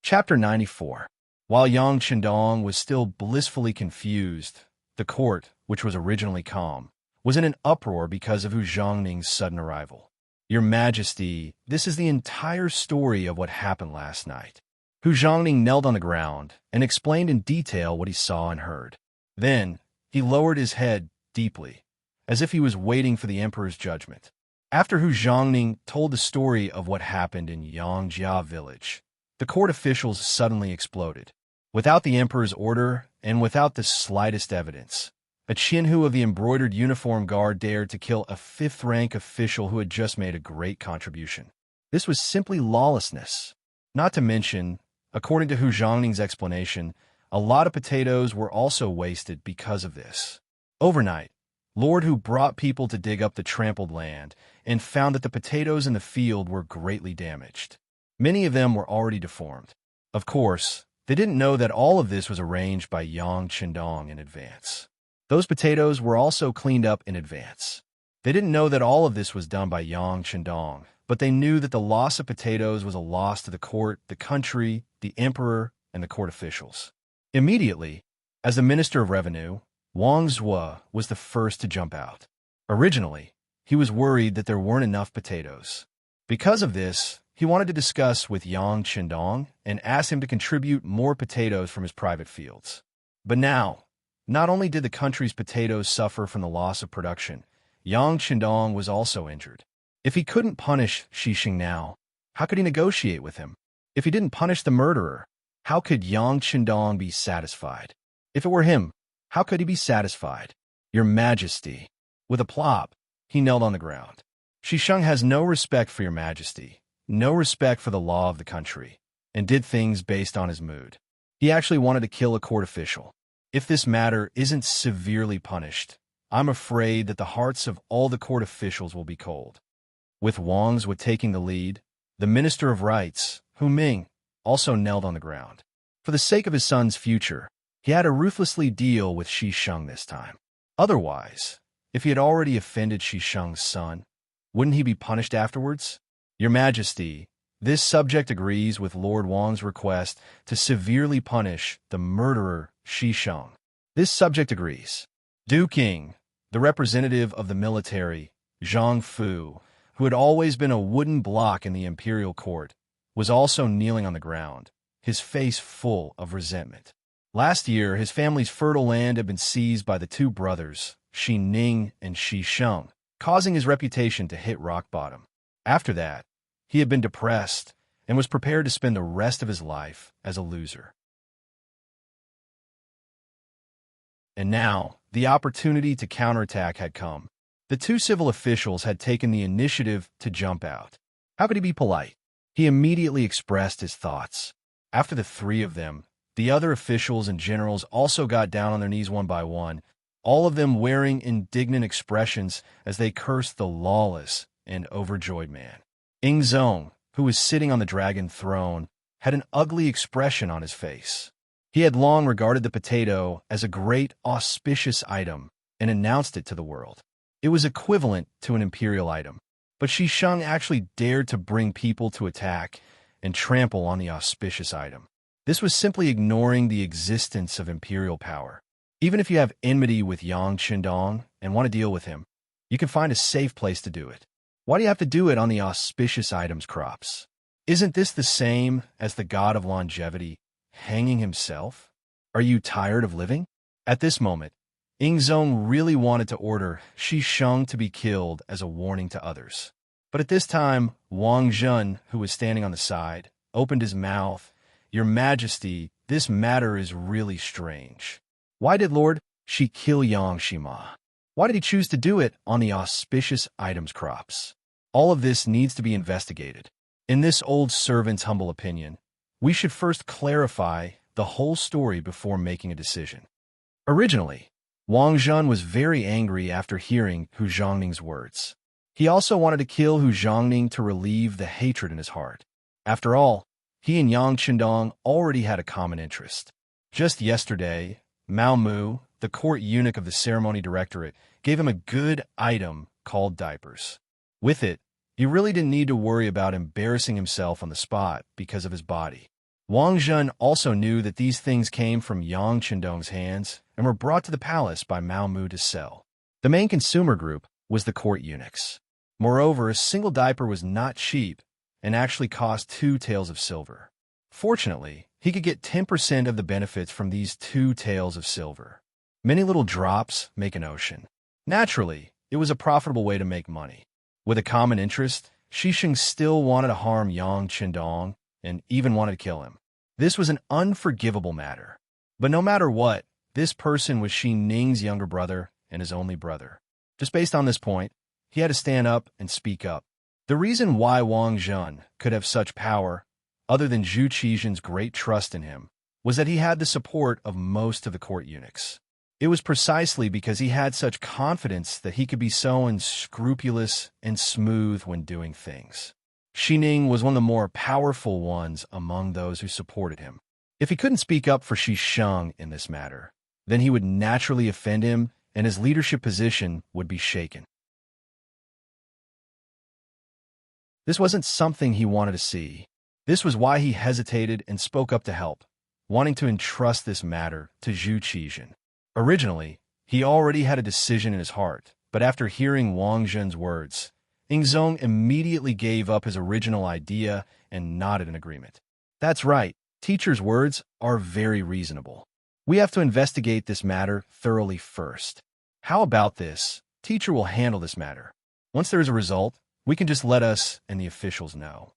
Chapter 94. While Yang Qindong was still blissfully confused, the court, which was originally calm, was in an uproar because of Hu Zhongning's sudden arrival. "Your Majesty, this is the entire story of what happened last night." Hu Zhongning knelt on the ground and explained in detail what he saw and heard. Then, he lowered his head deeply, as if he was waiting for the emperor's judgment. After Hu Zhongning told the story of what happened in Yangjia village, the court officials suddenly exploded. Without the emperor's order and without the slightest evidence, a Qinhu of the embroidered uniform guard dared to kill a fifth-rank official who had just made a great contribution. This was simply lawlessness. Not to mention, according to Hu Zhongning's explanation, a lot of potatoes were also wasted because of this. Overnight, Lord Hu brought people to dig up the trampled land and found that the potatoes in the field were greatly damaged. Many of them were already deformed. Of course, they didn't know that all of this was arranged by Yang Qindong in advance. Those potatoes were also cleaned up in advance. They didn't know that all of this was done by Yang Qindong, but they knew that the loss of potatoes was a loss to the court, the country, the emperor, and the court officials. Immediately, as the Minister of Revenue, Wang Zhuo was the first to jump out. Originally, he was worried that there weren't enough potatoes. Because of this, he wanted to discuss with Yang Qindong and ask him to contribute more potatoes from his private fields. But now, not only did the country's potatoes suffer from the loss of production, Yang Qindong was also injured. If he couldn't punish Xi Xing now, how could he negotiate with him? If he didn't punish the murderer, how could Yang Qindong be satisfied? If it were him, how could he be satisfied? "Your Majesty." With a plop, he knelt on the ground. "Xi Sheng has no respect for your Majesty, no respect for the law of the country, and did things based on his mood. He actually wanted to kill a court official. If this matter isn't severely punished, I'm afraid that the hearts of all the court officials will be cold." With Wang Zhuo taking the lead, the Minister of Rights, Hu Ming, also knelt on the ground. For the sake of his son's future, he had to ruthlessly deal with Xi Sheng this time. Otherwise, if he had already offended Xi Sheng's son, wouldn't he be punished afterwards? "Your Majesty, This subject agrees with Lord Wang's request to severely punish the murderer Shi Sheng. This subject agrees. Du King, the representative of the military, Zhang Fu, who had always been a wooden block in the imperial court, was also kneeling on the ground, his face full of resentment. Last year, his family's fertile land had been seized by the two brothers, Shi Ning and Shi Sheng, causing his reputation to hit rock bottom. After that, he had been depressed and was prepared to spend the rest of his life as a loser. And now, the opportunity to counterattack had come. The two civil officials had taken the initiative to jump out. How could he be polite? He immediately expressed his thoughts. After the three of them, the other officials and generals also got down on their knees one by one, all of them wearing indignant expressions as they cursed the lawless and overjoyed man. Ing Zong, who was sitting on the dragon throne, had an ugly expression on his face. He had long regarded the potato as a great auspicious item and announced it to the world. It was equivalent to an imperial item, but Shi Sheng actually dared to bring people to attack and trample on the auspicious item. This was simply ignoring the existence of imperial power. Even if you have enmity with Yang Qindong and want to deal with him, you can find a safe place to do it. Why do you have to do it on the auspicious items crops? Isn't this the same as the god of longevity hanging himself? Are you tired of living? At this moment, Ing Zong really wanted to order Shi Sheng to be killed as a warning to others. But at this time, Wang Zhen, who was standing on the side, opened his mouth. "Your Majesty, this matter is really strange. Why did Lord Shi kill Yang Shima? Why did he choose to do it on the auspicious items crops? All of this needs to be investigated. In this old servant's humble opinion, we should first clarify the whole story before making a decision." Originally, Wang Zhen was very angry after hearing Hu Zhongning's words. He also wanted to kill Hu Zhongning to relieve the hatred in his heart. After all, he and Yang Qindong already had a common interest. Just yesterday, Mao Mu, the court eunuch of the ceremony directorate, gave him a good item called diapers. With it, he really didn't need to worry about embarrassing himself on the spot because of his body. Wang Zhen also knew that these things came from Yang Qindong's hands and were brought to the palace by Mao Mu to sell. The main consumer group was the court eunuchs. Moreover, a single diaper was not cheap and actually cost 2 taels of silver. Fortunately, he could get 10% of the benefits from these 2 taels of silver. Many little drops make an ocean. Naturally, it was a profitable way to make money. With a common interest, Shi Sheng still wanted to harm Yang Qindong and even wanted to kill him. This was an unforgivable matter. But no matter what, this person was Shi Ning's younger brother and his only brother. Just based on this point, he had to stand up and speak up. The reason why Wang Zhen could have such power, other than Zhu Qizhen's great trust in him, was that he had the support of most of the court eunuchs. It was precisely because he had such confidence that he could be so unscrupulous and smooth when doing things. Shi Ning was one of the more powerful ones among those who supported him. If he couldn't speak up for Shi Sheng in this matter, then he would naturally offend him and his leadership position would be shaken. This wasn't something he wanted to see. This was why he hesitated and spoke up to help, wanting to entrust this matter to Zhu Qizhen. Originally, he already had a decision in his heart, but after hearing Wang Zhen's words, Ing Zong immediately gave up his original idea and nodded in agreement. That's right, teacher's words are very reasonable. We have to investigate this matter thoroughly first. How about this? Teacher will handle this matter. Once there is a result, we can just let us and the officials know.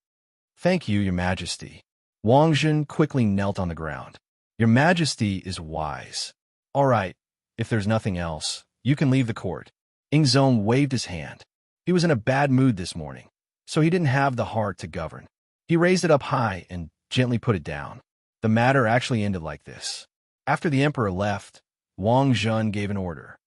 Thank you, Your Majesty. Wang Zhen quickly knelt on the ground. Your Majesty is wise. All right, if there's nothing else, you can leave the court. Ing Zong waved his hand. He was in a bad mood this morning, so he didn't have the heart to govern. He raised it up high and gently put it down. The matter actually ended like this. After the emperor left, Wang Zhen gave an order.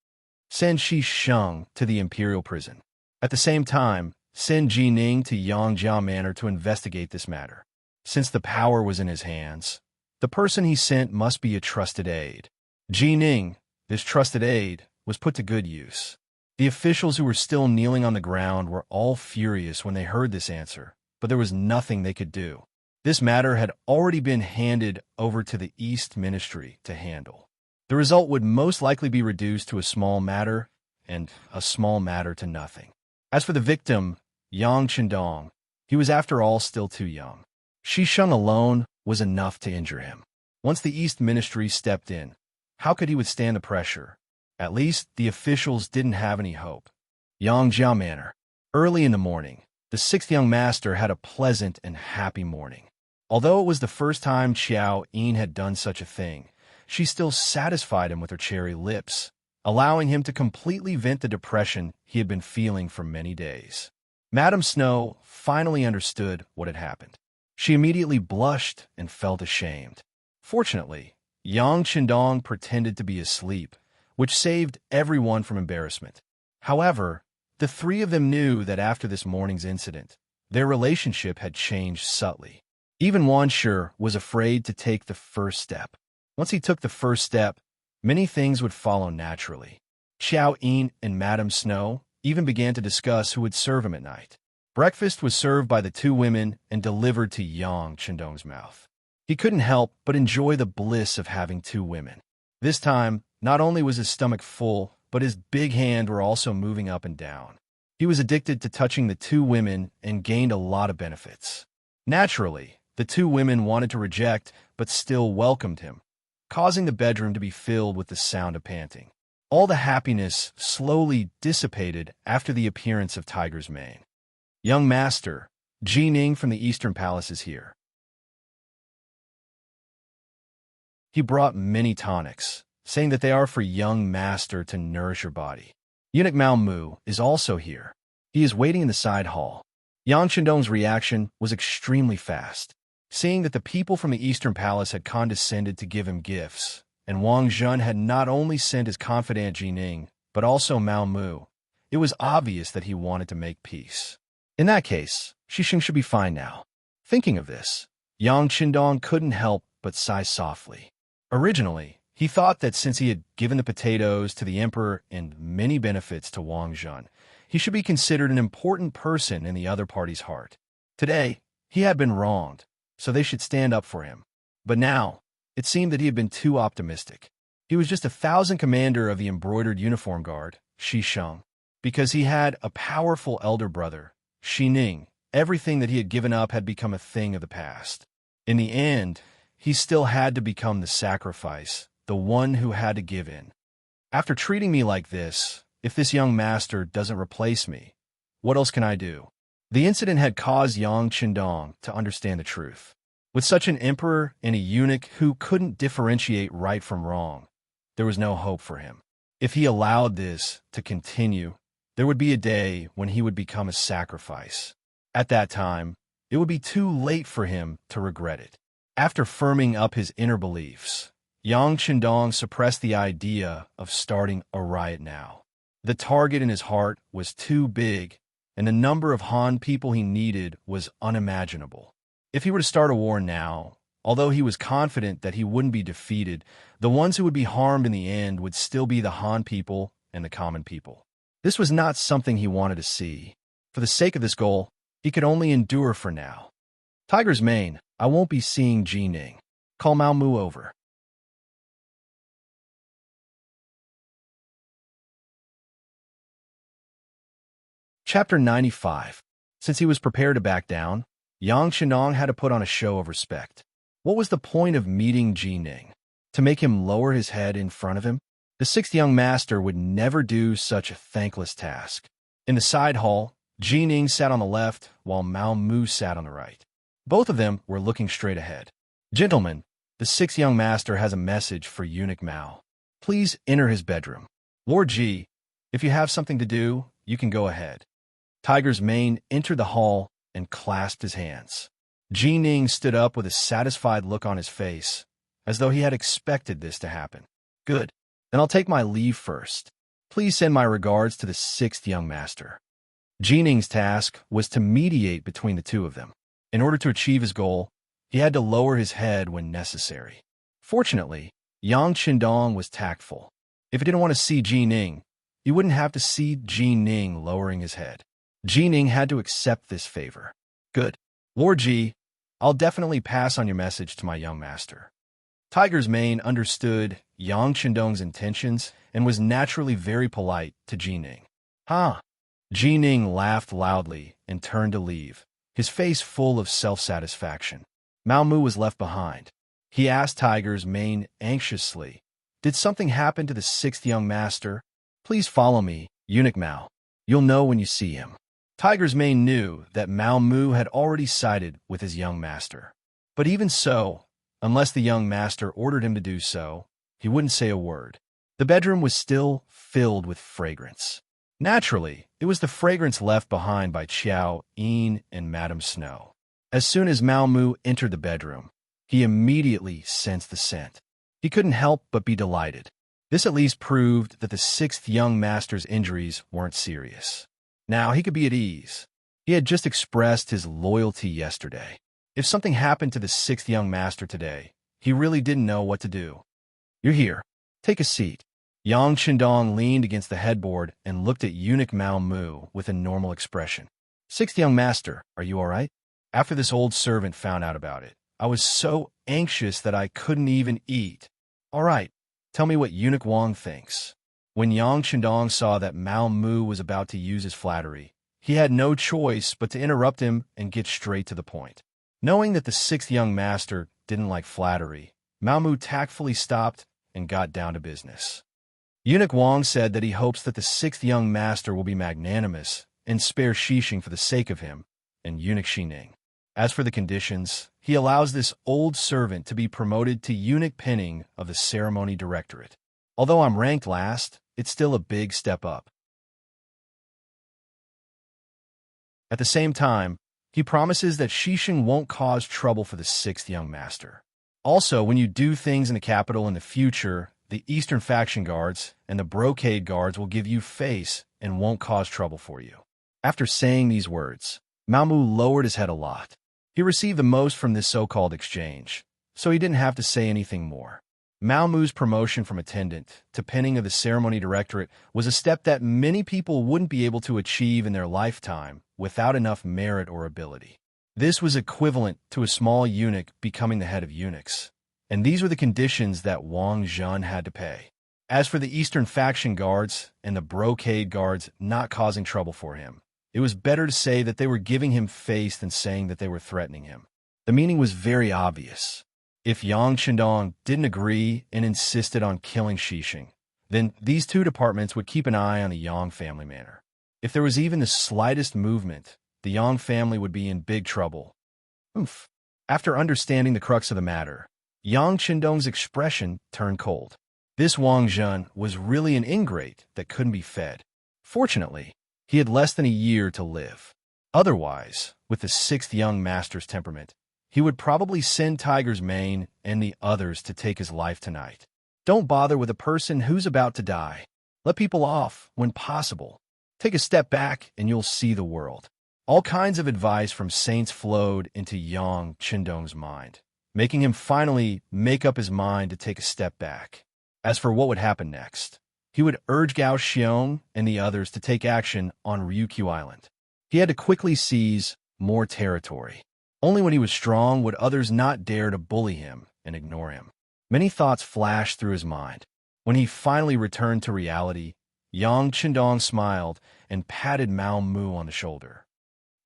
Send Shi Sheng to the imperial prison. At the same time, send Ji Ning to Yangjiao Manor to investigate this matter. Since the power was in his hands, the person he sent must be a trusted aide. Ji Ning, this trusted aide, was put to good use. The officials who were still kneeling on the ground were all furious when they heard this answer, but there was nothing they could do. This matter had already been handed over to the East Ministry to handle. The result would most likely be reduced to a small matter, and a small matter to nothing. As for the victim, Yang Chendong, he was after all still too young. Shisheng alone was enough to injure him. Once the East Ministry stepped in, how could he withstand the pressure? At least the officials didn't have any hope. Yangjiao Manor. Early in the morning, the sixth young master had a pleasant and happy morning. Although it was the first time Xiao Yin had done such a thing, she still satisfied him with her cherry lips, allowing him to completely vent the depression he had been feeling for many days. Madame Snow finally understood what had happened. She immediately blushed and felt ashamed. Fortunately, Yang Chendong pretended to be asleep, which saved everyone from embarrassment. However, the three of them knew that after this morning's incident, their relationship had changed subtly. Even Wan Shi was afraid to take the first step. Once he took the first step, many things would follow naturally. Xiao Yin and Madame Snow even began to discuss who would serve him at night. Breakfast was served by the two women and delivered to Yang Chendong's mouth. He couldn't help but enjoy the bliss of having two women. This time, not only was his stomach full, but his big hand were also moving up and down. He was addicted to touching the two women and gained a lot of benefits. Naturally, the two women wanted to reject, but still welcomed him, causing the bedroom to be filled with the sound of panting. All the happiness slowly dissipated after the appearance of Tiger's Mane. Young Master, Ji Ning from the Eastern Palace is here. He brought many tonics, saying that they are for young master to nourish your body. Eunuch Mao Mu is also here. He is waiting in the side hall. Yang Chendong's reaction was extremely fast. Seeing that the people from the Eastern Palace had condescended to give him gifts, and Wang Zhen had not only sent his confidant Ji Ning, but also Mao Mu, it was obvious that he wanted to make peace. In that case, Shisheng should be fine now. Thinking of this, Yang Chendong couldn't help but sigh softly. Originally, he thought that since he had given the potatoes to the emperor and many benefits to Wang Zhen, he should be considered an important person in the other party's heart. Today, he had been wronged, so they should stand up for him. But now, it seemed that he had been too optimistic. He was just 1,000 commander of the embroidered uniform guard, Shisheng. Because he had a powerful elder brother, Shi Ning, everything that he had given up had become a thing of the past. In the end, he still had to become the sacrifice, the one who had to give in. After treating me like this, if this young master doesn't replace me, what else can I do? The incident had caused Yang Chendong to understand the truth. With such an emperor and a eunuch who couldn't differentiate right from wrong, there was no hope for him. If he allowed this to continue, there would be a day when he would become a sacrifice. At that time, it would be too late for him to regret it. After firming up his inner beliefs, Yang Chendong suppressed the idea of starting a riot now. The target in his heart was too big, and the number of Han people he needed was unimaginable. If he were to start a war now, although he was confident that he wouldn't be defeated, the ones who would be harmed in the end would still be the Han people and the common people. This was not something he wanted to see. For the sake of this goal, he could only endure for now. Tiger's Mane, I won't be seeing Ji Ning. Call Mao Mu over. Chapter 95. Since he was prepared to back down, Yang Chendong had to put on a show of respect. What was the point of meeting Ji Ning? To make him lower his head in front of him? The sixth young master would never do such a thankless task. In the side hall, Ji Ning sat on the left, while Mao Mu sat on the right. Both of them were looking straight ahead. Gentlemen, the sixth young master has a message for Eunuch Mao. Please enter his bedroom. Lord Ji, if you have something to do, you can go ahead. Tiger's Mane entered the hall and clasped his hands. Ji Ning stood up with a satisfied look on his face, as though he had expected this to happen. Good. Then I'll take my leave first. Please send my regards to the sixth young master. Ji Ning's task was to mediate between the two of them. In order to achieve his goal, he had to lower his head when necessary. Fortunately, Yang Chendong was tactful. If he didn't want to see Ji Ning, he wouldn't have to see Ji Ning lowering his head. Ji Ning had to accept this favor. Good. Lord G, I'll definitely pass on your message to my young master. Tiger's mane understood Yang Qindong's intentions and was naturally very polite to Jining. Huh? Jining laughed loudly and turned to leave, his face full of self-satisfaction. Mao Mu was left behind. He asked Tiger's mane anxiously, "Did something happen to the sixth young master? Please follow me, Eunuch Mao. You'll know when you see him." Tiger's mane knew that Mao Mu had already sided with his young master. But even so, unless the young master ordered him to do so, he wouldn't say a word. The bedroom was still filled with fragrance. Naturally, it was the fragrance left behind by Qiao, Yin, and Madame Snow. As soon as Mao Mu entered the bedroom, he immediately sensed the scent. He couldn't help but be delighted. This at least proved that the sixth young master's injuries weren't serious. Now he could be at ease. He had just expressed his loyalty yesterday. If something happened to the sixth young master today, he really didn't know what to do. "You're here. Take a seat." Yang Qindong leaned against the headboard and looked at Eunuch Mao Mu with a normal expression. "Sixth young master, are you all right? After this old servant found out about it, I was so anxious that I couldn't even eat." "All right, tell me what Eunuch Wang thinks." When Yang Qindong saw that Mao Mu was about to use his flattery, he had no choice but to interrupt him and get straight to the point. Knowing that the sixth young master didn't like flattery, Mao Mu tactfully stopped and got down to business. Eunuch Wang said that he hopes that the sixth young master will be magnanimous and spare Xixing for the sake of him and Eunuch Xining. As for the conditions, he allows this old servant to be promoted to eunuch pinning of the ceremony directorate. Although I'm ranked last, it's still a big step up. At the same time, he promises that Xixing won't cause trouble for the sixth young master. Also, when you do things in the capital in the future, the Eastern Faction Guards and the Brocade Guards will give you face and won't cause trouble for you. After saying these words, Mao Mu lowered his head a lot. He received the most from this so-called exchange, so he didn't have to say anything more. Mao Mu's promotion from attendant to pinning of the ceremony directorate was a step that many people wouldn't be able to achieve in their lifetime without enough merit or ability. This was equivalent to a small eunuch becoming the head of eunuchs, and these were the conditions that Wang Zhen had to pay. As for the Eastern Faction Guards and the Brocade Guards not causing trouble for him, it was better to say that they were giving him face than saying that they were threatening him. The meaning was very obvious. If Yang Qindong didn't agree and insisted on killing Xixing, then these two departments would keep an eye on the Yang family manor. If there was even the slightest movement, the Yang family would be in big trouble. Oof. After understanding the crux of the matter, Yang Qindong's expression turned cold. This Wang Zhen was really an ingrate that couldn't be fed. Fortunately, he had less than a year to live. Otherwise, with the sixth young master's temperament, he would probably send Tiger's mane and the others to take his life tonight. Don't bother with a person who's about to die. Let people off when possible. Take a step back and you'll see the world. All kinds of advice from saints flowed into Yang Qindong's mind, making him finally make up his mind to take a step back. As for what would happen next, he would urge Gao Xiong and the others to take action on Ryukyu Island. He had to quickly seize more territory. Only when he was strong would others not dare to bully him and ignore him. Many thoughts flashed through his mind. When he finally returned to reality, Yang Qindong smiled and patted Mao Mu on the shoulder.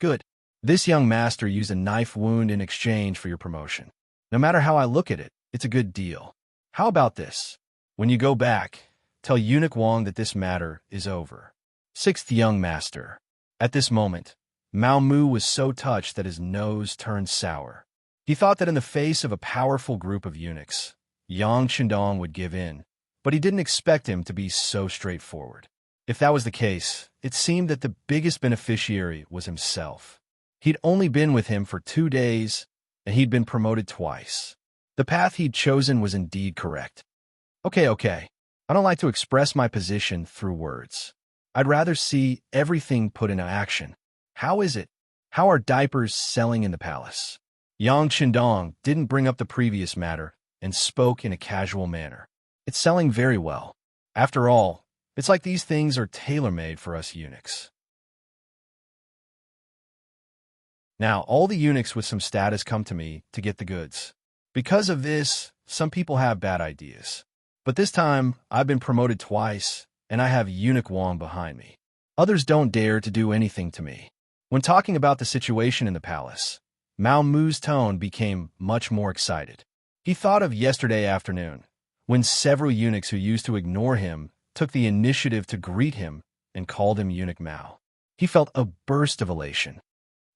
"Good. This young master used a knife wound in exchange for your promotion. No matter how I look at it, it's a good deal. How about this? When you go back, tell Eunuch Wang that this matter is over." Sixth young master. At this moment, Mao Mu was so touched that his nose turned sour. He thought that in the face of a powerful group of eunuchs, Yang Qindong would give in, but he didn't expect him to be so straightforward. If that was the case, it seemed that the biggest beneficiary was himself. He'd only been with him for 2 days, and he'd been promoted twice. The path he'd chosen was indeed correct. Okay. I don't like to express my position through words. I'd rather see everything put into action. How is it? How are diapers selling in the palace? Yang Qindong didn't bring up the previous matter and spoke in a casual manner. It's selling very well. After all, it's like these things are tailor-made for us eunuchs. Now, all the eunuchs with some status come to me to get the goods. Because of this, some people have bad ideas. But this time, I've been promoted twice, and I have Eunuch Wang behind me. Others don't dare to do anything to me. When talking about the situation in the palace, Mao Mu's tone became much more excited. He thought of yesterday afternoon, when several eunuchs who used to ignore him took the initiative to greet him and called him Eunuch Mao. He felt a burst of elation.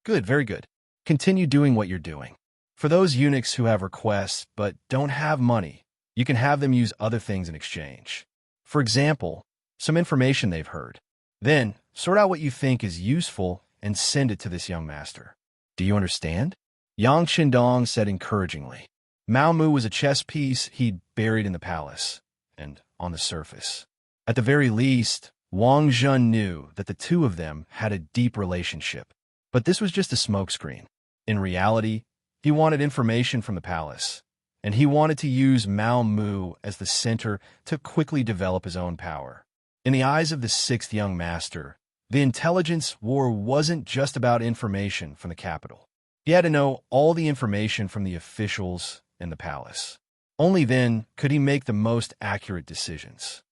Good, very good. Continue doing what you're doing. For those eunuchs who have requests but don't have money, you can have them use other things in exchange. For example, some information they've heard. Then, sort out what you think is useful and send it to this young master. Do you understand? Yang Qindong said encouragingly. Mao Mu was a chess piece he'd buried in the palace, and on the surface. At the very least, Wang Zhen knew that the two of them had a deep relationship. But this was just a smokescreen. In reality, he wanted information from the palace, and he wanted to use Mao Mu as the center to quickly develop his own power. In the eyes of the sixth young master, the intelligence war wasn't just about information from the capital. He had to know all the information from the officials in the palace. Only then could he make the most accurate decisions.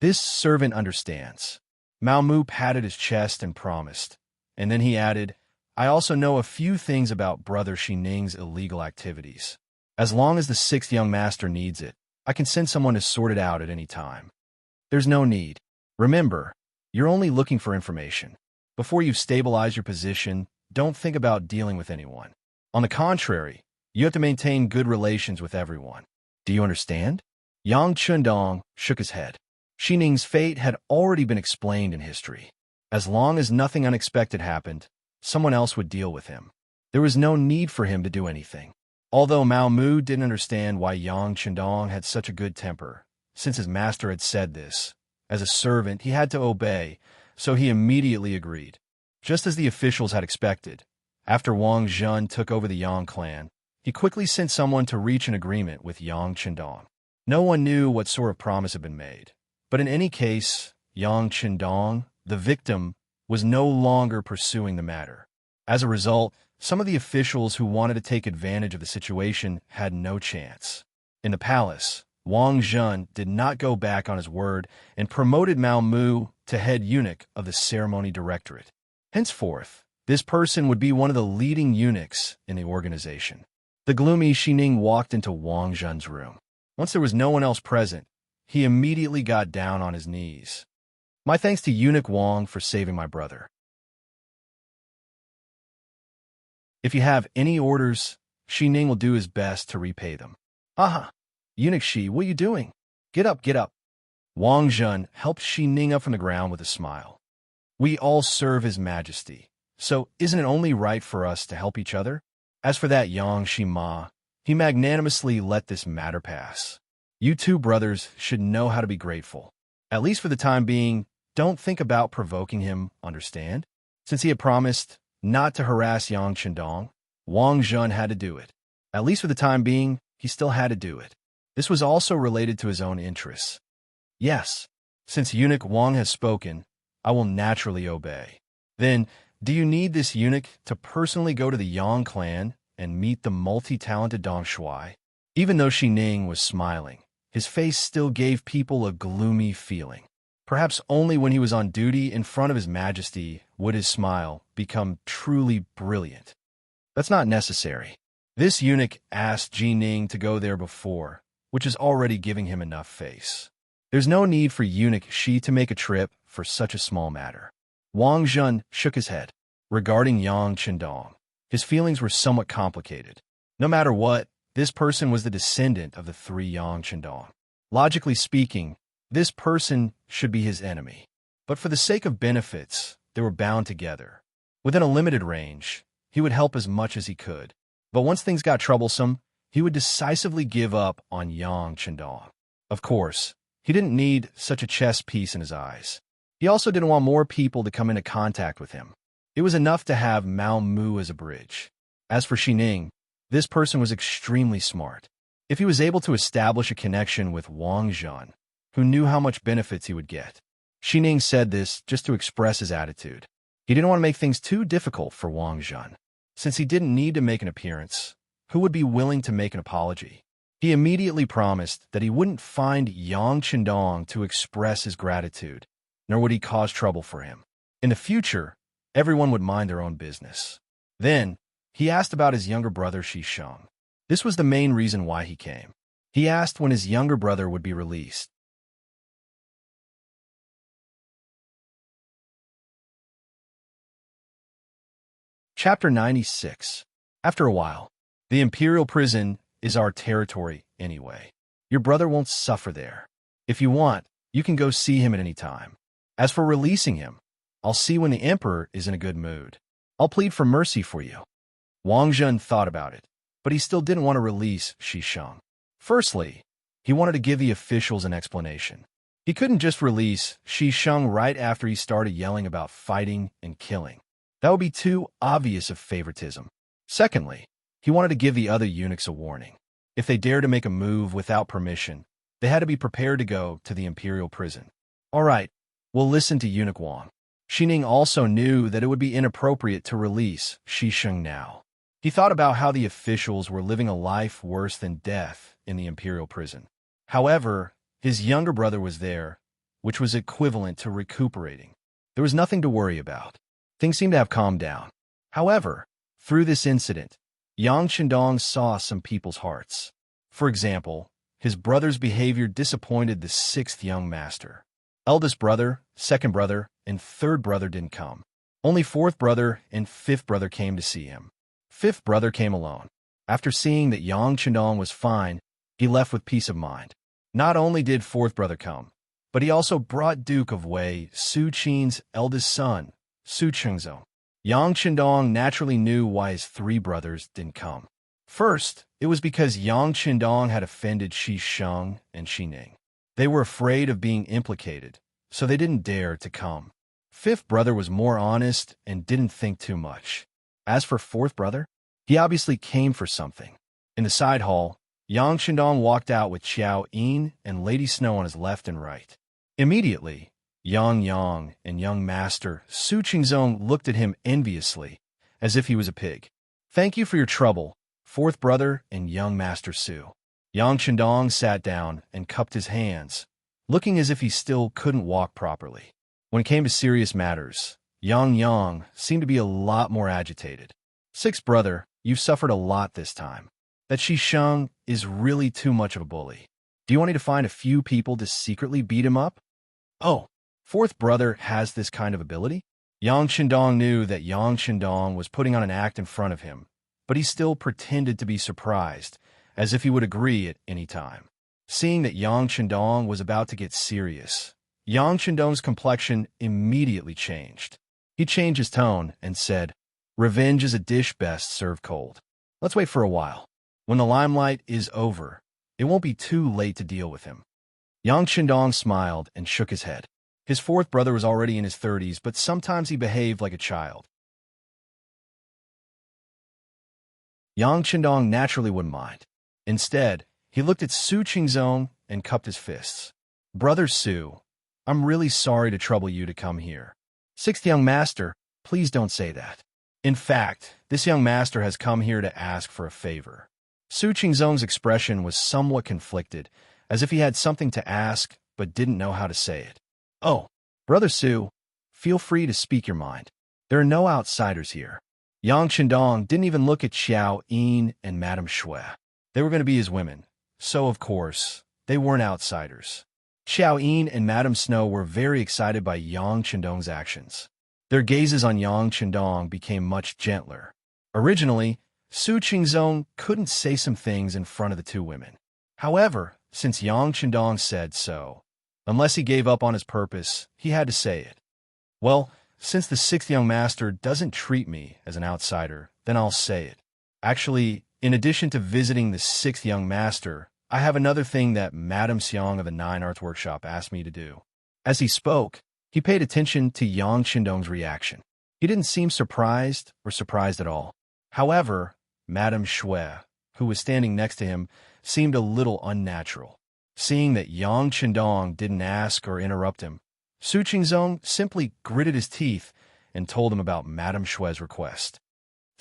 This servant understands. Mao Mu patted his chest and promised, and then he added, I also know a few things about Brother Xining's illegal activities. As long as the sixth young master needs it, I can send someone to sort it out at any time. There's no need. Remember, you're only looking for information. Before you stabilize your position, don't think about dealing with anyone. On the contrary, you have to maintain good relations with everyone. Do you understand? Yang Qindong shook his head. Xining's fate had already been explained in history. As long as nothing unexpected happened, someone else would deal with him. There was no need for him to do anything. Although Mao Mu didn't understand why Yang Qindong had such a good temper, since his master had said this, as a servant he had to obey, so he immediately agreed. Just as the officials had expected, after Wang Zhen took over the Yang clan, he quickly sent someone to reach an agreement with Yang Qindong. No one knew what sort of promise had been made, but in any case, Yang Qindong, the victim, was no longer pursuing the matter. As a result, some of the officials who wanted to take advantage of the situation had no chance. In the palace, Wang Zhen did not go back on his word and promoted Mao Mu to head eunuch of the ceremony directorate. Henceforth, this person would be one of the leading eunuchs in the organization. The gloomy Xining walked into Wang Zhen's room. Once there was no one else present, he immediately got down on his knees. My thanks to Eunuch Wang for saving my brother. If you have any orders, Xining will do his best to repay them. Aha! Eunuch Shi, what are you doing? Get up, get up. Wang Zhen helped Xining up from the ground with a smile. We all serve His Majesty, so isn't it only right for us to help each other? As for that Yang Shima, he magnanimously let this matter pass. You two brothers should know how to be grateful. At least for the time being, don't think about provoking him, understand? Since he had promised not to harass Yang Qindong, Wang Zhen had to do it. At least for the time being, he still had to do it. This was also related to his own interests. Yes, since Eunuch Wang has spoken, I will naturally obey. Then, do you need this eunuch to personally go to the Yang clan and meet the multi-talented Dong Shuai? Even though Xining was smiling, his face still gave people a gloomy feeling. Perhaps only when he was on duty in front of His Majesty would his smile become truly brilliant. That's not necessary. This eunuch asked Jining to go there before, which is already giving him enough face. There's no need for Eunuch Shi to make a trip for such a small matter. Wang Zhen shook his head. Regarding Yang Qindong, his feelings were somewhat complicated. No matter what, this person was the descendant of the three Yang Qindong. Logically speaking, this person should be his enemy. But for the sake of benefits, they were bound together. Within a limited range, he would help as much as he could. But once things got troublesome, he would decisively give up on Yang Qindong. Of course, he didn't need such a chess piece in his eyes. He also didn't want more people to come into contact with him. It was enough to have Mao Mu as a bridge. As for Xining, this person was extremely smart. If he was able to establish a connection with Wang Zhen, who knew how much benefits he would get. Xining said this just to express his attitude. He didn't want to make things too difficult for Wang Zhen. Since he didn't need to make an appearance, who would be willing to make an apology? He immediately promised that he wouldn't find Yang Chendong to express his gratitude, nor would he cause trouble for him. In the future, everyone would mind their own business. Then, he asked about his younger brother Shi Sheng. This was the main reason why he came. He asked when his younger brother would be released. Chapter 96. After a while, the Imperial Prison is our territory anyway. Your brother won't suffer there. If you want, you can go see him at any time. As for releasing him, I'll see when the Emperor is in a good mood. I'll plead for mercy for you. Wang Zhen thought about it, but he still didn't want to release Shi Sheng. Firstly, he wanted to give the officials an explanation. He couldn't just release Shi Sheng right after he started yelling about fighting and killing. That would be too obvious of favoritism. Secondly, he wanted to give the other eunuchs a warning. If they dared to make a move without permission, they had to be prepared to go to the Imperial Prison. All right, we'll listen to Eunuch Wang. Xining also knew that it would be inappropriate to release Shi Sheng now. He thought about how the officials were living a life worse than death in the Imperial Prison. However, his younger brother was there, which was equivalent to recuperating. There was nothing to worry about. Things seemed to have calmed down. However, through this incident, Yang Chendong saw some people's hearts. For example, his brother's behavior disappointed the sixth young master. Eldest brother, second brother, and third brother didn't come. Only fourth brother and fifth brother came to see him. Fifth brother came alone. After seeing that Yang Chendong was fine, he left with peace of mind. Not only did fourth brother come, but he also brought Duke of Wei, Su Qin's eldest son, Su Chengzong. Yang Chendong naturally knew why his three brothers didn't come. First, it was because Yang Chendong had offended Shi Sheng and Xining. They were afraid of being implicated, so they didn't dare to come. Fifth brother was more honest and didn't think too much. As for fourth brother, he obviously came for something. In the side hall, Yang Chendong walked out with Xiao Yin and Lady Snow on his left and right. Immediately, Yang and young master Su Qingzong looked at him enviously, as if he was a pig. Thank you for your trouble, fourth brother and young master Su. Yang Chendong sat down and cupped his hands, looking as if he still couldn't walk properly. When it came to serious matters, Yang seemed to be a lot more agitated. Sixth brother, you've suffered a lot this time. That Shi Sheng is really too much of a bully. Do you want me to find a few people to secretly beat him up? Oh, fourth brother has this kind of ability? Yang Chendong knew that Yang Chendong was putting on an act in front of him, but he still pretended to be surprised, as if he would agree at any time. Seeing that Yang Chendong was about to get serious, Yang Chendong's complexion immediately changed. He changed his tone and said, "Revenge is a dish best served cold. Let's wait for a while. When the limelight is over, it won't be too late to deal with him." Yang Chendong smiled and shook his head. His fourth brother was already in his 30s, but sometimes he behaved like a child. Yang Chendong naturally wouldn't mind. Instead, he looked at Su Qingzong and cupped his fists. "Brother Su, I'm really sorry to trouble you to come here. Sixth young master, please don't say that. In fact, this young master has come here to ask for a favor." Su Qingzong's expression was somewhat conflicted, as if he had something to ask but didn't know how to say it. "Oh, Brother Su, feel free to speak your mind. There are no outsiders here." Yang Chendong didn't even look at Xiao Yin and Madame Shui. They were going to be his women, so of course, they weren't outsiders. Xiao Yin and Madame Snow were very excited by Yang Chendong's actions. Their gazes on Yang Chendong became much gentler. Originally, Su Qingzong couldn't say some things in front of the two women. However, since Yang Chendong said so, unless he gave up on his purpose, he had to say it. "Well, since the sixth young master doesn't treat me as an outsider, then I'll say it. Actually, in addition to visiting the sixth young master, I have another thing that Madame Xiang of the Nine Arts Workshop asked me to do." As he spoke, he paid attention to Yang Chendong's reaction. He didn't seem surprised or surprised at all. However, Madame Shui, who was standing next to him, seemed a little unnatural. Seeing that Yang Chendong didn't ask or interrupt him, Su Qingzong simply gritted his teeth and told him about Madame Shui's request.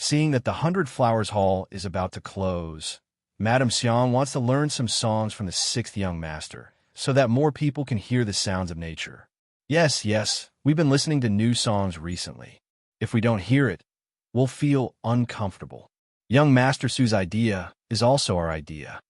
Seeing that the 100 Flowers Hall is about to close, Madame Xiang wants to learn some songs from the sixth young master, so that more people can hear the sounds of nature. Yes, we've been listening to new songs recently. If we don't hear it, we'll feel uncomfortable. Young Master Su's idea is also our idea.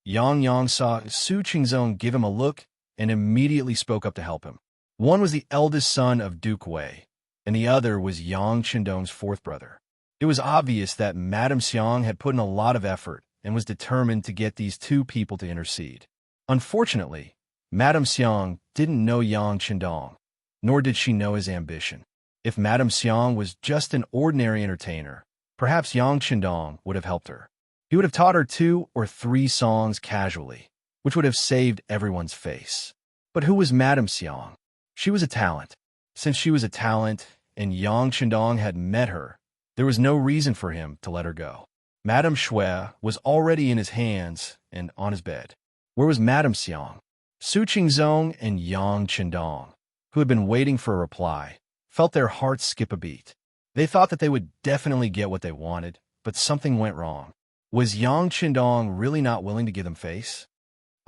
Yang saw Su Qingzong give him a look and immediately spoke up to help him. One was the eldest son of Duke Wei, and the other was Yang Qingdong's fourth brother. It was obvious that Madame Xiang had put in a lot of effort and was determined to get these two people to intercede. Unfortunately, Madame Xiang didn't know Yang Qingdong, nor did she know his ambition. If Madame Xiang was just an ordinary entertainer, perhaps Yang Qingdong would have helped her. He would have taught her 2 or 3 songs casually, which would have saved everyone's face. But who was Madame Xiang? She was a talent. Since she was a talent and Yang Qingdong had met her, there was no reason for him to let her go. Madame Shui was already in his hands and on his bed. Where was Madame Xiang? Su Qingzong and Yang Qingdong, who had been waiting for a reply, felt their hearts skip a beat. They thought that they would definitely get what they wanted, but something went wrong. Was Yang Qingdong really not willing to give them face?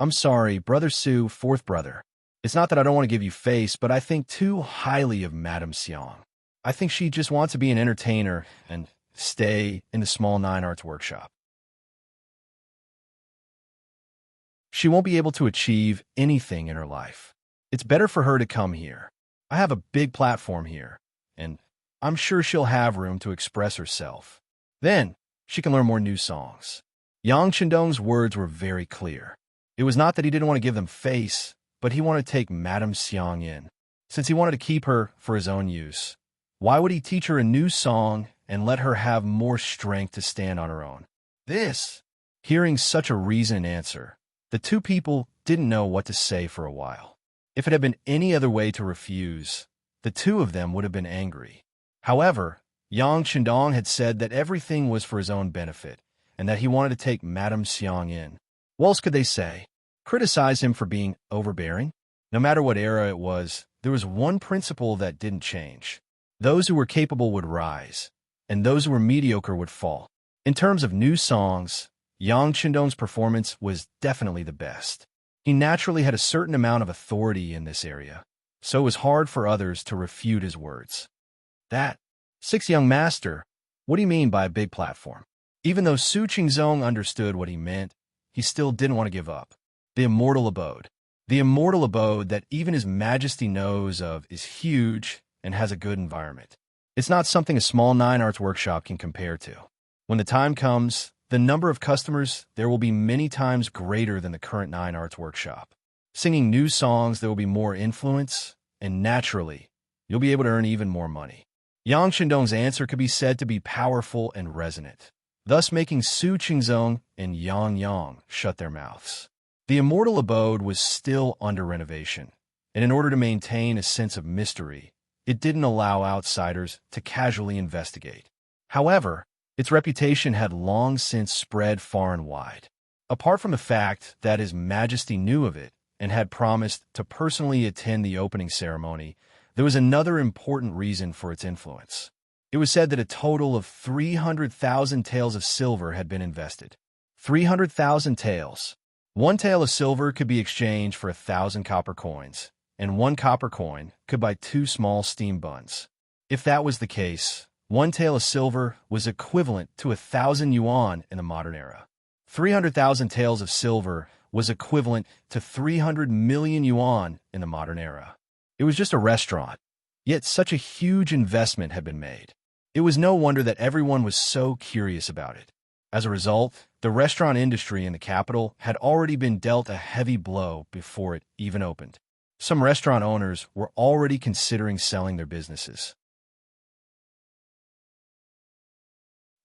I'm sorry, Brother Su, fourth brother. It's not that I don't want to give you face, but I think too highly of Madame Xiang. I think she just wants to be an entertainer and stay in the small 9 arts workshop. She won't be able to achieve anything in her life. It's better for her to come here. I have a big platform here, and I'm sure she'll have room to express herself. Then, she can learn more new songs. Yang Qingdong's words were very clear. It was not that he didn't want to give them face, but he wanted to take Madame Xiang in. Since he wanted to keep her for his own use, why would he teach her a new song and let her have more strength to stand on her own? Hearing such a reason and answer, the two people didn't know what to say for a while. If it had been any other way to refuse, the two of them would have been angry. However, Yang Qingdong had said that everything was for his own benefit, and that he wanted to take Madame Xiang in. What else could they say? Criticize him for being overbearing? No matter what era it was, there was one principle that didn't change. Those who were capable would rise, and those who were mediocre would fall. In terms of new songs, Yang Qingdong's performance was definitely the best. He naturally had a certain amount of authority in this area, so it was hard for others to refute his words. That, sixth young master, what do you mean by a big platform? Even though Su Qingzong understood what he meant, he still didn't want to give up. The immortal abode. The immortal abode that even His Majesty knows of is huge and has a good environment. It's not something a small 9 arts workshop can compare to. When the time comes, the number of customers there will be many times greater than the current 9 arts workshop. Singing new songs, there will be more influence, and naturally, you'll be able to earn even more money. Yang Qingdong's answer could be said to be powerful and resonant, thus making Su Qingzong and Yang shut their mouths. The immortal abode was still under renovation, and in order to maintain a sense of mystery, it didn't allow outsiders to casually investigate. However, its reputation had long since spread far and wide. Apart from the fact that His Majesty knew of it and had promised to personally attend the opening ceremony, there was another important reason for its influence. It was said that a total of 300,000 taels of silver had been invested. 300,000 taels. 1 tael of silver could be exchanged for 1,000 copper coins, and 1 copper coin could buy 2 small steam buns. If that was the case, 1 tael of silver was equivalent to 1,000 yuan in the modern era. 300,000 taels of silver was equivalent to 300 million yuan in the modern era. It was just a restaurant, yet such a huge investment had been made. It was no wonder that everyone was so curious about it. As a result, the restaurant industry in the capital had already been dealt a heavy blow before it even opened. Some restaurant owners were already considering selling their businesses.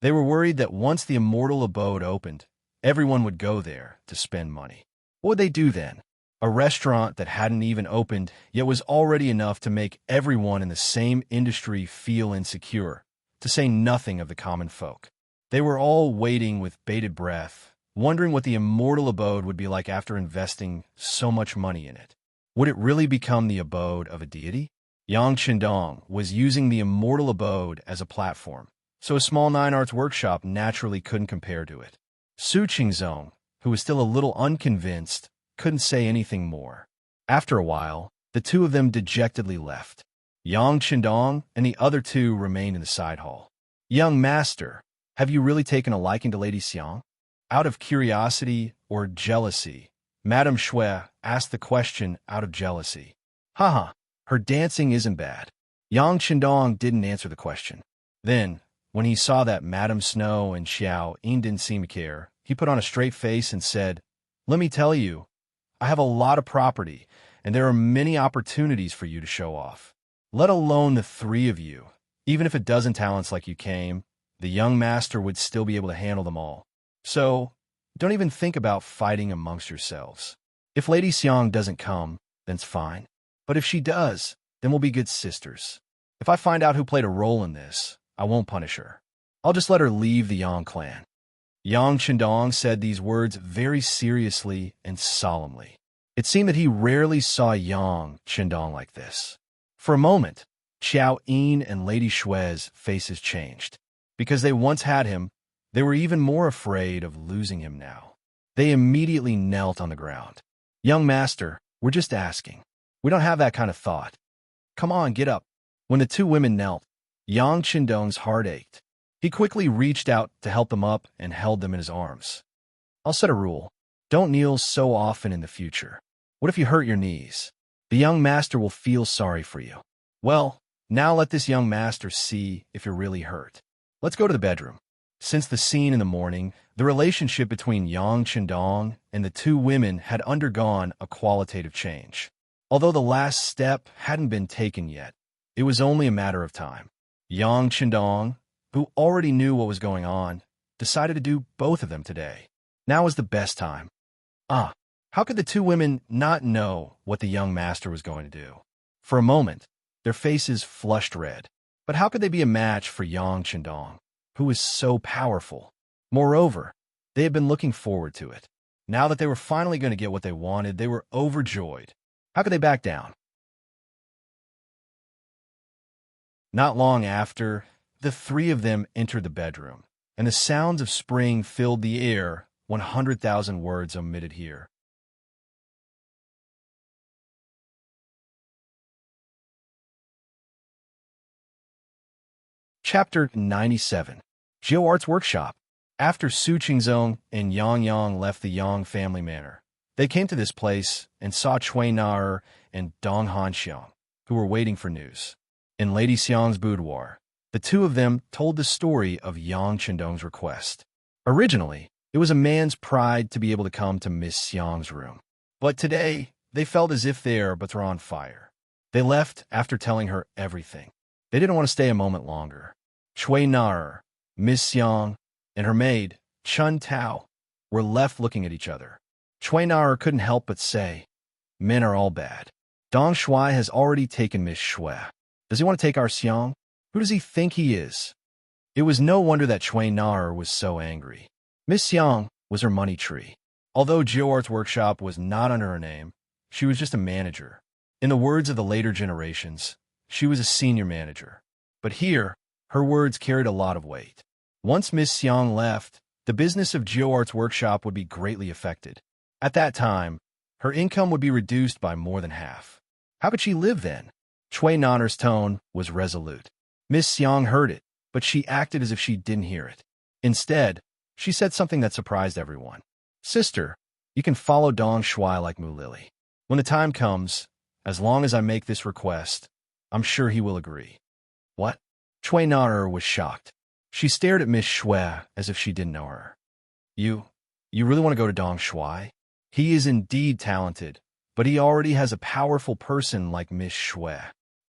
They were worried that once the immortal abode opened, everyone would go there to spend money. What would they do then? A restaurant that hadn't even opened, yet was already enough to make everyone in the same industry feel insecure, to say nothing of the common folk. They were all waiting with bated breath, wondering what the immortal abode would be like after investing so much money in it. Would it really become the abode of a deity? Yang Qingdong was using the immortal abode as a platform, so a small 9 arts workshop naturally couldn't compare to it. Su Qingzong, who was still a little unconvinced, couldn't say anything more. After a while, the two of them dejectedly left. Yang Qindong and the other two remained in the side hall. Young master, have you really taken a liking to Lady Xiang? Out of curiosity or jealousy, Madame Shui asked the question out of jealousy. Haha, her dancing isn't bad. Yang Qindong didn't answer the question. Then, when he saw that Madame Snow and Xiao Yin didn't seem to care, he put on a straight face and said, "Let me tell you, I have a lot of property, and there are many opportunities for you to show off. Let alone the three of you. Even if a dozen talents like you came, the young master would still be able to handle them all. So, don't even think about fighting amongst yourselves. If Lady Xiang doesn't come, then it's fine. But if she does, then we'll be good sisters. If I find out who played a role in this, I won't punish her. I'll just let her leave the Yang clan." Yang Qindong said these words very seriously and solemnly. It seemed that he rarely saw Yang Qindong like this. For a moment, Xiao Yin and Lady Shui's faces changed. Because they once had him, they were even more afraid of losing him now. They immediately knelt on the ground. "Young master, we're just asking. We don't have that kind of thought. Come on, get up." When the two women knelt, Yang Qindong's heart ached. He quickly reached out to help them up and held them in his arms. "I'll set a rule. Don't kneel so often in the future. What if you hurt your knees? The young master will feel sorry for you. Well, now let this young master see if you're really hurt. Let's go to the bedroom." Since the scene in the morning, the relationship between Yang Qindong and the two women had undergone a qualitative change. Although the last step hadn't been taken yet, it was only a matter of time. Yang Qindong, who already knew what was going on, decided to do both of them today. Now was the best time. How could the two women not know what the young master was going to do? For a moment, their faces flushed red. But how could they be a match for Yang Qindong, who was so powerful? Moreover, they had been looking forward to it. Now that they were finally going to get what they wanted, they were overjoyed. How could they back down? Not long after, the three of them entered the bedroom, and the sounds of spring filled the air, 100,000 words omitted here. Chapter 97. Geo Arts Workshop. After Su Qingzong and Yang Yang left the Yang family manor, they came to this place and saw Cui Na and Dong Hanxiang, who were waiting for news. In Lady Xiang's boudoir, the two of them told the story of Yang Qindong's request. Originally, it was a man's pride to be able to come to Miss Xiang's room. But today, they felt as if they were on fire. They left after telling her everything. They didn't want to stay a moment longer. Cui Na, Miss Xiang, and her maid, Chun Tao, were left looking at each other. Cui Na couldn't help but say, "Men are all bad. Dong Shui has already taken Miss Shui. Does he want to take our Xiang? Who does he think he is?" It was no wonder that Cui Na was so angry. Miss Xiang was her money tree. Although Geo Arts Workshop was not under her name, she was just a manager. In the words of the later generations, she was a senior manager. But here, her words carried a lot of weight. Once Miss Xiang left, the business of Geo Arts Workshop would be greatly affected. At that time, her income would be reduced by more than half. How could she live then? Cui Na's tone was resolute. Miss Xiang heard it, but she acted as if she didn't hear it. Instead, she said something that surprised everyone. "Sister, you can follow Dong Shui like Mu Lily. When the time comes, as long as I make this request, I'm sure he will agree." What? Cui Na was shocked. She stared at Miss Shui as if she didn't know her. You really want to go to Dong Shui? He is indeed talented, but he already has a powerful person like Miss Shui.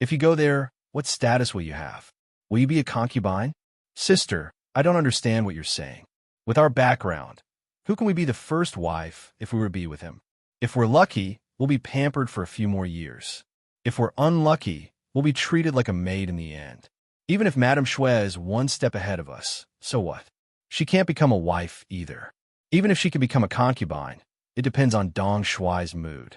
If you go there, what status will you have? Will you be a concubine? Sister, I don't understand what you're saying. With our background, who can we be the first wife if we were to be with him? If we're lucky, we'll be pampered for a few more years. If we're unlucky, we'll be treated like a maid in the end. Even if Madame Shui is one step ahead of us, so what? She can't become a wife either. Even if she can become a concubine, it depends on Dong Shui's mood.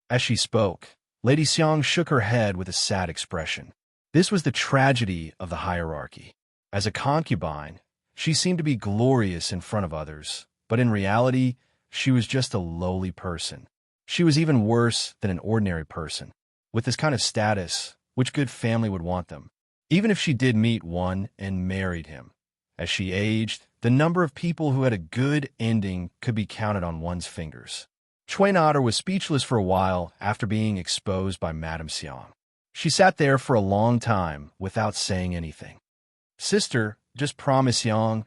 As she spoke, Lady Xiang shook her head with a sad expression. This was the tragedy of the hierarchy. As a concubine, she seemed to be glorious in front of others, but in reality, she was just a lowly person. She was even worse than an ordinary person. With this kind of status, which good family would want them? Even if she did meet one and married him. As she aged, the number of people who had a good ending could be counted on one's fingers. Cui Nader was speechless for a while after being exposed by Madame Xiang. She sat there for a long time without saying anything. Sister, just promise Yang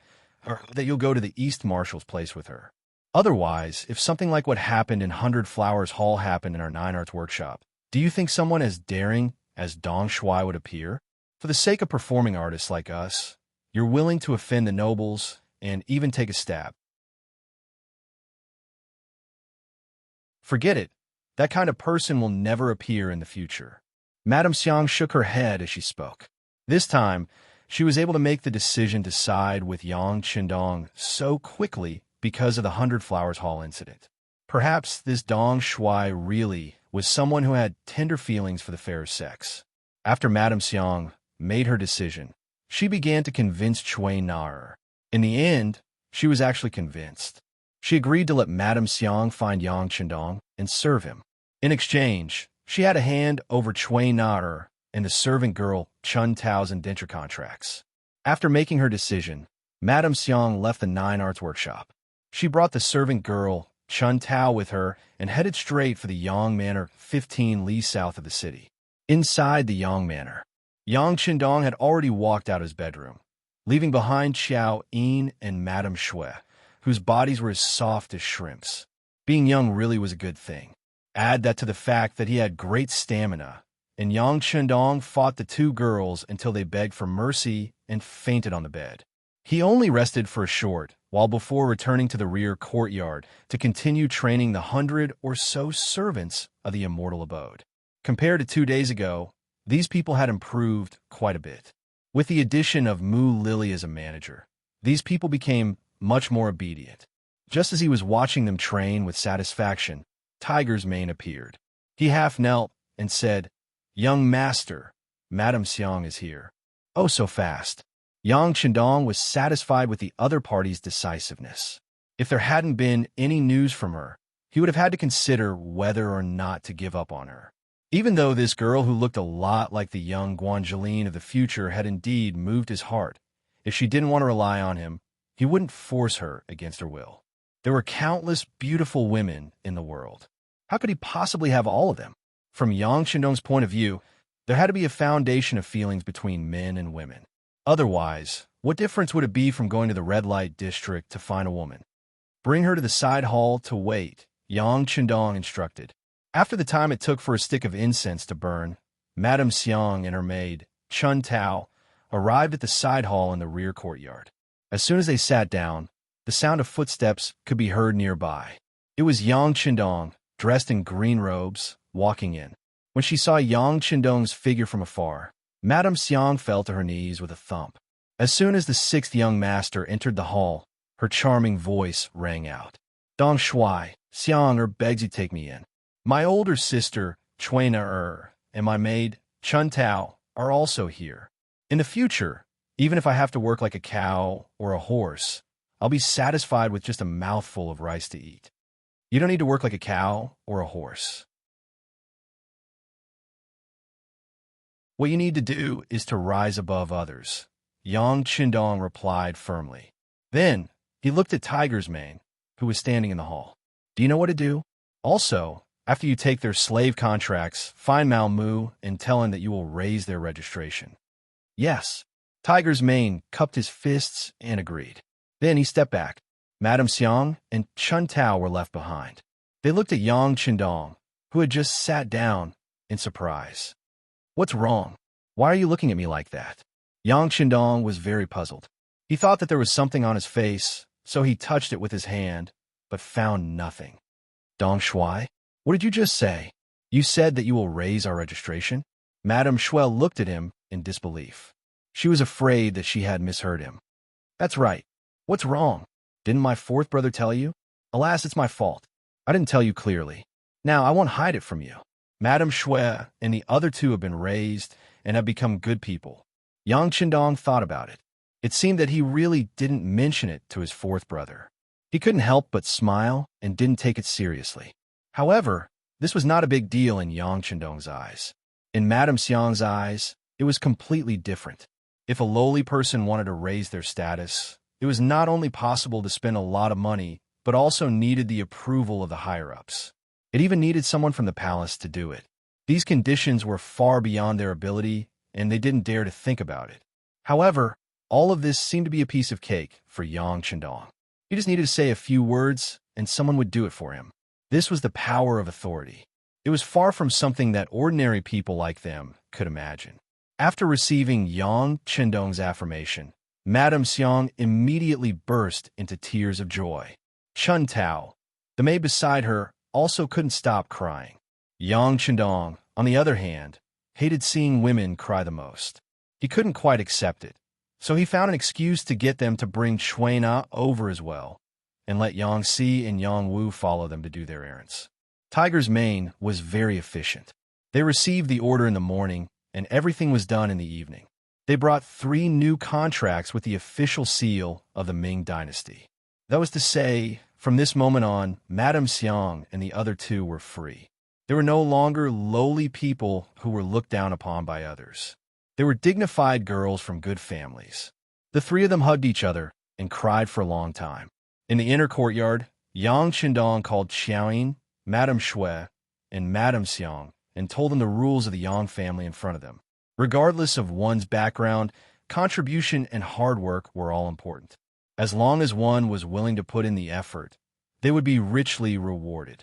that you'll go to the East Marshal's place with her. Otherwise, if something like what happened in 100 Flowers Hall happened in our 9 Arts workshop, do you think someone as daring as Dong Shuai would appear? For the sake of performing artists like us, you're willing to offend the nobles and even take a stab. Forget it. That kind of person will never appear in the future. Madame Xiang shook her head as she spoke. This time, she was able to make the decision to side with Yang Qindong so quickly because of the 100 Flowers Hall incident. Perhaps this Dong Shuai really was someone who had tender feelings for the fairer sex. After Madame Xiang made her decision, she began to convince Cui Nader. In the end, she was actually convinced. She agreed to let Madame Xiang find Yang Qindong and serve him. In exchange, she had a hand over Cui Nader and the servant girl Chun Tao's indenture contracts. After making her decision, Madame Xiang left the 9 Arts workshop. She brought the servant girl Chun Tao with her and headed straight for the Yang Manor 15 li south of the city. Inside the Yang Manor, Yang Qindong had already walked out his bedroom, leaving behind Xiao Yin and Madame Shui, whose bodies were as soft as shrimps. Being young really was a good thing. Add that to the fact that he had great stamina, and Yang Qindong fought the two girls until they begged for mercy and fainted on the bed. He only rested for a short while before returning to the rear courtyard to continue training the 100 or so servants of the immortal abode. Compared to 2 days ago, these people had improved quite a bit. With the addition of Mu Lily as a manager, these people became much more obedient. Just as he was watching them train with satisfaction, Tiger's Mane appeared. He half knelt and said, "Young master, Madame Xiang is here." Oh, so fast. Yang Qindong was satisfied with the other party's decisiveness. If there hadn't been any news from her, he would have had to consider whether or not to give up on her. Even though this girl who looked a lot like the young Guanjolene of the future had indeed moved his heart, if she didn't want to rely on him, he wouldn't force her against her will. There were countless beautiful women in the world. How could he possibly have all of them? From Yang Qindong's point of view, there had to be a foundation of feelings between men and women. Otherwise, what difference would it be from going to the red light district to find a woman? Bring her to the side hall to wait, Yang Qindong instructed. After the time it took for a stick of incense to burn, Madame Xiang and her maid, Chun Tao, arrived at the side hall in the rear courtyard. As soon as they sat down, the sound of footsteps could be heard nearby. It was Yang Qindong, dressed in green robes, walking in. When she saw Yang Qindong's figure from afar, Madame Xiang fell to her knees with a thump. As soon as the 6th young master entered the hall, her charming voice rang out. "Dong Shuai, Xiang begs you take me in. My older sister, Cui Nader, and my maid, Chun Tao, are also here. In the future, even if I have to work like a cow or a horse, I'll be satisfied with just a mouthful of rice to eat." You don't need to work like a cow or a horse. What you need to do is to rise above others, Yang Qindong replied firmly. Then, he looked at Tiger's Mane, who was standing in the hall. "Do you know what to do? Also, after you take their slave contracts, find Mao Mu and tell him that you will raise their registration." "Yes." Tiger's Mane cupped his fists and agreed. Then he stepped back. Madame Xiang and Chun Tao were left behind. They looked at Yang Qindong, who had just sat down, in surprise. "What's wrong? Why are you looking at me like that?" Yang Qindong was very puzzled. He thought that there was something on his face, so he touched it with his hand, but found nothing. "Dong Shuai, what did you just say? You said that you will raise our registration?" Madame Shui looked at him in disbelief. She was afraid that she had misheard him. "That's right. What's wrong? Didn't my 4th brother tell you? Alas, it's my fault. I didn't tell you clearly. Now, I won't hide it from you. Madame Shui and the other 2 have been raised and have become good people." Yang Qindong thought about it. It seemed that he really didn't mention it to his fourth brother. He couldn't help but smile and didn't take it seriously. However, this was not a big deal in Yang Chendong's eyes. In Madame Xiang's eyes, it was completely different. If a lowly person wanted to raise their status, it was not only possible to spend a lot of money, but also needed the approval of the higher-ups. It even needed someone from the palace to do it. These conditions were far beyond their ability, and they didn't dare to think about it. However, all of this seemed to be a piece of cake for Yang Chendong. He just needed to say a few words, and someone would do it for him. This was the power of authority. It was far from something that ordinary people like them could imagine. After receiving Yang Chendong's affirmation, Madame Xiang immediately burst into tears of joy. Chun Tao, the maid beside her, also couldn't stop crying. Yang Chendong, on the other hand, hated seeing women cry the most. He couldn't quite accept it, so he found an excuse to get them to bring Shui Na over as well, and let Yang Si and Yang Wu follow them to do their errands. Tiger's Mane was very efficient. They received the order in the morning, and everything was done in the evening. They brought 3 new contracts with the official seal of the Ming Dynasty. That was to say, from this moment on, Madame Xiang and the other 2 were free. They were no longer lowly people who were looked down upon by others. They were dignified girls from good families. The 3 of them hugged each other and cried for a long time. In the inner courtyard, Yang Chendong called Xiaoyin, Madame Shui, and Madame Xiang and told them the rules of the Yang family in front of them. Regardless of one's background, contribution and hard work were all important. As long as one was willing to put in the effort, they would be richly rewarded.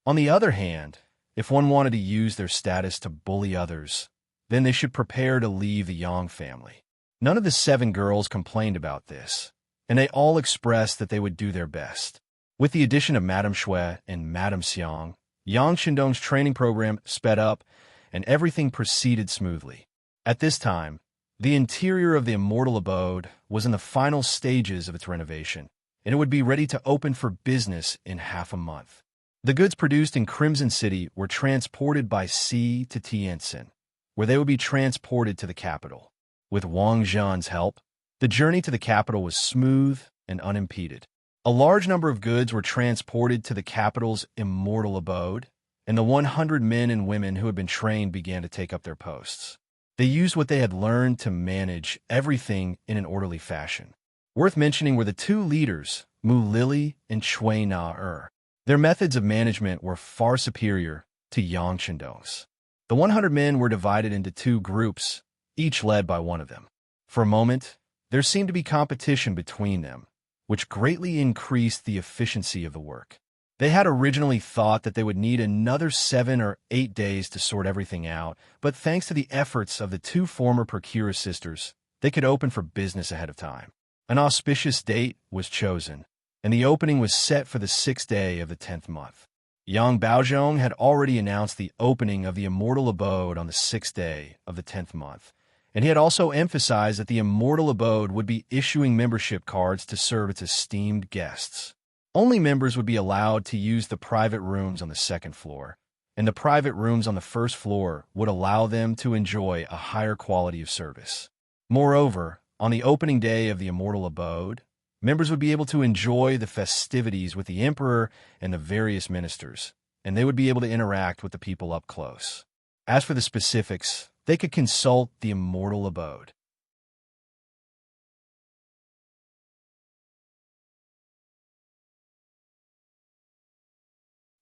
On the other hand, if one wanted to use their status to bully others, then they should prepare to leave the Yang family. None of the 7 girls complained about this, and they all expressed that they would do their best. With the addition of Madame Shui and Madame Xiang, Yang Chendong's training program sped up, and everything proceeded smoothly. At this time, the interior of the immortal abode was in the final stages of its renovation, and it would be ready to open for business in half a month. The goods produced in Crimson City were transported by sea to Tientsin, where they would be transported to the capital. With Wang Zhan's help, the journey to the capital was smooth and unimpeded. A large number of goods were transported to the capital's immortal abode, and the 100 men and women who had been trained began to take up their posts. They used what they had learned to manage everything in an orderly fashion. Worth mentioning were the 2 leaders, Mu Lili and Shui Na. Their methods of management were far superior to Yang Chendong's. The 100 men were divided into 2 groups, each led by one of them. For a moment, there seemed to be competition between them, which greatly increased the efficiency of the work. They had originally thought that they would need another 7 or 8 days to sort everything out, but thanks to the efforts of the 2 former Procura sisters, they could open for business ahead of time. An auspicious date was chosen, and the opening was set for the 6th day of the 10th month. Yang Baozhong had already announced the opening of the immortal abode on the 6th day of the 10th month, and he had also emphasized that the immortal abode would be issuing membership cards to serve its esteemed guests. Only members would be allowed to use the private rooms on the 2nd floor, and the private rooms on the 1st floor would allow them to enjoy a higher quality of service. Moreover, on the opening day of the immortal abode, members would be able to enjoy the festivities with the emperor and the various ministers, and they would be able to interact with the people up close. As for the specifics, they could consult the immortal abode.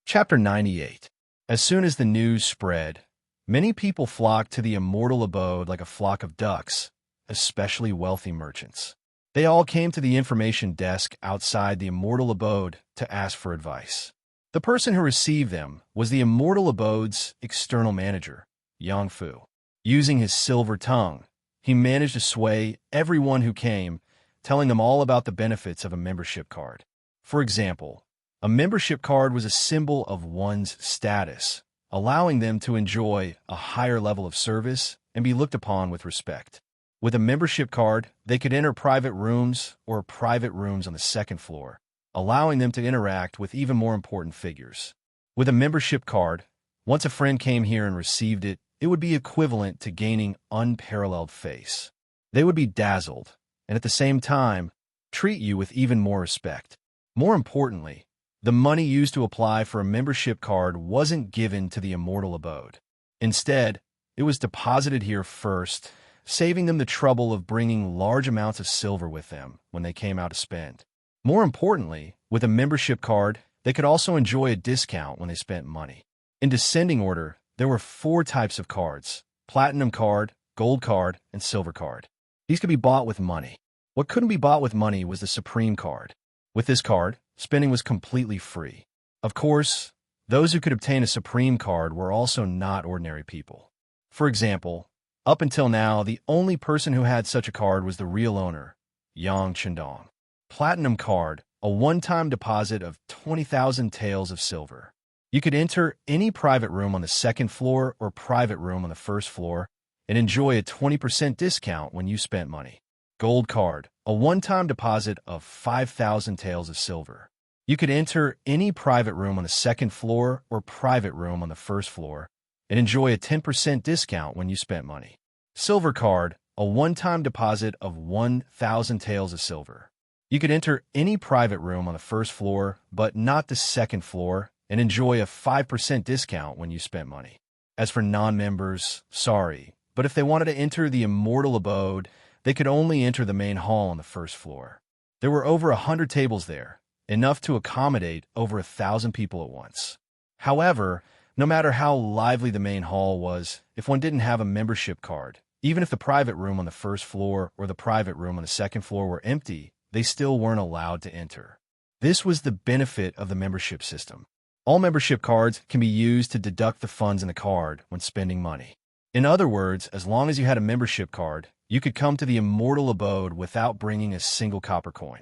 Chapter 98. As soon as the news spread, many people flocked to the immortal abode like a flock of ducks, especially wealthy merchants. They all came to the information desk outside the immortal abode to ask for advice. The person who received them was the immortal abode's external manager, Yang Fu. Using his silver tongue, he managed to sway everyone who came, telling them all about the benefits of a membership card. For example, a membership card was a symbol of one's status, allowing them to enjoy a higher level of service and be looked upon with respect. With a membership card, they could enter private rooms or private rooms on the 2nd floor, allowing them to interact with even more important figures. With a membership card, once a friend came here and received it, it would be equivalent to gaining unparalleled face. They would be dazzled, and at the same time, treat you with even more respect. More importantly, the money used to apply for a membership card wasn't given to the immortal abode. Instead, it was deposited here first, saving them the trouble of bringing large amounts of silver with them when they came out to spend. More importantly, with a membership card, they could also enjoy a discount when they spent money. In descending order, there were 4 types of cards: platinum card, gold card, and silver card. These could be bought with money. What couldn't be bought with money was the supreme card. With this card, spending was completely free. Of course, those who could obtain a supreme card were also not ordinary people. For example, up until now, the only person who had such a card was the real owner, Yang Chendong. Platinum card, a one-time deposit of 20,000 taels of silver. You could enter any private room on the second floor or private room on the first floor and enjoy a 20% discount when you spent money. Gold card, a one-time deposit of 5,000 taels of silver. You could enter any private room on the second floor or private room on the first floor and enjoy a 10% discount when you spent money. Silver card, a one-time deposit of 1,000 taels of silver. You could enter any private room on the first floor, but not the second floor, and enjoy a 5% discount when you spent money. As for non-members, sorry, but if they wanted to enter the immortal abode, they could only enter the main hall on the first floor. There were over 100 tables there, enough to accommodate over 1,000 people at once. However, no matter how lively the main hall was, if one didn't have a membership card, even if the private room on the first floor or the private room on the second floor were empty, they still weren't allowed to enter. This was the benefit of the membership system. All membership cards can be used to deduct the funds in the card when spending money. In other words, as long as you had a membership card, you could come to the immortal abode without bringing a single copper coin.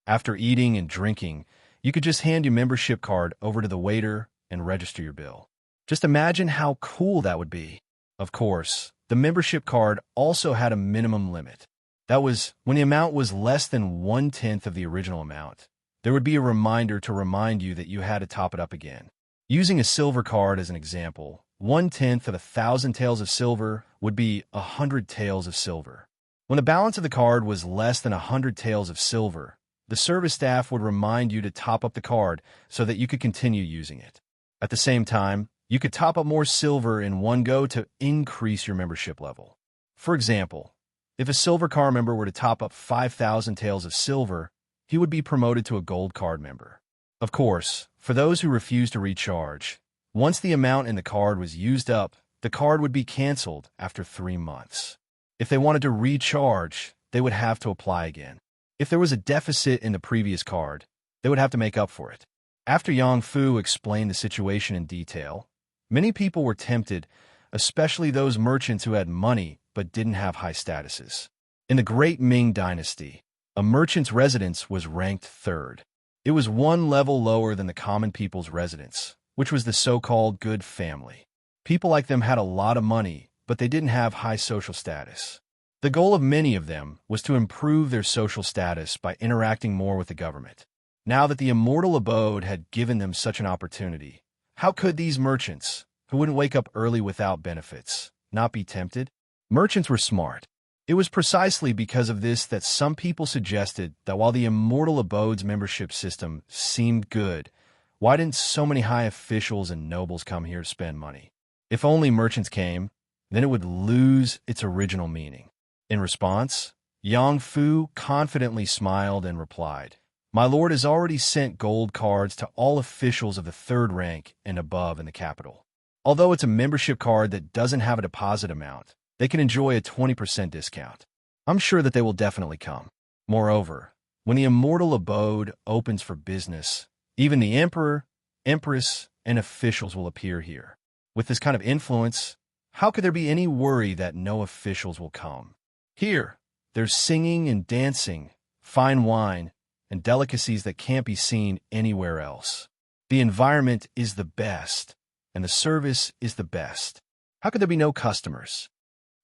After eating and drinking, you could just hand your membership card over to the waiter and register your bill. Just imagine how cool that would be. Of course, the membership card also had a minimum limit. That was, when the amount was less than 1/10 of the original amount, there would be a reminder to remind you that you had to top it up again. Using a silver card as an example, 1/10 of 1,000 taels of silver would be 100 taels of silver. When the balance of the card was less than 100 taels of silver, the service staff would remind you to top up the card so that you could continue using it. At the same time, you could top up more silver in one go to increase your membership level. For example, if a silver card member were to top up 5,000 taels of silver, he would be promoted to a gold card member. Of course, for those who refused to recharge, once the amount in the card was used up, the card would be canceled after 3 months. If they wanted to recharge, they would have to apply again. If there was a deficit in the previous card, they would have to make up for it. After Yang Fu explained the situation in detail, many people were tempted, especially those merchants who had money but didn't have high statuses. In the Great Ming Dynasty, a merchant's residence was ranked 3rd. It was one level lower than the common people's residence, which was the so-called good family. People like them had a lot of money, but they didn't have high social status. The goal of many of them was to improve their social status by interacting more with the government. Now that the immortal abode had given them such an opportunity, how could these merchants, who wouldn't wake up early without benefits, not be tempted? Merchants were smart. It was precisely because of this that some people suggested that while the immortal abode's membership system seemed good, why didn't so many high officials and nobles come here to spend money? If only merchants came, then it would lose its original meaning. In response, Yang Fu confidently smiled and replied, "My lord has already sent gold cards to all officials of the 3rd rank and above in the capital. Although it's a membership card that doesn't have a deposit amount, they can enjoy a 20% discount. I'm sure that they will definitely come. Moreover, when the immortal abode opens for business, even the emperor, empress, and officials will appear here. With this kind of influence, how could there be any worry that no officials will come? Here, there's singing and dancing, fine wine, and delicacies that can't be seen anywhere else. The environment is the best, and the service is the best. How could there be no customers?"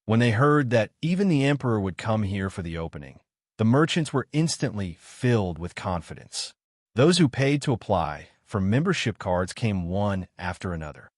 When they heard that even the emperor would come here for the opening, the merchants were instantly filled with confidence. Those who paid to apply, for membership cards came one after another.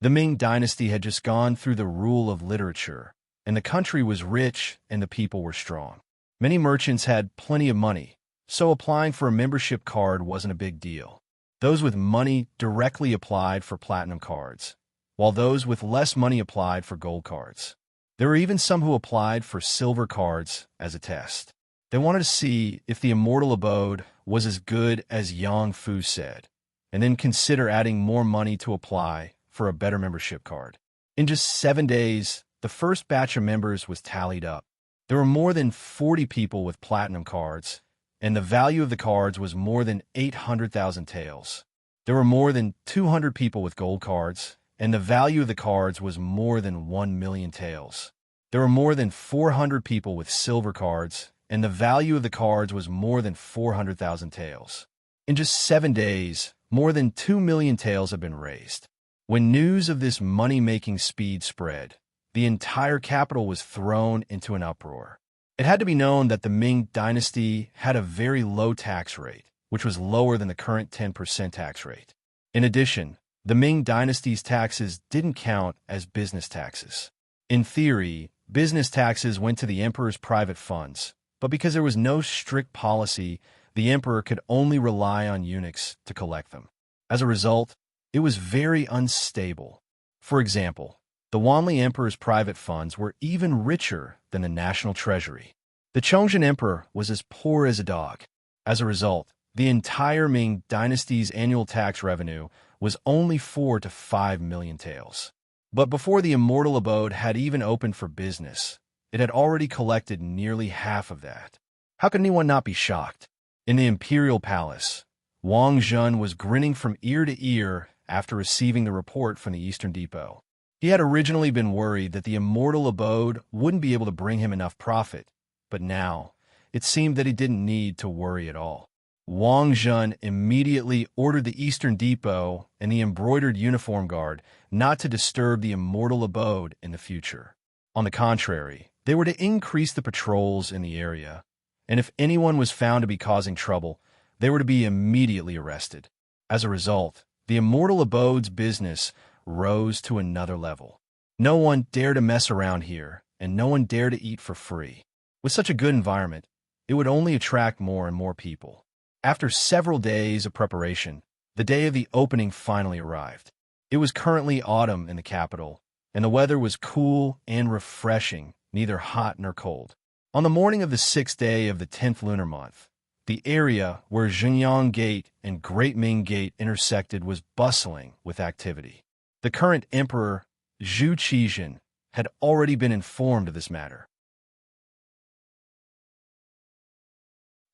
The Ming Dynasty had just gone through the rule of literature, and the country was rich and the people were strong. Many merchants had plenty of money, so applying for a membership card wasn't a big deal. Those with money directly applied for platinum cards, while those with less money applied for gold cards. There were even some who applied for silver cards as a test. They wanted to see if the immortal abode was as good as Yang Fu said, and then consider adding more money to apply for a better membership card. In just 7 days, the first batch of members was tallied up. There were more than 40 people with platinum cards, and the value of the cards was more than 800,000 taels. There were more than 200 people with gold cards, and the value of the cards was more than 1 million taels. There were more than 400 people with silver cards, and the value of the cards was more than 400,000 taels. In just 7 days, more than 2 million taels had been raised. When news of this money-making speed spread, the entire capital was thrown into an uproar. It had to be known that the Ming Dynasty had a very low tax rate, which was lower than the current 10% tax rate. In addition, the Ming Dynasty's taxes didn't count as business taxes. In theory, business taxes went to the emperor's private funds, but because there was no strict policy, the emperor could only rely on eunuchs to collect them. As a result, it was very unstable. For example, the Wanli Emperor's private funds were even richer than the national treasury. The Chongzhen Emperor was as poor as a dog. As a result, the entire Ming Dynasty's annual tax revenue was only 4 to 5 million taels. But before the immortal abode had even opened for business, it had already collected nearly half of that. How could anyone not be shocked? In the imperial palace, Wang Zhen was grinning from ear to ear after receiving the report from the Eastern Depot. He had originally been worried that the immortal abode wouldn't be able to bring him enough profit, but now it seemed that he didn't need to worry at all. Wang Zhen immediately ordered the Eastern Depot and the embroidered uniform guard not to disturb the immortal abode in the future. On the contrary, they were to increase the patrols in the area, and if anyone was found to be causing trouble, they were to be immediately arrested. As a result, the immortal abode's business rose to another level. No one dared to mess around here, and no one dared to eat for free. With such a good environment, it would only attract more and more people. After several days of preparation, the day of the opening finally arrived. It was currently autumn in the capital, and the weather was cool and refreshing, neither hot nor cold. On the morning of the 6th day of the 10th lunar month, the area where Xingyang Gate and Great Ming Gate intersected was bustling with activity. The current emperor, Zhu Qizhen, had already been informed of this matter.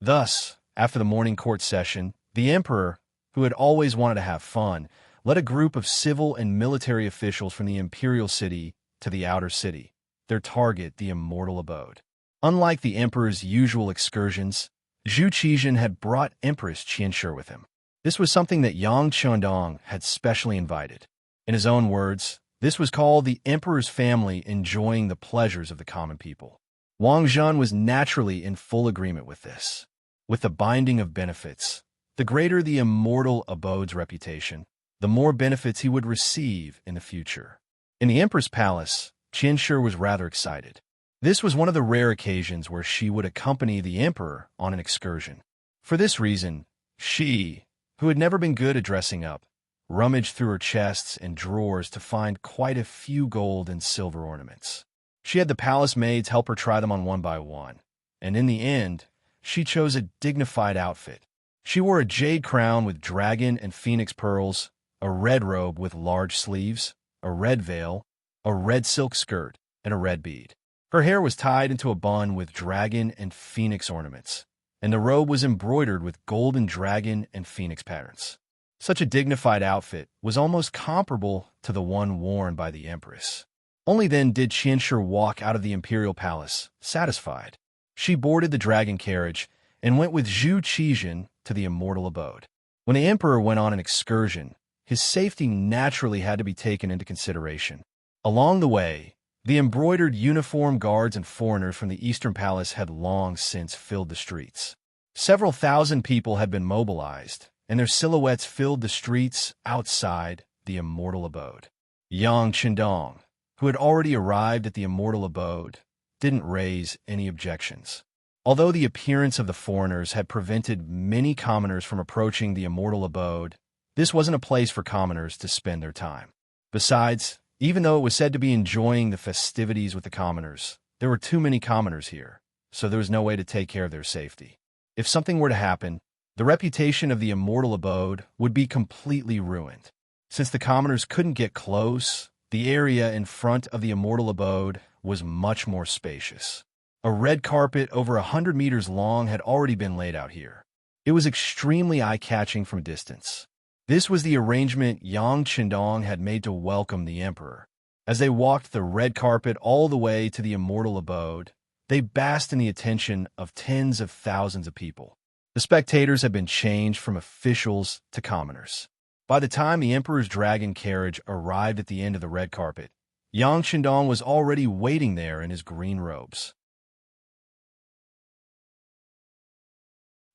Thus, after the morning court session, the emperor, who had always wanted to have fun, led a group of civil and military officials from the imperial city to the outer city, their target the immortal abode. Unlike the emperor's usual excursions, Zhu Qizhen had brought Empress Qianshi with him. This was something that Yang Qiandong had specially invited. In his own words, this was called the emperor's family enjoying the pleasures of the common people. Wang Zhen was naturally in full agreement with this. With the binding of benefits, the greater the immortal abode's reputation, the more benefits he would receive in the future. In the emperor's palace, Qianshi was rather excited. This was one of the rare occasions where she would accompany the emperor on an excursion. For this reason, she, who had never been good at dressing up, rummaged through her chests and drawers to find quite a few gold and silver ornaments. She had the palace maids help her try them on one by one, and in the end, she chose a dignified outfit. She wore a jade crown with dragon and phoenix pearls, a red robe with large sleeves, a red veil, a red silk skirt, and a red bead. Her hair was tied into a bun with dragon and phoenix ornaments, and the robe was embroidered with golden dragon and phoenix patterns. Such a dignified outfit was almost comparable to the one worn by the empress. Only then did Qianshi walk out of the imperial palace, satisfied. She boarded the dragon carriage and went with Zhu Qizhen to the immortal abode. When the emperor went on an excursion, his safety naturally had to be taken into consideration. Along the way, the embroidered uniform guards and foreigners from the Eastern Palace had long since filled the streets. Several thousand people had been mobilized, and their silhouettes filled the streets outside the immortal abode. Yang Qindong, who had already arrived at the immortal abode, didn't raise any objections. Although the appearance of the foreigners had prevented many commoners from approaching the immortal abode, this wasn't a place for commoners to spend their time. Besides, even though it was said to be enjoying the festivities with the commoners, there were too many commoners here, so there was no way to take care of their safety. If something were to happen, the reputation of the immortal abode would be completely ruined. Since the commoners couldn't get close, the area in front of the immortal abode was much more spacious. A red carpet over 100 meters long had already been laid out here. It was extremely eye-catching from a distance. This was the arrangement Yang Qindong had made to welcome the emperor. As they walked the red carpet all the way to the immortal abode, they basked in the attention of tens of thousands of people. The spectators had been changed from officials to commoners. By the time the emperor's dragon carriage arrived at the end of the red carpet, Yang Qindong was already waiting there in his green robes.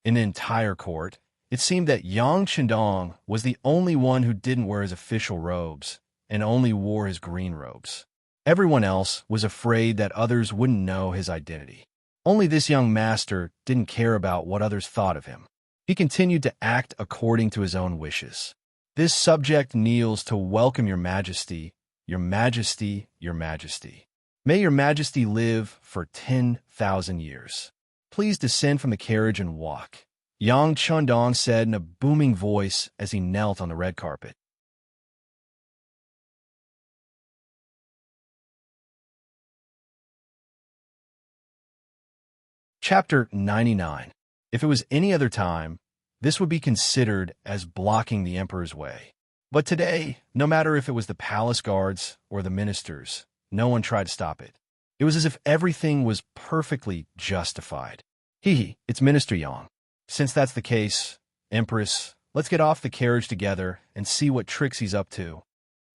In the entire court, it seemed that Yang Qindong was the only one who didn't wear his official robes and only wore his green robes. Everyone else was afraid that others wouldn't know his identity. Only this young master didn't care about what others thought of him. He continued to act according to his own wishes. This subject kneels to welcome your majesty, your majesty, your majesty. May your majesty live for 10,000 years. Please descend from the carriage and walk, Yang Qindong said in a booming voice as he knelt on the red carpet. Chapter 99. If it was any other time, this would be considered as blocking the emperor's way. But today, no matter if it was the palace guards or the ministers, no one tried to stop it. It was as if everything was perfectly justified. It's Minister Yang. Since that's the case, Empress, let's get off the carriage together and see what tricks he's up to.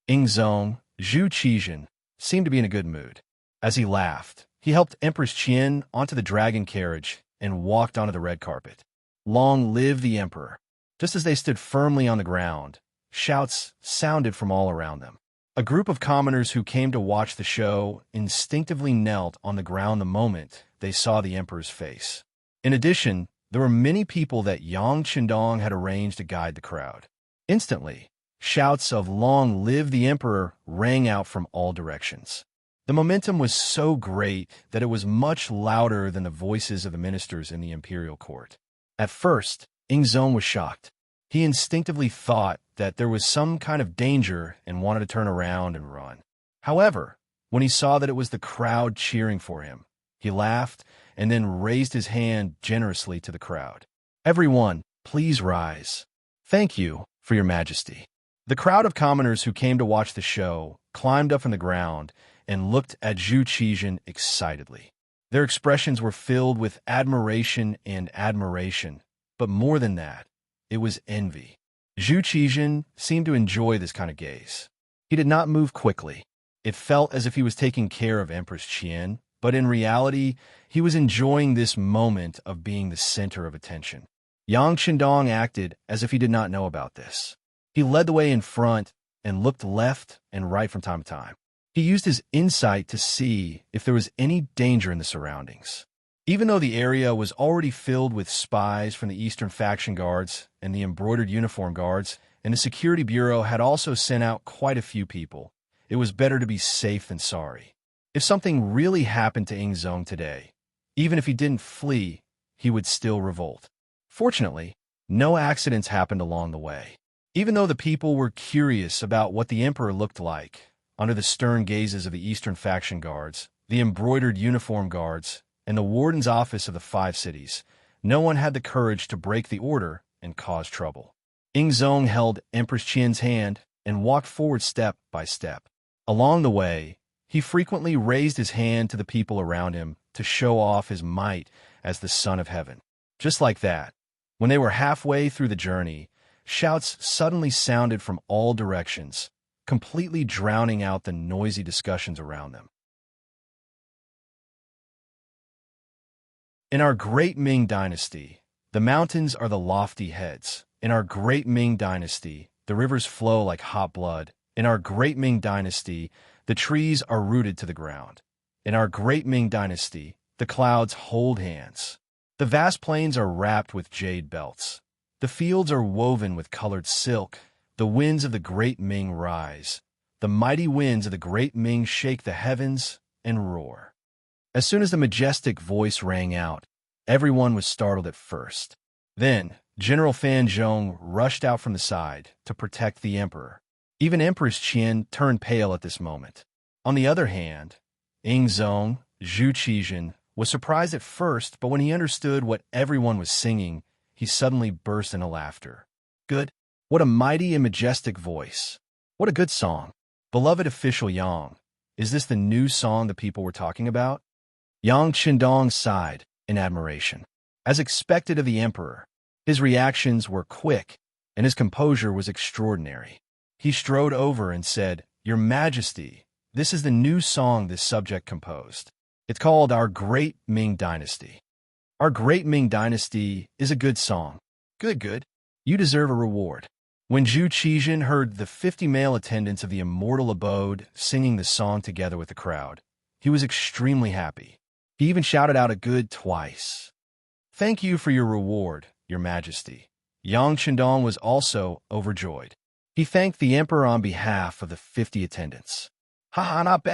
Ingzong, Zhu Qizhen, seemed to be in a good mood. As he laughed, he helped Empress Qian onto the dragon carriage and walked onto the red carpet. Long live the emperor! Just as they stood firmly on the ground, shouts sounded from all around them. A group of commoners who came to watch the show instinctively knelt on the ground the moment they saw the emperor's face. In addition, there were many people that Yang Qindong had arranged to guide the crowd. Instantly, shouts of "Long live the emperor" rang out from all directions. The momentum was so great that it was much louder than the voices of the ministers in the imperial court. At first, Ingzong was shocked. He instinctively thought that there was some kind of danger and wanted to turn around and run. However, when he saw that it was the crowd cheering for him, he laughed and then raised his hand generously to the crowd. Everyone, please rise. Thank you for your majesty. The crowd of commoners who came to watch the show climbed up from the ground and looked at Zhu Qizhen excitedly. Their expressions were filled with admiration and admiration, but more than that, it was envy. Zhu Qizhen seemed to enjoy this kind of gaze. He did not move quickly. It felt as if he was taking care of Empress Qian, but in reality, he was enjoying this moment of being the center of attention. Yang Qindong acted as if he did not know about this. He led the way in front and looked left and right from time to time. He used his insight to see if there was any danger in the surroundings. Even though the area was already filled with spies from the Eastern Faction Guards and the Embroidered Uniform Guards, and the Security Bureau had also sent out quite a few people, it was better to be safe than sorry. If something really happened to Ingzong today, even if he didn't flee, he would still revolt. Fortunately, no accidents happened along the way. Even though the people were curious about what the emperor looked like, under the stern gazes of the Eastern Faction Guards, the Embroidered Uniform Guards, and the Warden's Office of the 5 cities, no one had the courage to break the order and cause trouble. Ingzong held Empress Qian's hand and walked forward step by step. Along the way, he frequently raised his hand to the people around him to show off his might as the Son of Heaven. Just like that, when they were halfway through the journey, shouts suddenly sounded from all directions, completely drowning out the noisy discussions around them. In our great Ming dynasty, The mountains are the lofty heads. In our great Ming dynasty, the rivers flow like hot blood. In our great Ming dynasty, the trees are rooted to the ground. In our great Ming dynasty, the clouds hold hands. The vast plains are wrapped with jade belts. The fields are woven with colored silk. The winds of the great Ming rise. The mighty winds of the great Ming shake the heavens and roar. As soon as the majestic voice rang out, everyone was startled at first. Then, General Fan Zhong rushed out from the side to protect the emperor. Even Empress Qian turned pale at this moment. On the other hand, Ying Zong, Zhu Qizhen, was surprised at first, but when he understood what everyone was singing, he suddenly burst into laughter. Good. What a mighty and majestic voice. What a good song. Beloved official Yang, is this the new song the people were talking about? Yang Qindong sighed in admiration. As expected of the emperor, his reactions were quick, and his composure was extraordinary. He strode over and said, Your Majesty, this is the new song this subject composed. It's called Our Great Ming Dynasty. Our Great Ming Dynasty is a good song. Good. You deserve a reward. When Zhu Qizhen heard the 50 male attendants of the immortal abode singing the song together with the crowd, he was extremely happy. He even shouted out a good twice. Thank you for your reward, Your Majesty. Yang Qindong was also overjoyed. He thanked the emperor on behalf of the 50 attendants. Haha, not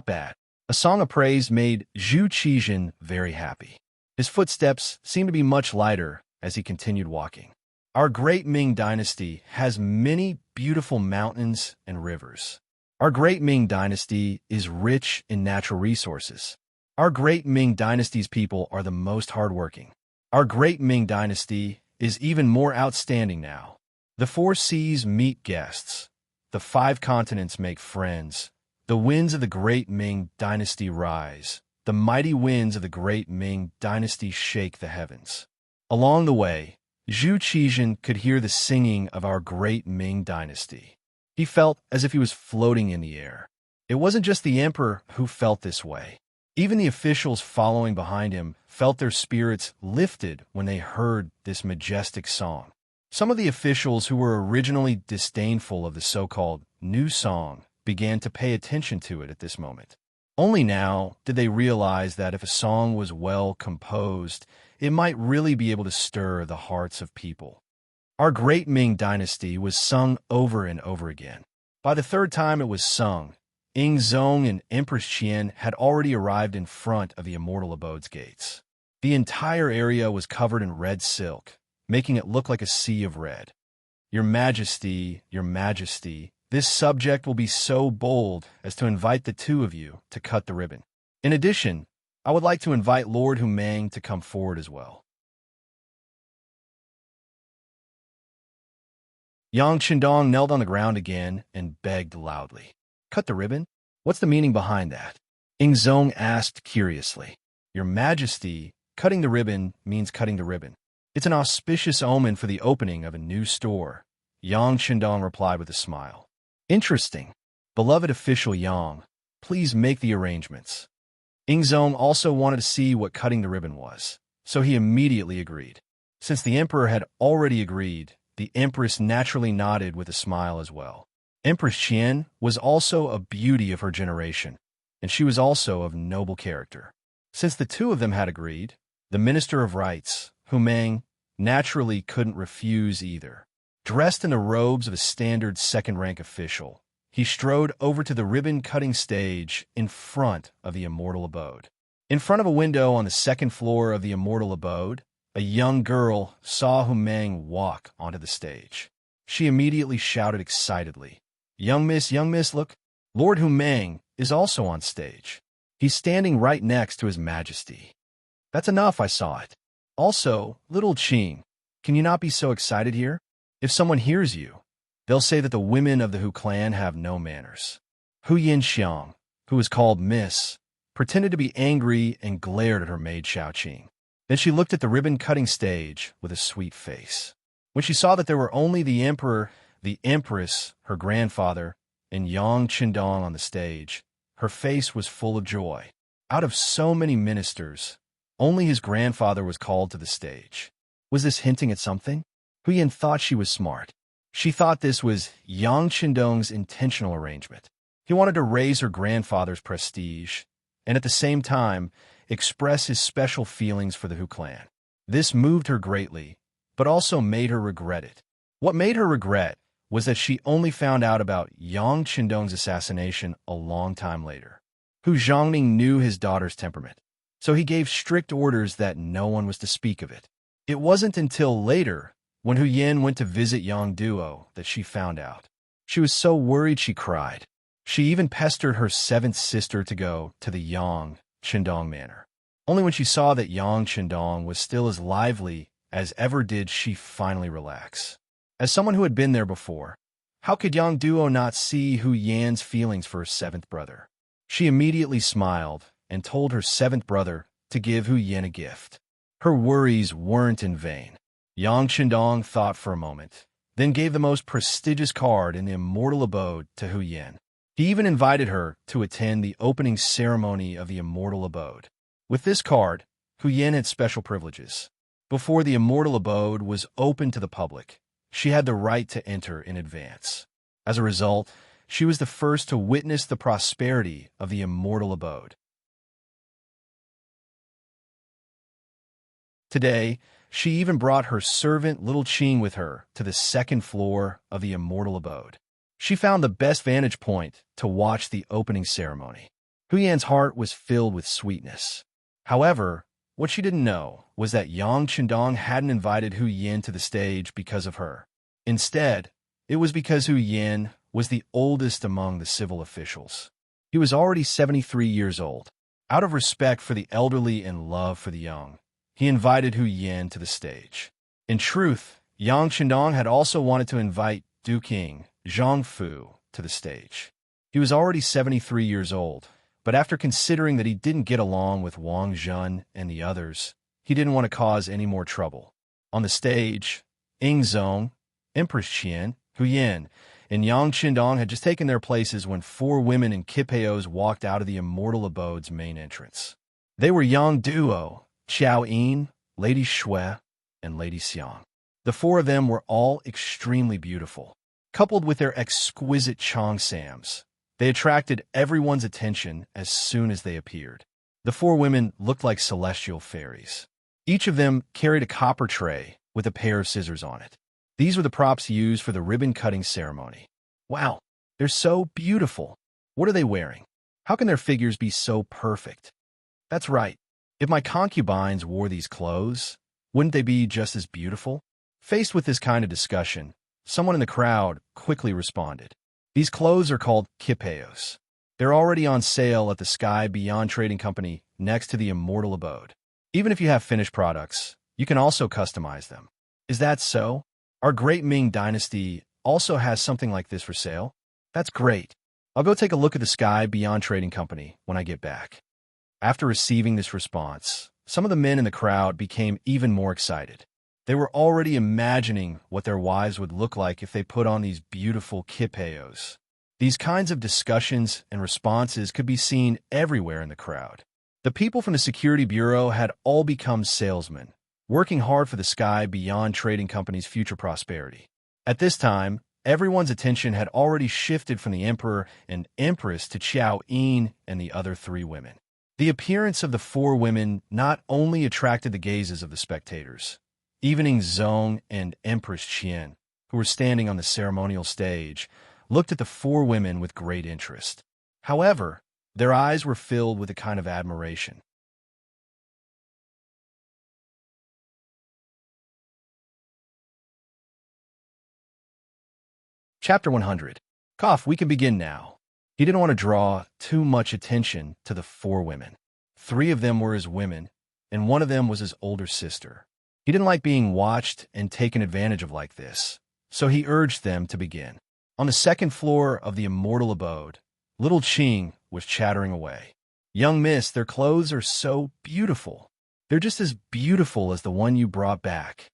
bad. A song of praise made Zhu Qizhen very happy. His footsteps seemed to be much lighter as he continued walking. Our great Ming dynasty has many beautiful mountains and rivers. Our great Ming dynasty is rich in natural resources. Our great Ming dynasty's people are the most hardworking. Our great Ming dynasty is even more outstanding now. The 4 seas meet guests. The 5 continents make friends. The winds of the great Ming dynasty rise. The mighty winds of the great Ming dynasty shake the heavens. Along the way, Zhu Qizhen could hear the singing of our great Ming dynasty. He felt as if he was floating in the air. It wasn't just the emperor who felt this way. Even the officials following behind him felt their spirits lifted when they heard this majestic song. Some of the officials who were originally disdainful of the so-called new song began to pay attention to it at this moment. Only now did they realize that if a song was well composed, it might really be able to stir the hearts of people. Our great Ming dynasty was sung over and over again. By the 3rd time it was sung, Ying Zong and Empress Qian had already arrived in front of the immortal abode's gates. The entire area was covered in red silk, making it look like a sea of red. Your Majesty, this subject will be so bold as to invite the 2 of you to cut the ribbon. In addition, I would like to invite Lord Hu Mang to come forward as well. Yang Qindong knelt on the ground again and begged loudly. Cut the ribbon? What's the meaning behind that? Ying Zong asked curiously. Your Majesty, cutting the ribbon means cutting the ribbon. It's an auspicious omen for the opening of a new store. Yang Qindong replied with a smile. Interesting. Beloved official Yang, please make the arrangements. Ying Zong also wanted to see what cutting the ribbon was, so he immediately agreed. Since the emperor had already agreed, the empress naturally nodded with a smile as well. Empress Qian was also a beauty of her generation, and she was also of noble character. Since the 2 of them had agreed, the Minister of Rites, Hu Mang, naturally couldn't refuse either. Dressed in the robes of a standard 2nd-rank official, he strode over to the ribbon-cutting stage in front of the immortal abode. In front of a window on the 2nd floor of the immortal abode, a young girl saw Hu Mang walk onto the stage. She immediately shouted excitedly, Young miss, look, Lord Hu Mang is also on stage. He's standing right next to His Majesty. That's enough, I saw it. Also, little Qing, can you not be so excited here? If someone hears you, they'll say that the women of the Hu clan have no manners. Hu Yinxiang, who was called Miss, pretended to be angry and glared at her maid Xiaoqing. Then she looked at the ribbon-cutting stage with a sweet face. When she saw that there were only the emperor, the empress, her grandfather, and Yang Qindong on the stage, her face was full of joy. Out of so many ministers, only his grandfather was called to the stage. Was this hinting at something? Hu Yin thought she was smart. She thought this was Yang Qindong's intentional arrangement. He wanted to raise her grandfather's prestige, and at the same time, express his special feelings for the Hu clan. This moved her greatly, but also made her regret it. What made her regret was that she only found out about Yang Qindong's assassination a long time later. Hu Zhongning knew his daughter's temperament, so he gave strict orders that no one was to speak of it. It wasn't until later, when Hu Yin went to visit Yang Duo, that she found out. She was so worried she cried. She even pestered her seventh sister to go to the Yang Qindong manor. Only when she saw that Yang Qindong was still as lively as ever did she finally relax. As someone who had been there before, how could Yang Duo not see Hu Yan's feelings for her seventh brother? She immediately smiled and told her seventh brother to give Hu Yin a gift. Her worries weren't in vain. Yang Qindong thought for a moment, then gave the most prestigious card in the immortal abode to Hu Yin. He even invited her to attend the opening ceremony of the immortal abode. With this card, Hu Yin had special privileges. Before the immortal abode was open to the public, she had the right to enter in advance. As a result, she was the first to witness the prosperity of the immortal abode. Today, she even brought her servant Little Qing with her to the second floor of the immortal abode. She found the best vantage point to watch the opening ceremony. Hu Yan's heart was filled with sweetness. However, what she didn't know was that Yang Qindong hadn't invited Hu Yin to the stage because of her. Instead, it was because Hu Yin was the oldest among the civil officials. He was already 73 years old. Out of respect for the elderly and love for the young, he invited Hu Yin to the stage. In truth, Yang Qindong had also wanted to invite Du King, Zhang Fu, to the stage. He was already 73 years old, but after considering that he didn't get along with Wang Zhen and the others, he didn't want to cause any more trouble. On the stage, Ying Zong, Empress Qian, Hu Yin, and Yang Qindong had just taken their places when four women in kipeos walked out of the immortal abode's main entrance. They were Yang Duo, Xiao Yin, Lady Shui, and Lady Xiang. The four of them were all extremely beautiful. Coupled with their exquisite cheongsams, they attracted everyone's attention as soon as they appeared. The four women looked like celestial fairies. Each of them carried a copper tray with a pair of scissors on it. These were the props used for the ribbon-cutting ceremony. Wow, they're so beautiful. What are they wearing? How can their figures be so perfect? That's right. If my concubines wore these clothes, wouldn't they be just as beautiful? Faced with this kind of discussion, someone in the crowd quickly responded. These clothes are called kipeos. They're already on sale at the Sky Beyond Trading Company next to the immortal abode. Even if you have finished products, you can also customize them. Is that so? Our great Ming dynasty also has something like this for sale? That's great. I'll go take a look at the Sky Beyond Trading Company when I get back. After receiving this response, some of the men in the crowd became even more excited. They were already imagining what their wives would look like if they put on these beautiful kipeos. These kinds of discussions and responses could be seen everywhere in the crowd. The people from the Security Bureau had all become salesmen, working hard for the Sky Beyond Trading Company's future prosperity. At this time, everyone's attention had already shifted from the Emperor and Empress to Xiao Yin and the other three women. The appearance of the four women not only attracted the gazes of the spectators. Even Ying Zong and Empress Qian, who were standing on the ceremonial stage, looked at the four women with great interest. However, their eyes were filled with a kind of admiration. Chapter 100. Cough, we can begin now. He didn't want to draw too much attention to the four women. Three of them were his women, and one of them was his older sister. He didn't like being watched and taken advantage of like this, so he urged them to begin. On the second floor of the immortal abode, Little Qing was chattering away. Young miss, their clothes are so beautiful. They're just as beautiful as the one you brought back.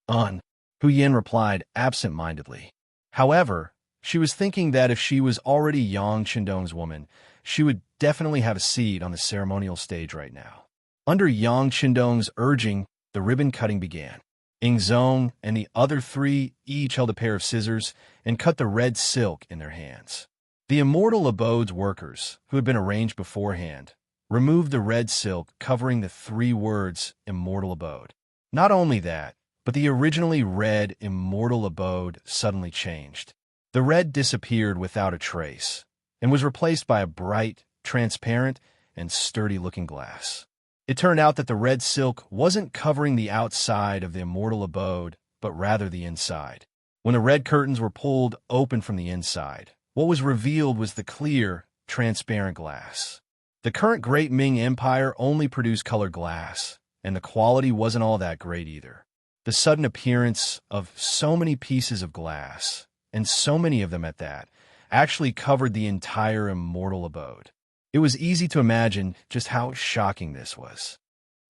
Hu Yin replied absent-mindedly. However, she was thinking that if she was already Yang Qindong's woman, she would definitely have a seat on the ceremonial stage right now. Under Yang Qindong's urging, the ribbon cutting began. Ingzong and the other three each held a pair of scissors and cut the red silk in their hands. The immortal abode's workers, who had been arranged beforehand, removed the red silk covering the three words immortal abode. Not only that, but the originally red immortal abode suddenly changed. The red disappeared without a trace and was replaced by a bright, transparent, and sturdy-looking glass. It turned out that the red silk wasn't covering the outside of the immortal abode, but rather the inside. When the red curtains were pulled open from the inside, what was revealed was the clear, transparent glass. The current Great Ming Empire only produced colored glass, and the quality wasn't all that great either. The sudden appearance of so many pieces of glass, and so many of them at that, actually covered the entire immortal abode. It was easy to imagine just how shocking this was.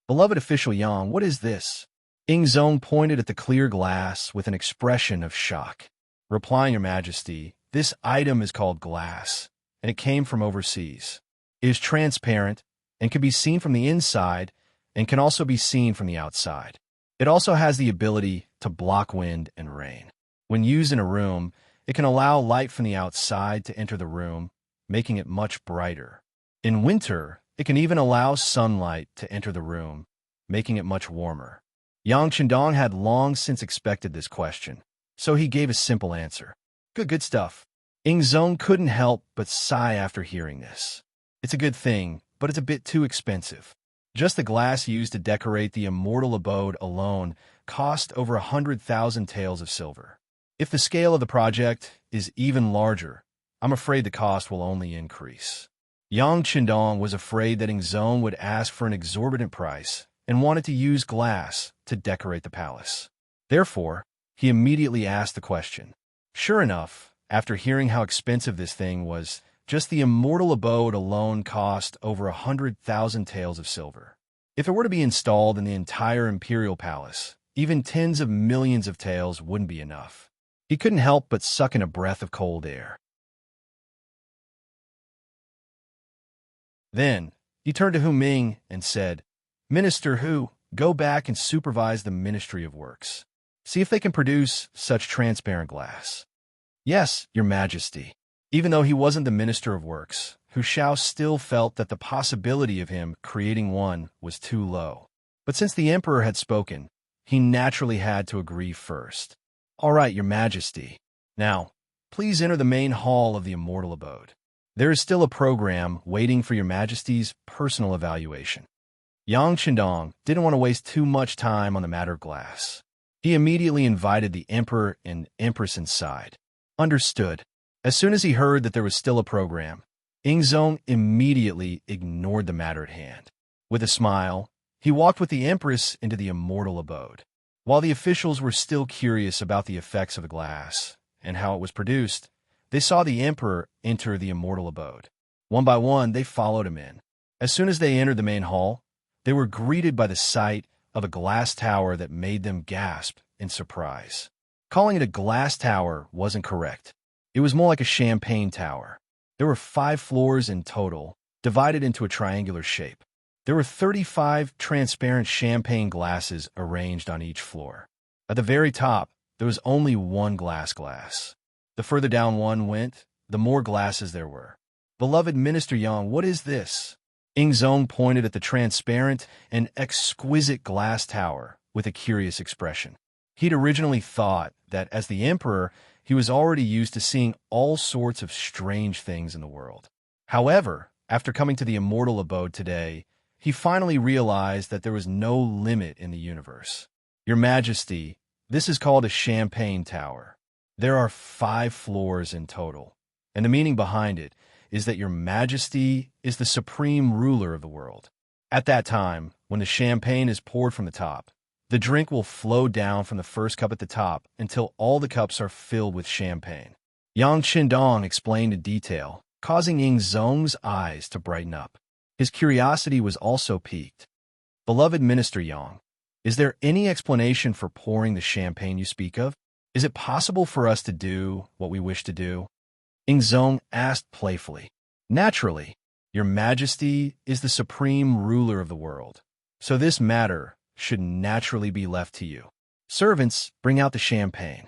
Beloved official Yang, what is this? Ingzong pointed at the clear glass with an expression of shock. Replying, Your Majesty, this item is called glass, and it came from overseas. It is transparent and can be seen from the inside and can also be seen from the outside. It also has the ability to block wind and rain. When used in a room, it can allow light from the outside to enter the room, making it much brighter. In winter, it can even allow sunlight to enter the room, making it much warmer. Yang Chendong had long since expected this question, so he gave a simple answer. Good stuff. Ingzong couldn't help but sigh after hearing this. It's a good thing, but it's a bit too expensive. Just the glass used to decorate the immortal abode alone cost over 100,000 taels of silver. If the scale of the project is even larger, I'm afraid the cost will only increase. Yang Chendong was afraid that Ingzong would ask for an exorbitant price and wanted to use glass to decorate the palace. Therefore, he immediately asked the question. Sure enough, after hearing how expensive this thing was, just the immortal abode alone cost over 100,000 taels of silver. If it were to be installed in the entire imperial palace, even tens of millions of taels wouldn't be enough. He couldn't help but suck in a breath of cold air. Then, he turned to Hu Ming and said, Minister Hu, go back and supervise the Ministry of Works. See if they can produce such transparent glass. Yes, Your Majesty. Even though he wasn't the Minister of Works, Hu Shao still felt that the possibility of him creating one was too low. But since the Emperor had spoken, he naturally had to agree first. All right, Your Majesty. Now, please enter the main hall of the immortal abode. There is still a program waiting for Your Majesty's personal evaluation. Yang Chendong didn't want to waste too much time on the matter of glass. He immediately invited the Emperor and Empress inside. Understood. As soon as he heard that there was still a program, Ingzong immediately ignored the matter at hand. With a smile, he walked with the Empress into the immortal abode. While the officials were still curious about the effects of the glass and how it was produced, they saw the Emperor enter the immortal abode. One by one, they followed him in. As soon as they entered the main hall, they were greeted by the sight of a glass tower that made them gasp in surprise. Calling it a glass tower wasn't correct. It was more like a champagne tower. There were 5 floors in total, divided into a triangular shape. There were 35 transparent champagne glasses arranged on each floor. At the very top, there was only one glass. The further down one went, the more glasses there were. Beloved Minister Yang, what is this? Ingzong pointed at the transparent and exquisite glass tower with a curious expression. He'd originally thought that as the Emperor, he was already used to seeing all sorts of strange things in the world. However, after coming to the immortal abode today, he finally realized that there was no limit in the universe. Your Majesty, this is called a champagne tower. There are 5 floors in total, and the meaning behind it is that Your Majesty is the supreme ruler of the world. At that time, when the champagne is poured from the top, the drink will flow down from the first cup at the top until all the cups are filled with champagne. Yang Chendong explained in detail, causing Ingzong's eyes to brighten up. His curiosity was also piqued. Beloved Minister Yang, is there any explanation for pouring the champagne you speak of? Is it possible for us to do what we wish to do? Ingzong asked playfully. Naturally, Your Majesty is the supreme ruler of the world, so this matter should naturally be left to you. Servants, bring out the champagne.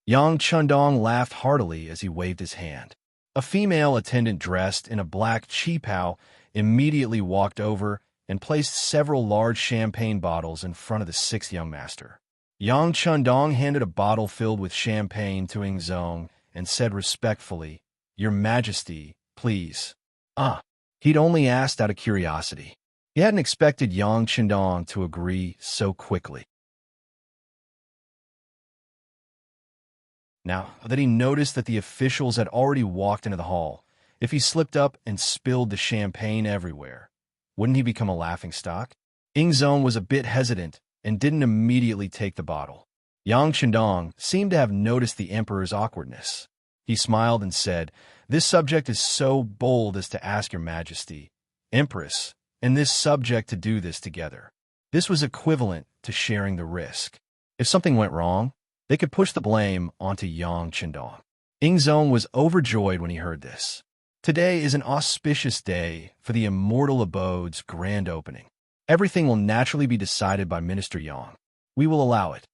Yang Chundong laughed heartily as he waved his hand. A female attendant dressed in a black qipao immediately walked over and placed several large champagne bottles in front of the sixth young master. Yang Chundong handed a bottle filled with champagne to Ingzong and said respectfully, "Your Majesty, please." He'd only asked out of curiosity. He hadn't expected Yang Chundong to agree so quickly. Now that he noticed that the officials had already walked into the hall, if he slipped up and spilled the champagne everywhere, wouldn't he become a laughingstock? Ingzong was a bit hesitant and didn't immediately take the bottle. Yang Chundong seemed to have noticed the emperor's awkwardness. He smiled and said, "This subject is so bold as to ask your majesty, Empress, and this subject to do this together." This was equivalent to sharing the risk. If something went wrong, they could push the blame onto Yang Chundong. Ingzong was overjoyed when he heard this. Today is an auspicious day for the Immortal Abode's grand opening. Everything will naturally be decided by Minister Yang. We will allow it.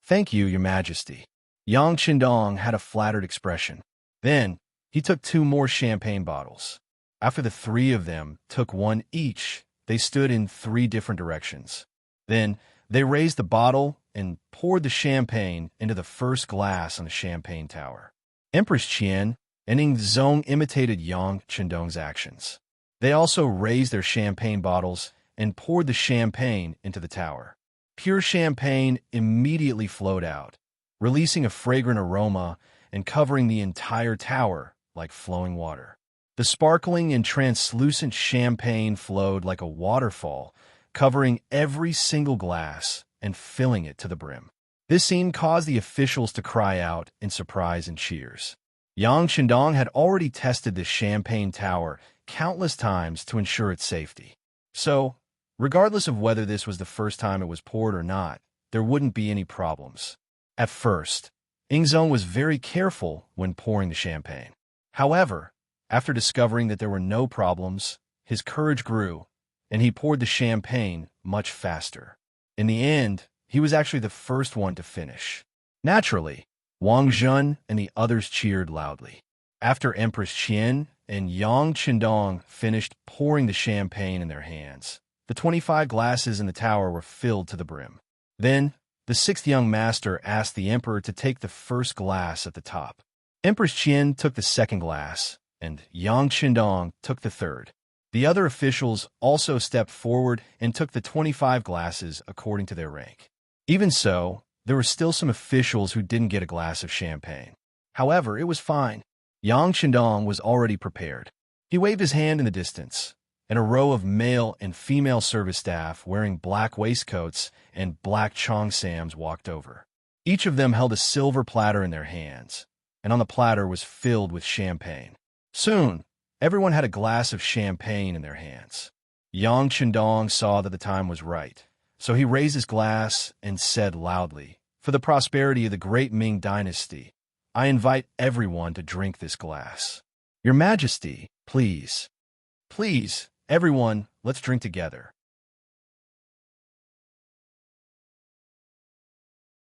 Thank you, Your Majesty. Yang Chundong had a flattered expression. Then, he took 2 more champagne bottles. After the 3 of them took one each, they stood in 3 different directions. Then, they raised the bottle and poured the champagne into the first glass on the champagne tower. Empress Qian and Ingzong imitated Yang Chundong's actions. They also raised their champagne bottles and poured the champagne into the tower. Pure champagne immediately flowed out, releasing a fragrant aroma and covering the entire tower like flowing water. The sparkling and translucent champagne flowed like a waterfall, covering every single glass and filling it to the brim. This scene caused the officials to cry out in surprise and cheers. Yang Chundong had already tested the champagne tower countless times to ensure its safety. So, regardless of whether this was the first time it was poured or not, there wouldn't be any problems. At first, Ingzong was very careful when pouring the champagne. However, after discovering that there were no problems, his courage grew, and he poured the champagne much faster. In the end, he was actually the first one to finish. Naturally, Wang Zhen and the others cheered loudly. After Empress Qian and Yang Chundong finished pouring the champagne in their hands, the 25 glasses in the tower were filled to the brim. Then, the 6th young master asked the emperor to take the first glass at the top. Empress Qian took the 2nd glass, and Yang Chundong took the 3rd. The other officials also stepped forward and took the 25 glasses according to their rank. Even so, there were still some officials who didn't get a glass of champagne. However, it was fine. Yang Chundong was already prepared. He waved his hand in the distance, and a row of male and female service staff wearing black waistcoats and black cheongsams walked over. Each of them held a silver platter in their hands, and on the platter was filled with champagne. Soon, everyone had a glass of champagne in their hands. Yang Chundong saw that the time was right, so he raised his glass and said loudly, "For the prosperity of the great Ming dynasty, I invite everyone to drink this glass. Your Majesty, please. Please, everyone, let's drink together."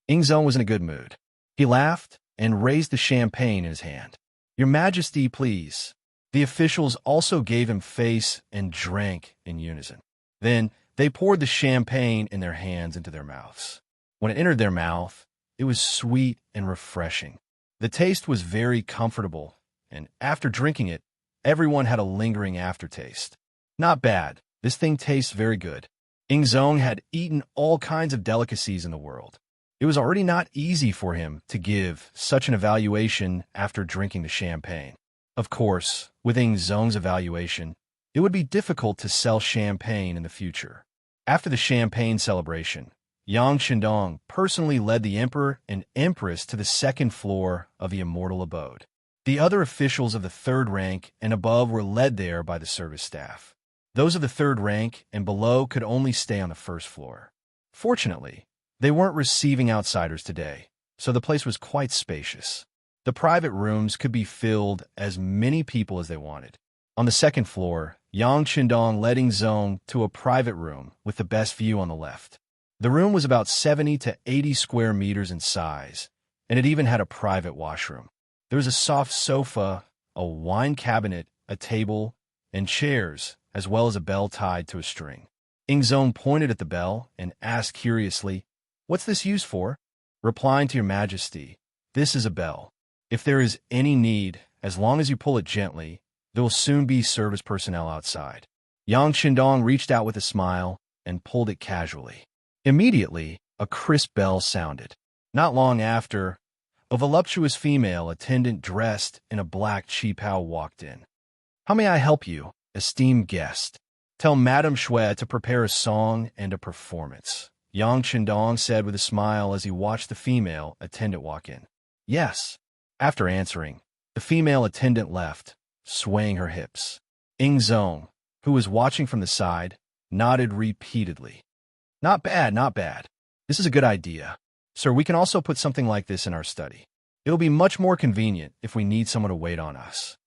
Ingzong was in a good mood. He laughed and raised the champagne in his hand. "Your Majesty, please." The officials also gave him face and drank in unison. Then they poured the champagne in their hands into their mouths. When it entered their mouth, it was sweet and refreshing. The taste was very comfortable, and after drinking it, everyone had a lingering aftertaste. Not bad. This thing tastes very good. Ingzong had eaten all kinds of delicacies in the world. It was already not easy for him to give such an evaluation after drinking the champagne. Of course, with Ingzong's evaluation, it would be difficult to sell champagne in the future. After the champagne celebration, Yang Chundong personally led the emperor and empress to the 2nd floor of the Immortal Abode. The other officials of the 3rd rank and above were led there by the service staff. Those of the 3rd rank and below could only stay on the 1st floor. Fortunately, they weren't receiving outsiders today, so the place was quite spacious. The private rooms could be filled as many people as they wanted. On the 2nd floor, Yang Chundong led Ingzong to a private room with the best view on the left. The room was about 70 to 80 square meters in size, and it even had a private washroom. There was a soft sofa, a wine cabinet, a table, and chairs, as well as a bell tied to a string. Ingzone pointed at the bell and asked curiously, "What's this used for?" Replying to your majesty, "This is a bell. If there is any need, as long as you pull it gently, there will soon be service personnel outside." Yang Qindong reached out with a smile and pulled it casually. Immediately, a crisp bell sounded. Not long after, a voluptuous female attendant dressed in a black qipao walked in. "How may I help you, esteemed guest?" "Tell Madame Shui to prepare a song and a performance," Yang Qindong said with a smile as he watched the female attendant walk in. "Yes." After answering, the female attendant left, swaying her hips. Ingzone, who was watching from the side, nodded repeatedly. "Not bad, not bad. This is a good idea. Sir, we can also put something like this in our study. It'll be much more convenient if we need someone to wait on us."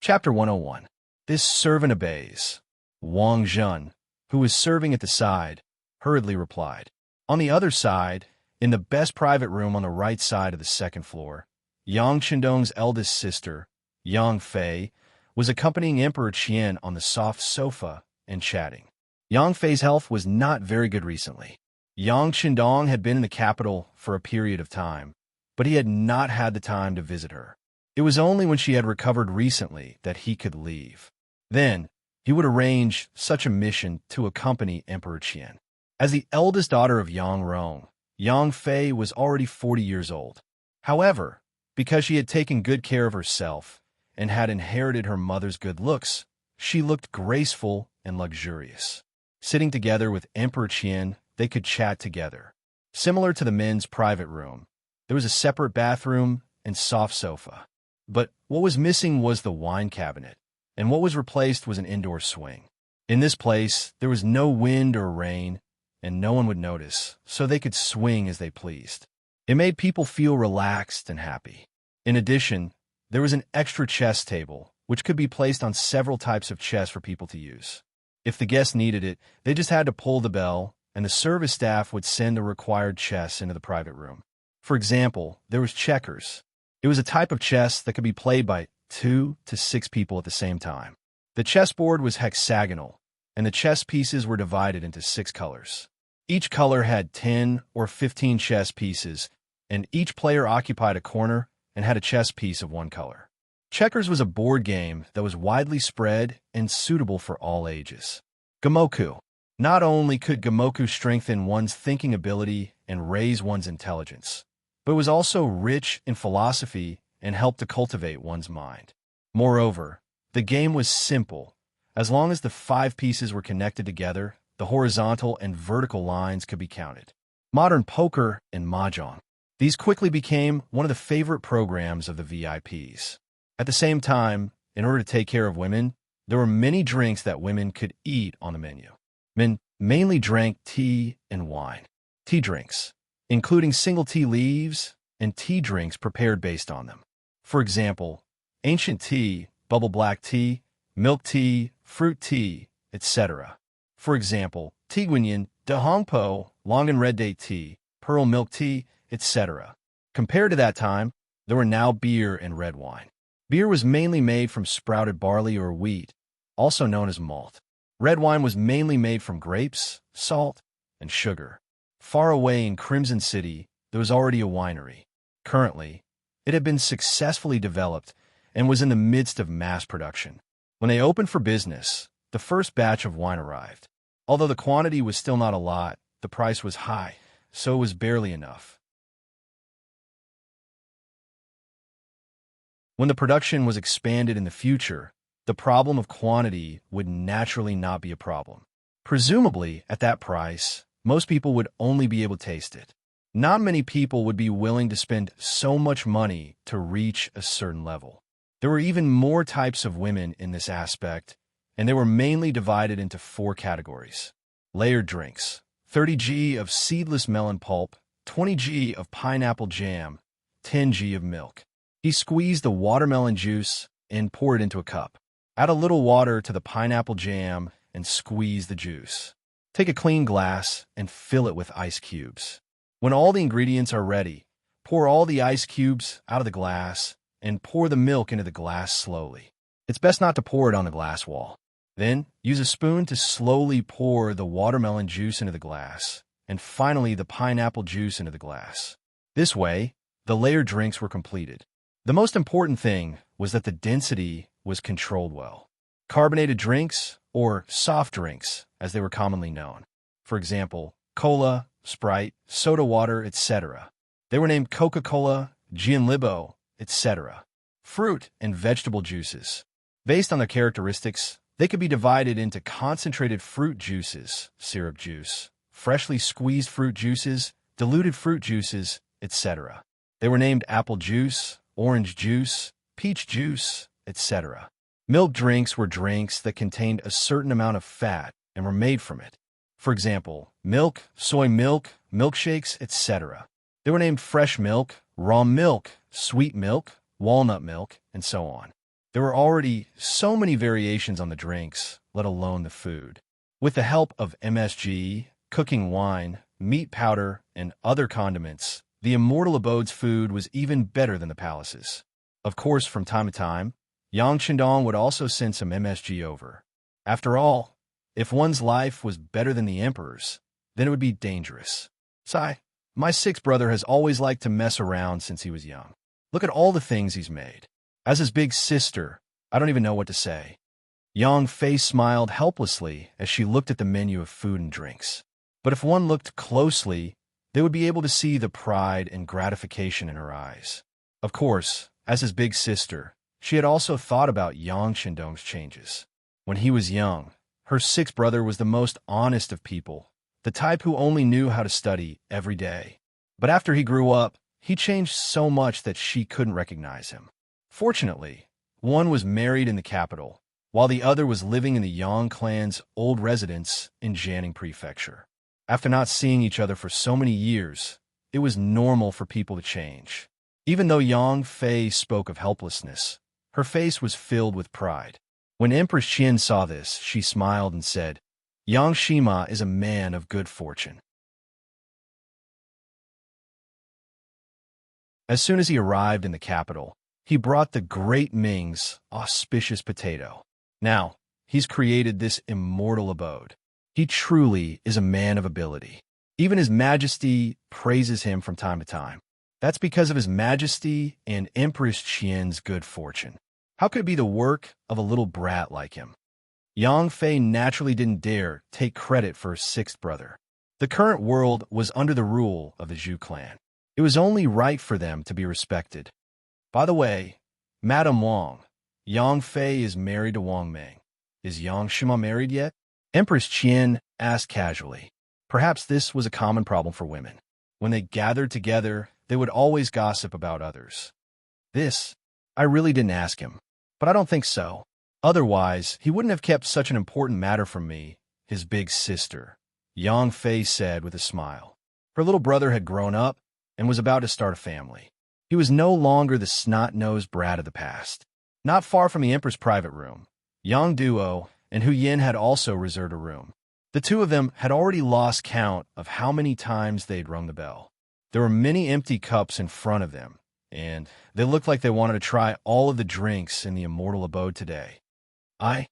Chapter 101. This servant obeys. Wang Zhen, who was serving at the side, hurriedly replied. On the other side, in the best private room on the right side of the second floor, Yang Qindong's eldest sister, Yang Fei, was accompanying Emperor Qian on the soft sofa and chatting. Yang Fei's health was not very good recently. Yang Qindong had been in the capital for a period of time, but he had not had the time to visit her. It was only when she had recovered recently that he could leave. Then, he would arrange such a mission to accompany Emperor Qian. As the eldest daughter of Yang Rong, Yang Fei was already 40 years old. However, because she had taken good care of herself and had inherited her mother's good looks, she looked graceful and luxurious. Sitting together with Emperor Qian, they could chat together. Similar to the men's private room, there was a separate bathroom and soft sofa. But what was missing was the wine cabinet, and what was replaced was an indoor swing. In this place, there was no wind or rain, and no one would notice, so they could swing as they pleased. It made people feel relaxed and happy. In addition, there was an extra chess table, which could be placed on several types of chess for people to use. If the guests needed it, they just had to pull the bell, and the service staff would send the required chess into the private room. For example, there was checkers. It was a type of chess that could be played by 2 to 6 people at the same time. The chessboard was hexagonal, and the chess pieces were divided into 6 colors. Each color had 10 or 15 chess pieces, and each player occupied a corner and had a chess piece of one color. Checkers was a board game that was widely spread and suitable for all ages. Gamoku. Not only could Gamoku strengthen one's thinking ability and raise one's intelligence, but it was also rich in philosophy and helped to cultivate one's mind. Moreover, the game was simple. As long as the 5 pieces were connected together, the horizontal and vertical lines could be counted. Modern poker and mahjong. These quickly became one of the favorite programs of the VIPs. At the same time, in order to take care of women, there were many drinks that women could eat on the menu. Men mainly drank tea and wine. Tea drinks, including single tea leaves and tea drinks prepared based on them. For example, ancient tea, bubble black tea, milk tea, fruit tea, etc. For example, tea guanyin, de hongpo, long and red date tea, pearl milk tea, etc. Compared to that time, there were now beer and red wine. Beer was mainly made from sprouted barley or wheat, also known as malt. Red wine was mainly made from grapes, salt, and sugar. Far away in Crimson City, there was already a winery. Currently, it had been successfully developed and was in the midst of mass production. When they opened for business, the first batch of wine arrived. Although the quantity was still not a lot, the price was high, so it was barely enough. When the production was expanded in the future, the problem of quantity would naturally not be a problem. Presumably, at that price, most people would only be able to taste it. Not many people would be willing to spend so much money to reach a certain level. There were even more types of women in this aspect, and they were mainly divided into 4 categories. Layered drinks, 30 g of seedless melon pulp, 20 g of pineapple jam, 10 g of milk. He squeezed the watermelon juice and poured it into a cup. Add a little water to the pineapple jam and squeeze the juice. Take a clean glass and fill it with ice cubes. When all the ingredients are ready, pour all the ice cubes out of the glass and pour the milk into the glass slowly. It's best not to pour it on the glass wall. Then, use a spoon to slowly pour the watermelon juice into the glass, and finally the pineapple juice into the glass. This way, the layered drinks were completed. The most important thing was that the density was controlled well. Carbonated drinks, or soft drinks, as they were commonly known. For example, cola, Sprite, soda water, etc. They were named Coca-Cola, Gianlibo, etc. Fruit and vegetable juices. Based on their characteristics, they could be divided into concentrated fruit juices, syrup juice, freshly squeezed fruit juices, diluted fruit juices, etc. They were named apple juice, orange juice, peach juice, etc. Milk drinks were drinks that contained a certain amount of fat and were made from it. For example, milk, soy milk, milkshakes, etc. They were named fresh milk, raw milk, sweet milk, walnut milk, and so on. There were already so many variations on the drinks, let alone the food. With the help of MSG, cooking wine, meat powder, and other condiments, the Immortal Abode's food was even better than the palace's. Of course, from time to time, Yang Shandong would also send some MSG over. After all, if one's life was better than the emperor's, then it would be dangerous. Sigh, my sixth brother has always liked to mess around since he was young. Look at all the things he's made. As his big sister, I don't even know what to say. Yang Fei smiled helplessly as she looked at the menu of food and drinks. But if one looked closely, they would be able to see the pride and gratification in her eyes. Of course, as his big sister, she had also thought about Yang Shandong's changes. When he was young, her sixth brother was the most honest of people, the type who only knew how to study every day. But after he grew up, he changed so much that she couldn't recognize him. Fortunately, one was married in the capital, while the other was living in the Yang clan's old residence in Jianing Prefecture. After not seeing each other for so many years, it was normal for people to change. Even though Yang Fei spoke of helplessness, her face was filled with pride. When Empress Qian saw this, she smiled and said, "Yang Shima is a man of good fortune." As soon as he arrived in the capital, he brought the great Ming's auspicious potato. Now, he's created this immortal abode. He truly is a man of ability. Even His Majesty praises him from time to time. That's because of His Majesty and Empress Qian's good fortune. How could it be the work of a little brat like him? Yang Fei naturally didn't dare take credit for her sixth brother. The current world was under the rule of the Zhu clan. It was only right for them to be respected. By the way, Madame Wang, Yang Fei is married to Wang Ming. Is Yang Shima married yet? Empress Qian asked casually. Perhaps this was a common problem for women. When they gathered together, they would always gossip about others. This, I really didn't ask him, but I don't think so. Otherwise, he wouldn't have kept such an important matter from me, his big sister, Yang Fei said with a smile. Her little brother had grown up and was about to start a family. He was no longer the snot-nosed brat of the past. Not far from the Emperor's private room, Yang Duo and Hu Yin had also reserved a room. The two of them had already lost count of how many times they'd rung the bell. There were many empty cups in front of them, and they looked like they wanted to try all of the drinks in the immortal abode today. I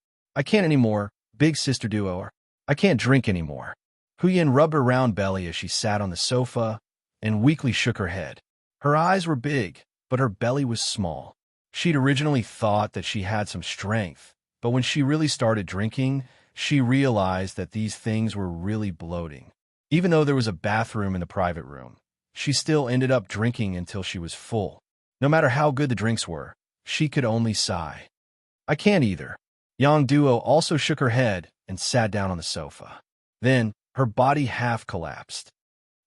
can't anymore, big sister Duo. I can't drink anymore. Hu Yin rubbed her round belly as she sat on the sofa and weakly shook her head. Her eyes were big, but her belly was small. She'd originally thought that she had some strength, but when she really started drinking, she realized that these things were really bloating. Even though there was a bathroom in the private room, she still ended up drinking until she was full. No matter how good the drinks were, she could only sigh. I can't either. Yang Duo also shook her head and sat down on the sofa. Then, her body half collapsed.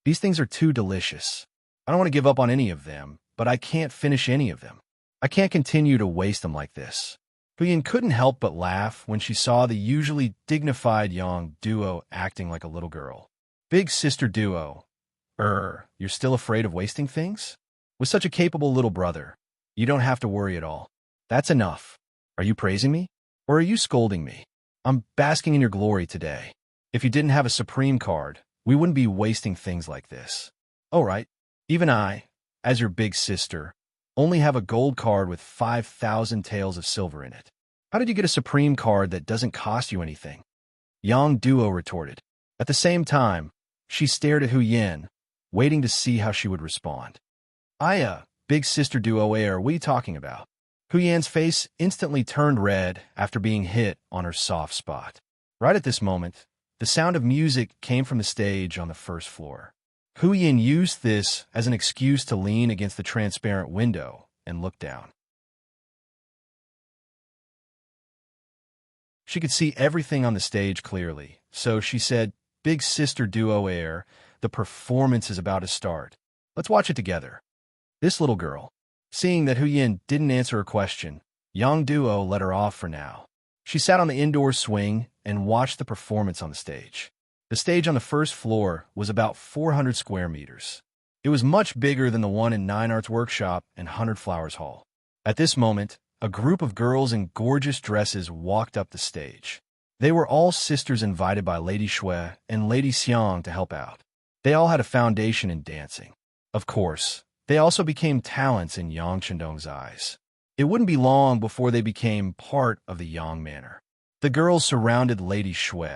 These things are too delicious. I don't want to give up on any of them, but I can't finish any of them. I can't continue to waste them like this. Hu Yin couldn't help but laugh when she saw the usually dignified Yang Duo acting like a little girl. Big sister Duo, you're still afraid of wasting things? With such a capable little brother, You don't have to worry at all. That's enough. Are you praising me? Or are you scolding me? I'm basking in your glory today. If you didn't have a supreme card, we wouldn't be wasting things like this. All right. Even I, as your big sister, only have a gold card with 5,000 taels of silver in it. How did you get a supreme card that doesn't cost you anything? Yang Duo retorted. At the same time, she stared at Hu Yin, waiting to see how she would respond. Big sister Duo, what are we talking about? Hu Yan's face instantly turned red after being hit on her soft spot. Right at this moment, the sound of music came from the stage on the first floor. Hu Yin used this as an excuse to lean against the transparent window and look down. She could see everything on the stage clearly, so she said, Big sister Duo Air, the performance is about to start. Let's watch it together. This little girl, seeing that Hu Yin didn't answer her question, Yang Duo let her off for now. She sat on the indoor swing and watched the performance on the stage. The stage on the first floor was about 400 square meters. It was much bigger than the one in Nine Arts Workshop and 100 Flowers Hall. At this moment, a group of girls in gorgeous dresses walked up the stage. They were all sisters invited by Lady Shui and Lady Xiang to help out. They all had a foundation in dancing. Of course, they also became talents in Yang Chendong's eyes. It wouldn't be long before they became part of the Yang Manor. The girls surrounded Lady Shui,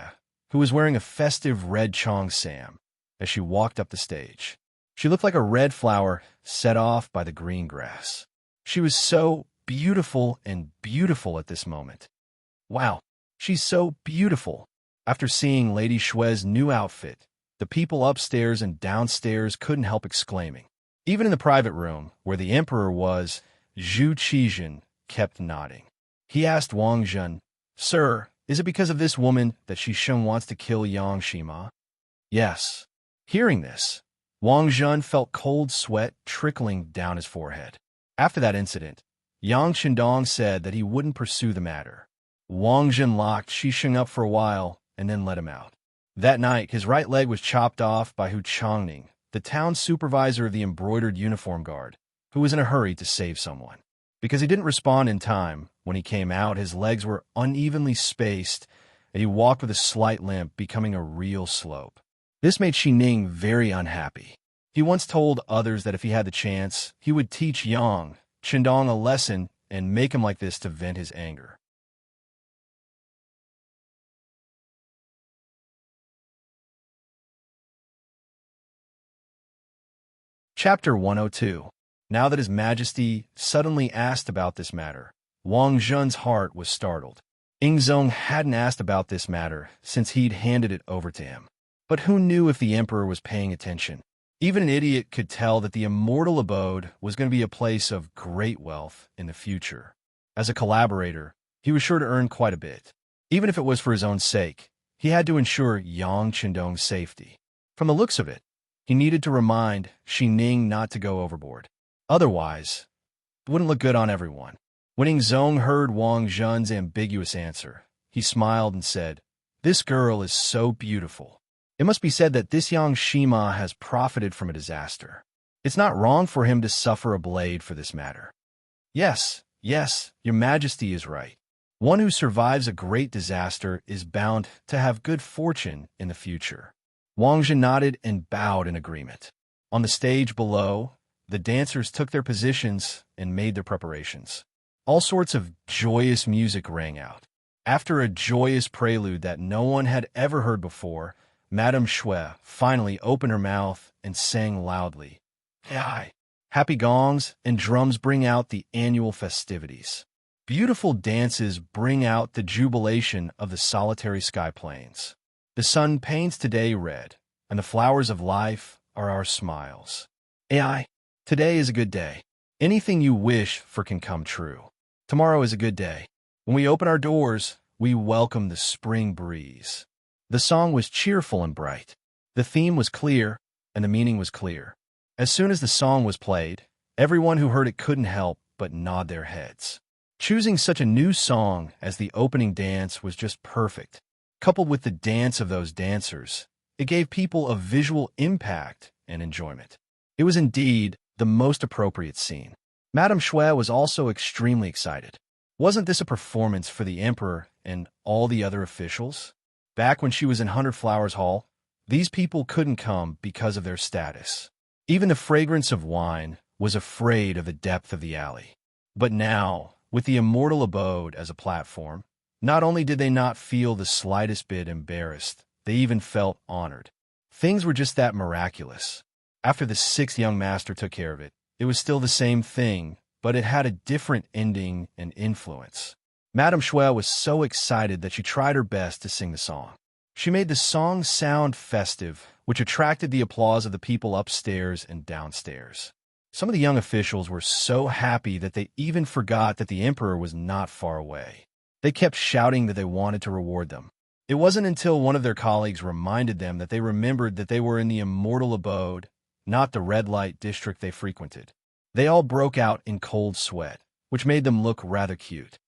who was wearing a festive red Chong Sam, as she walked up the stage. She looked like a red flower set off by the green grass. She was so beautiful at this moment. Wow, she's so beautiful. After seeing Lady Shui's new outfit, the people upstairs and downstairs couldn't help exclaiming. Even in the private room, where the emperor was, Zhu Qizhen kept nodding. He asked Wang Zhen, Sir, is it because of this woman that Shisheng wants to kill Yang Shima? Yes. Hearing this, Wang Zhen felt cold sweat trickling down his forehead. After that incident, Yang Chendong said that he wouldn't pursue the matter. Wang Zhen locked Shisheng up for a while and then let him out. That night, his right leg was chopped off by Hu Changning, the town supervisor of the embroidered uniform guard, who was in a hurry to save someone. Because he didn't respond in time, when he came out, his legs were unevenly spaced, and he walked with a slight limp, becoming a real slope. This made Xi Ning very unhappy. He once told others that if he had the chance, he would teach Yang Chendong a lesson and make him like this to vent his anger. Chapter 102. Now that His Majesty suddenly asked about this matter, Wang Zhen's heart was startled. Ingzong hadn't asked about this matter since he'd handed it over to him. But who knew if the emperor was paying attention? Even an idiot could tell that the immortal abode was going to be a place of great wealth in the future. As a collaborator, he was sure to earn quite a bit. Even if it was for his own sake, he had to ensure Yang Chendong's safety. From the looks of it, he needed to remind Xi Ning not to go overboard. Otherwise, it wouldn't look good on everyone. When Ingzong heard Wang Zhen's ambiguous answer, he smiled and said, This girl is so beautiful. It must be said that this Yang Shima has profited from a disaster. It's not wrong for him to suffer a blade for this matter. Yes, your Majesty is right. One who survives a great disaster is bound to have good fortune in the future. Wang Zhen nodded and bowed in agreement. On the stage below, the dancers took their positions and made their preparations. All sorts of joyous music rang out. After a joyous prelude that no one had ever heard before, Madame Shui finally opened her mouth and sang loudly. Hey, happy gongs and drums bring out the annual festivities. Beautiful dances bring out the jubilation of the solitary sky plains. The sun paints today red, and the flowers of life are our smiles. AI, today is a good day. Anything you wish for can come true. Tomorrow is a good day. When we open our doors, we welcome the spring breeze. The song was cheerful and bright. The theme was clear, and the meaning was clear. As soon as the song was played, everyone who heard it couldn't help but nod their heads. Choosing such a new song as the opening dance was just perfect. Coupled with the dance of those dancers, it gave people a visual impact and enjoyment. It was indeed the most appropriate scene. Madame Shui was also extremely excited. Wasn't this a performance for the emperor and all the other officials? Back when she was in Hundred Flowers Hall, these people couldn't come because of their status. Even the fragrance of wine was afraid of the depth of the alley. But now, with the immortal abode as a platform, not only did they not feel the slightest bit embarrassed, they even felt honored. Things were just that miraculous. After the sixth young master took care of it, it was still the same thing, but it had a different ending and influence. Madame Shui was so excited that she tried her best to sing the song. She made the song sound festive, which attracted the applause of the people upstairs and downstairs. Some of the young officials were so happy that they even forgot that the emperor was not far away. They kept shouting that they wanted to reward them. It wasn't until one of their colleagues reminded them that they remembered that they were in the immortal abode, not the red light district they frequented. They all broke out in cold sweat, which made them look rather cute.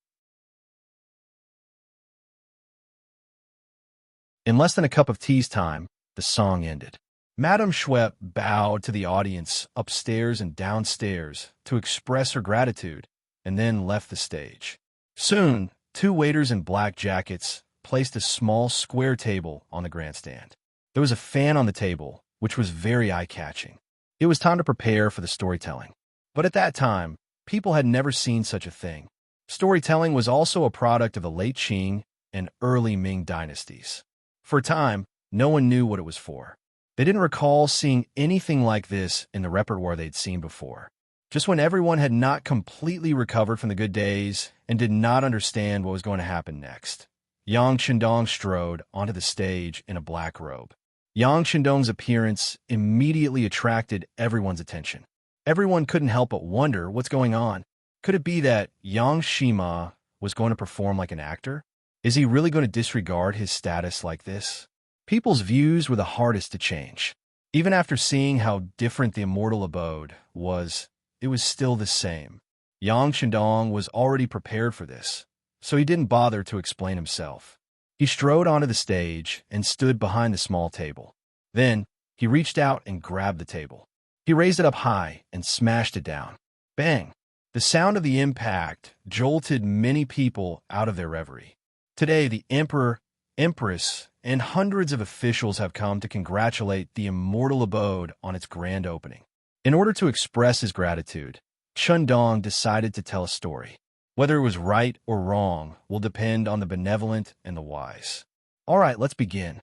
In less than a cup of tea's time, the song ended. Madame Shui bowed to the audience upstairs and downstairs to express her gratitude, and then left the stage. Soon, two waiters in black jackets placed a small square table on the grandstand. There was a fan on the table, which was very eye-catching. It was time to prepare for the storytelling. But at that time, people had never seen such a thing. Storytelling was also a product of the late Qing and early Ming dynasties. For a time, no one knew what it was for. They didn't recall seeing anything like this in the repertoire they'd seen before. Just when everyone had not completely recovered from the good days and did not understand what was going to happen next, Yang Qindong strode onto the stage in a black robe. Yang Qindong's appearance immediately attracted everyone's attention. Everyone couldn't help but wonder what's going on. Could it be that Yang Shima was going to perform like an actor? Is he really going to disregard his status like this? People's views were the hardest to change. Even after seeing how different the immortal abode was, it was still the same. Yang Qindong was already prepared for this, so he didn't bother to explain himself. He strode onto the stage and stood behind the small table. Then, he reached out and grabbed the table. He raised it up high and smashed it down. Bang! The sound of the impact jolted many people out of their reverie. Today, the emperor, empress, and hundreds of officials have come to congratulate the immortal abode on its grand opening. In order to express his gratitude, Qindong decided to tell a story. Whether it was right or wrong will depend on the benevolent and the wise. All right, let's begin.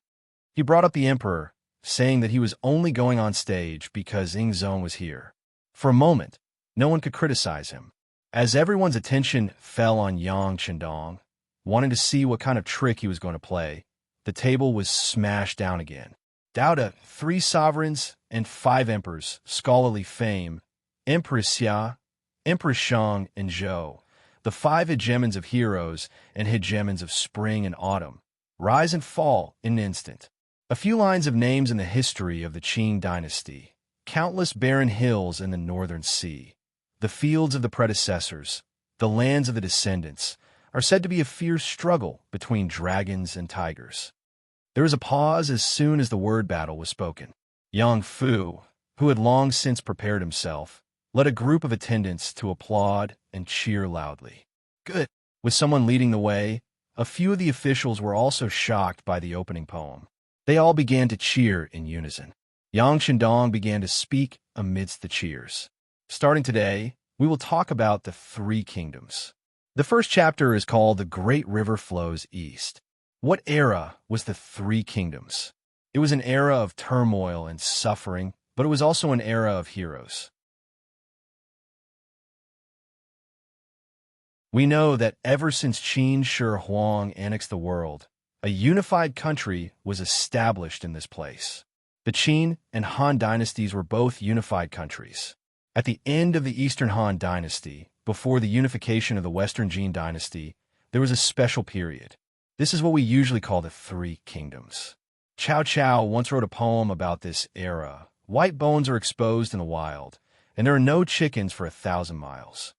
He brought up the emperor, saying that he was only going on stage because Ingzong was here. For a moment, no one could criticize him. As everyone's attention fell on Yang Qindong, wanting to see what kind of trick he was going to play, the table was smashed down again. Down to 3 sovereigns and 5 emperors, scholarly fame, Empress Xia, Empress Shang, and Zhou, the 5 hegemons of heroes and hegemons of spring and autumn, rise and fall in an instant. A few lines of names in the history of the Qing dynasty, countless barren hills in the northern sea, the fields of the predecessors, the lands of the descendants, are said to be a fierce struggle between dragons and tigers. There was a pause as soon as the word battle was spoken. Yang Fu, who had long since prepared himself, led a group of attendants to applaud and cheer loudly. Good. With someone leading the way, a few of the officials were also shocked by the opening poem. They all began to cheer in unison. Yang Qindong began to speak amidst the cheers. Starting today, we will talk about the 3 kingdoms. The first chapter is called The Great River Flows East. What era was the 3 kingdoms? It was an era of turmoil and suffering, but it was also an era of heroes. We know that ever since Qin Shi Huang annexed the world, a unified country was established in this place. The Qin and Han dynasties were both unified countries. At the end of the Eastern Han dynasty, before the unification of the Western Jin dynasty, there was a special period. This is what we usually call the 3 kingdoms. Cao Cao once wrote a poem about this era. White bones are exposed in the wild, and there are no chickens for 1,000 miles.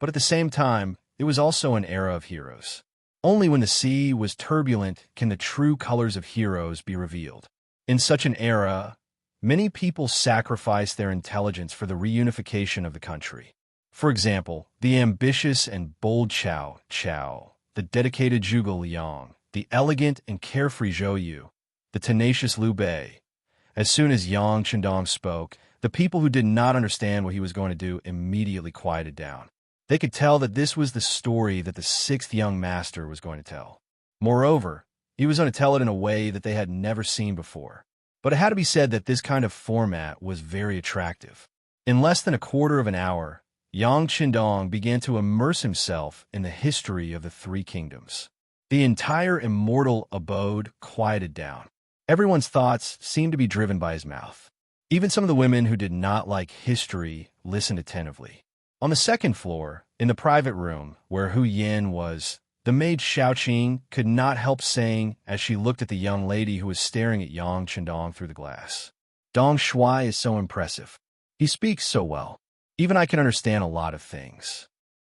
But at the same time, it was also an era of heroes. Only when the sea was turbulent can the true colors of heroes be revealed. In such an era, many people sacrificed their intelligence for the reunification of the country. For example, the ambitious and bold Chao Chao, the dedicated Zhuge Liang, the elegant and carefree Zhou Yu, the tenacious Liu Bei. As soon as Yang Chendong spoke, the people who did not understand what he was going to do immediately quieted down. They could tell that this was the story that the sixth young master was going to tell. Moreover, he was going to tell it in a way that they had never seen before. But it had to be said that this kind of format was very attractive. In less than a quarter of an hour, Yang Chendong began to immerse himself in the history of the three kingdoms. The entire immortal abode quieted down. Everyone's thoughts seemed to be driven by his mouth. Even some of the women who did not like history listened attentively. On the second floor, in the private room where Hu Yin was, the maid Xiaoqing could not help saying as she looked at the young lady who was staring at Yang Chendong through the glass. Dong Shuai is so impressive. He speaks so well. Even I can understand a lot of things.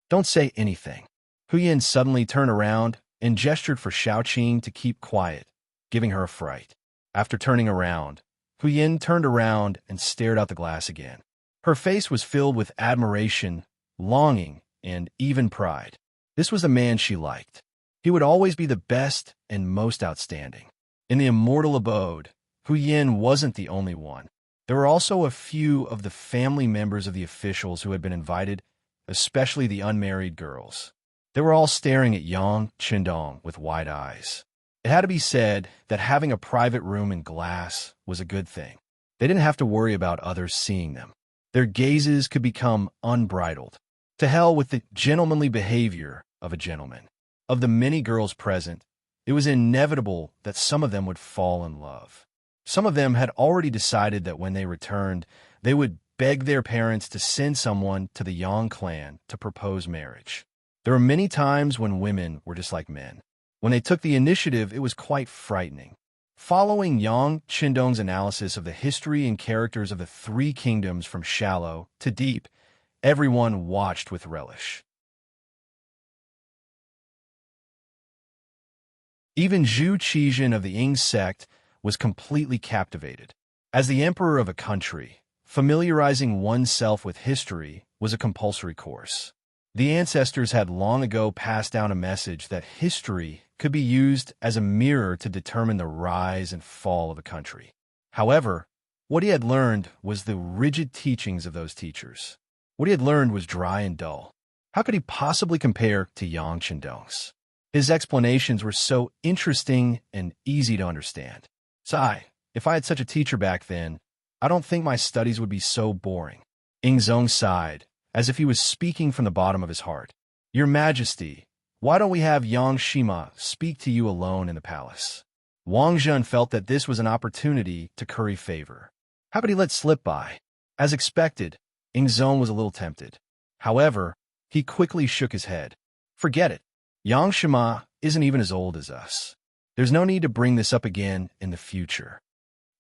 Don't say anything. Hu Yin suddenly turned around and gestured for Xiaoqing to keep quiet, giving her a fright. After turning around, Hu Yin turned around and stared out the glass again. Her face was filled with admiration, longing, and even pride. This was the man she liked. He would always be the best and most outstanding. In the immortal abode, Hu Yin wasn't the only one. There were also a few of the family members of the officials who had been invited, especially the unmarried girls. They were all staring at Yang Chendong with wide eyes. It had to be said that having a private room in glass was a good thing. They didn't have to worry about others seeing them. Their gazes could become unbridled. To hell with the gentlemanly behavior of a gentleman. Of the many girls present, it was inevitable that some of them would fall in love. Some of them had already decided that when they returned, they would beg their parents to send someone to the Yang clan to propose marriage. There were many times when women were just like men. When they took the initiative, it was quite frightening. Following Yang Chendong's analysis of the history and characters of the three kingdoms from shallow to deep, everyone watched with relish. Even Zhu Qizhen of the Ying sect was completely captivated. As the emperor of a country, familiarizing oneself with history was a compulsory course. The ancestors had long ago passed down a message that history could be used as a mirror to determine the rise and fall of a country. However, what he had learned was the rigid teachings of those teachers. What he had learned was dry and dull. How could he possibly compare to Yang Chendong's? His explanations were so interesting and easy to understand. Sigh, if I had such a teacher back then, I don't think my studies would be so boring. Ing Zong sighed, as if he was speaking from the bottom of his heart. Your Majesty, why don't we have Yang Shima speak to you alone in the palace? Wang Zhen felt that this was an opportunity to curry favor. How could he let slip by? As expected, Ing Zong was a little tempted. However, he quickly shook his head. Forget it. Yang Shima isn't even as old as us. There's no need to bring this up again in the future.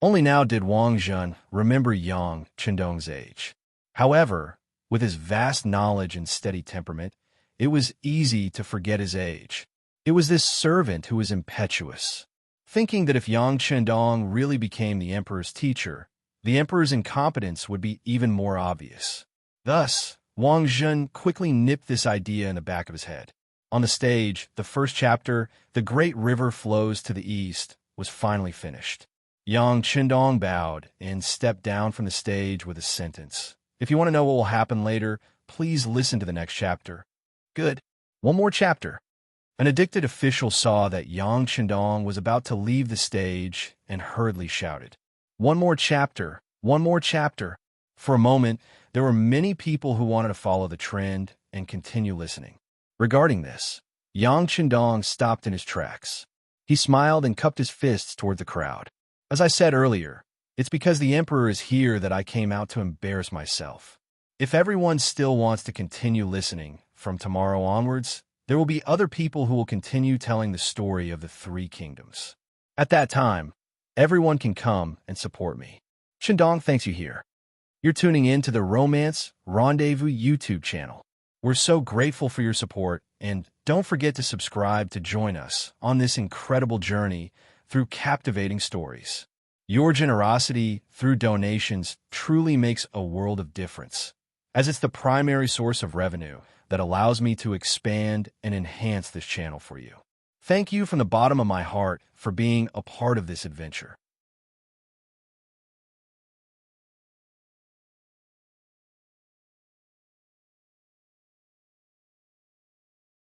Only now did Wang Zhen remember Yang Chendong's age. However, with his vast knowledge and steady temperament, it was easy to forget his age. It was this servant who was impetuous, thinking that if Yang Chendong really became the emperor's teacher, the emperor's incompetence would be even more obvious. Thus, Wang Zhen quickly nipped this idea in the back of his head. On the stage, the first chapter, The Great River Flows to the East, was finally finished. Yang Chendong bowed and stepped down from the stage with a sentence. If you want to know what will happen later, please listen to the next chapter. Good. One more chapter. An addicted official saw that Yang Chendong was about to leave the stage and hurriedly shouted, One more chapter. One more chapter. For a moment, there were many people who wanted to follow the trend and continue listening. Regarding this, Yang Chendong stopped in his tracks. He smiled and cupped his fists toward the crowd. As I said earlier, it's because the emperor is here that I came out to embarrass myself. If everyone still wants to continue listening from tomorrow onwards, there will be other people who will continue telling the story of the three kingdoms. At that time, everyone can come and support me. Chendong thanks you here. You're tuning in to the Romance Rendezvous YouTube channel. We're so grateful for your support, and don't forget to subscribe to join us on this incredible journey through captivating stories. Your generosity through donations truly makes a world of difference, as it's the primary source of revenue that allows me to expand and enhance this channel for you. Thank you from the bottom of my heart for being a part of this adventure.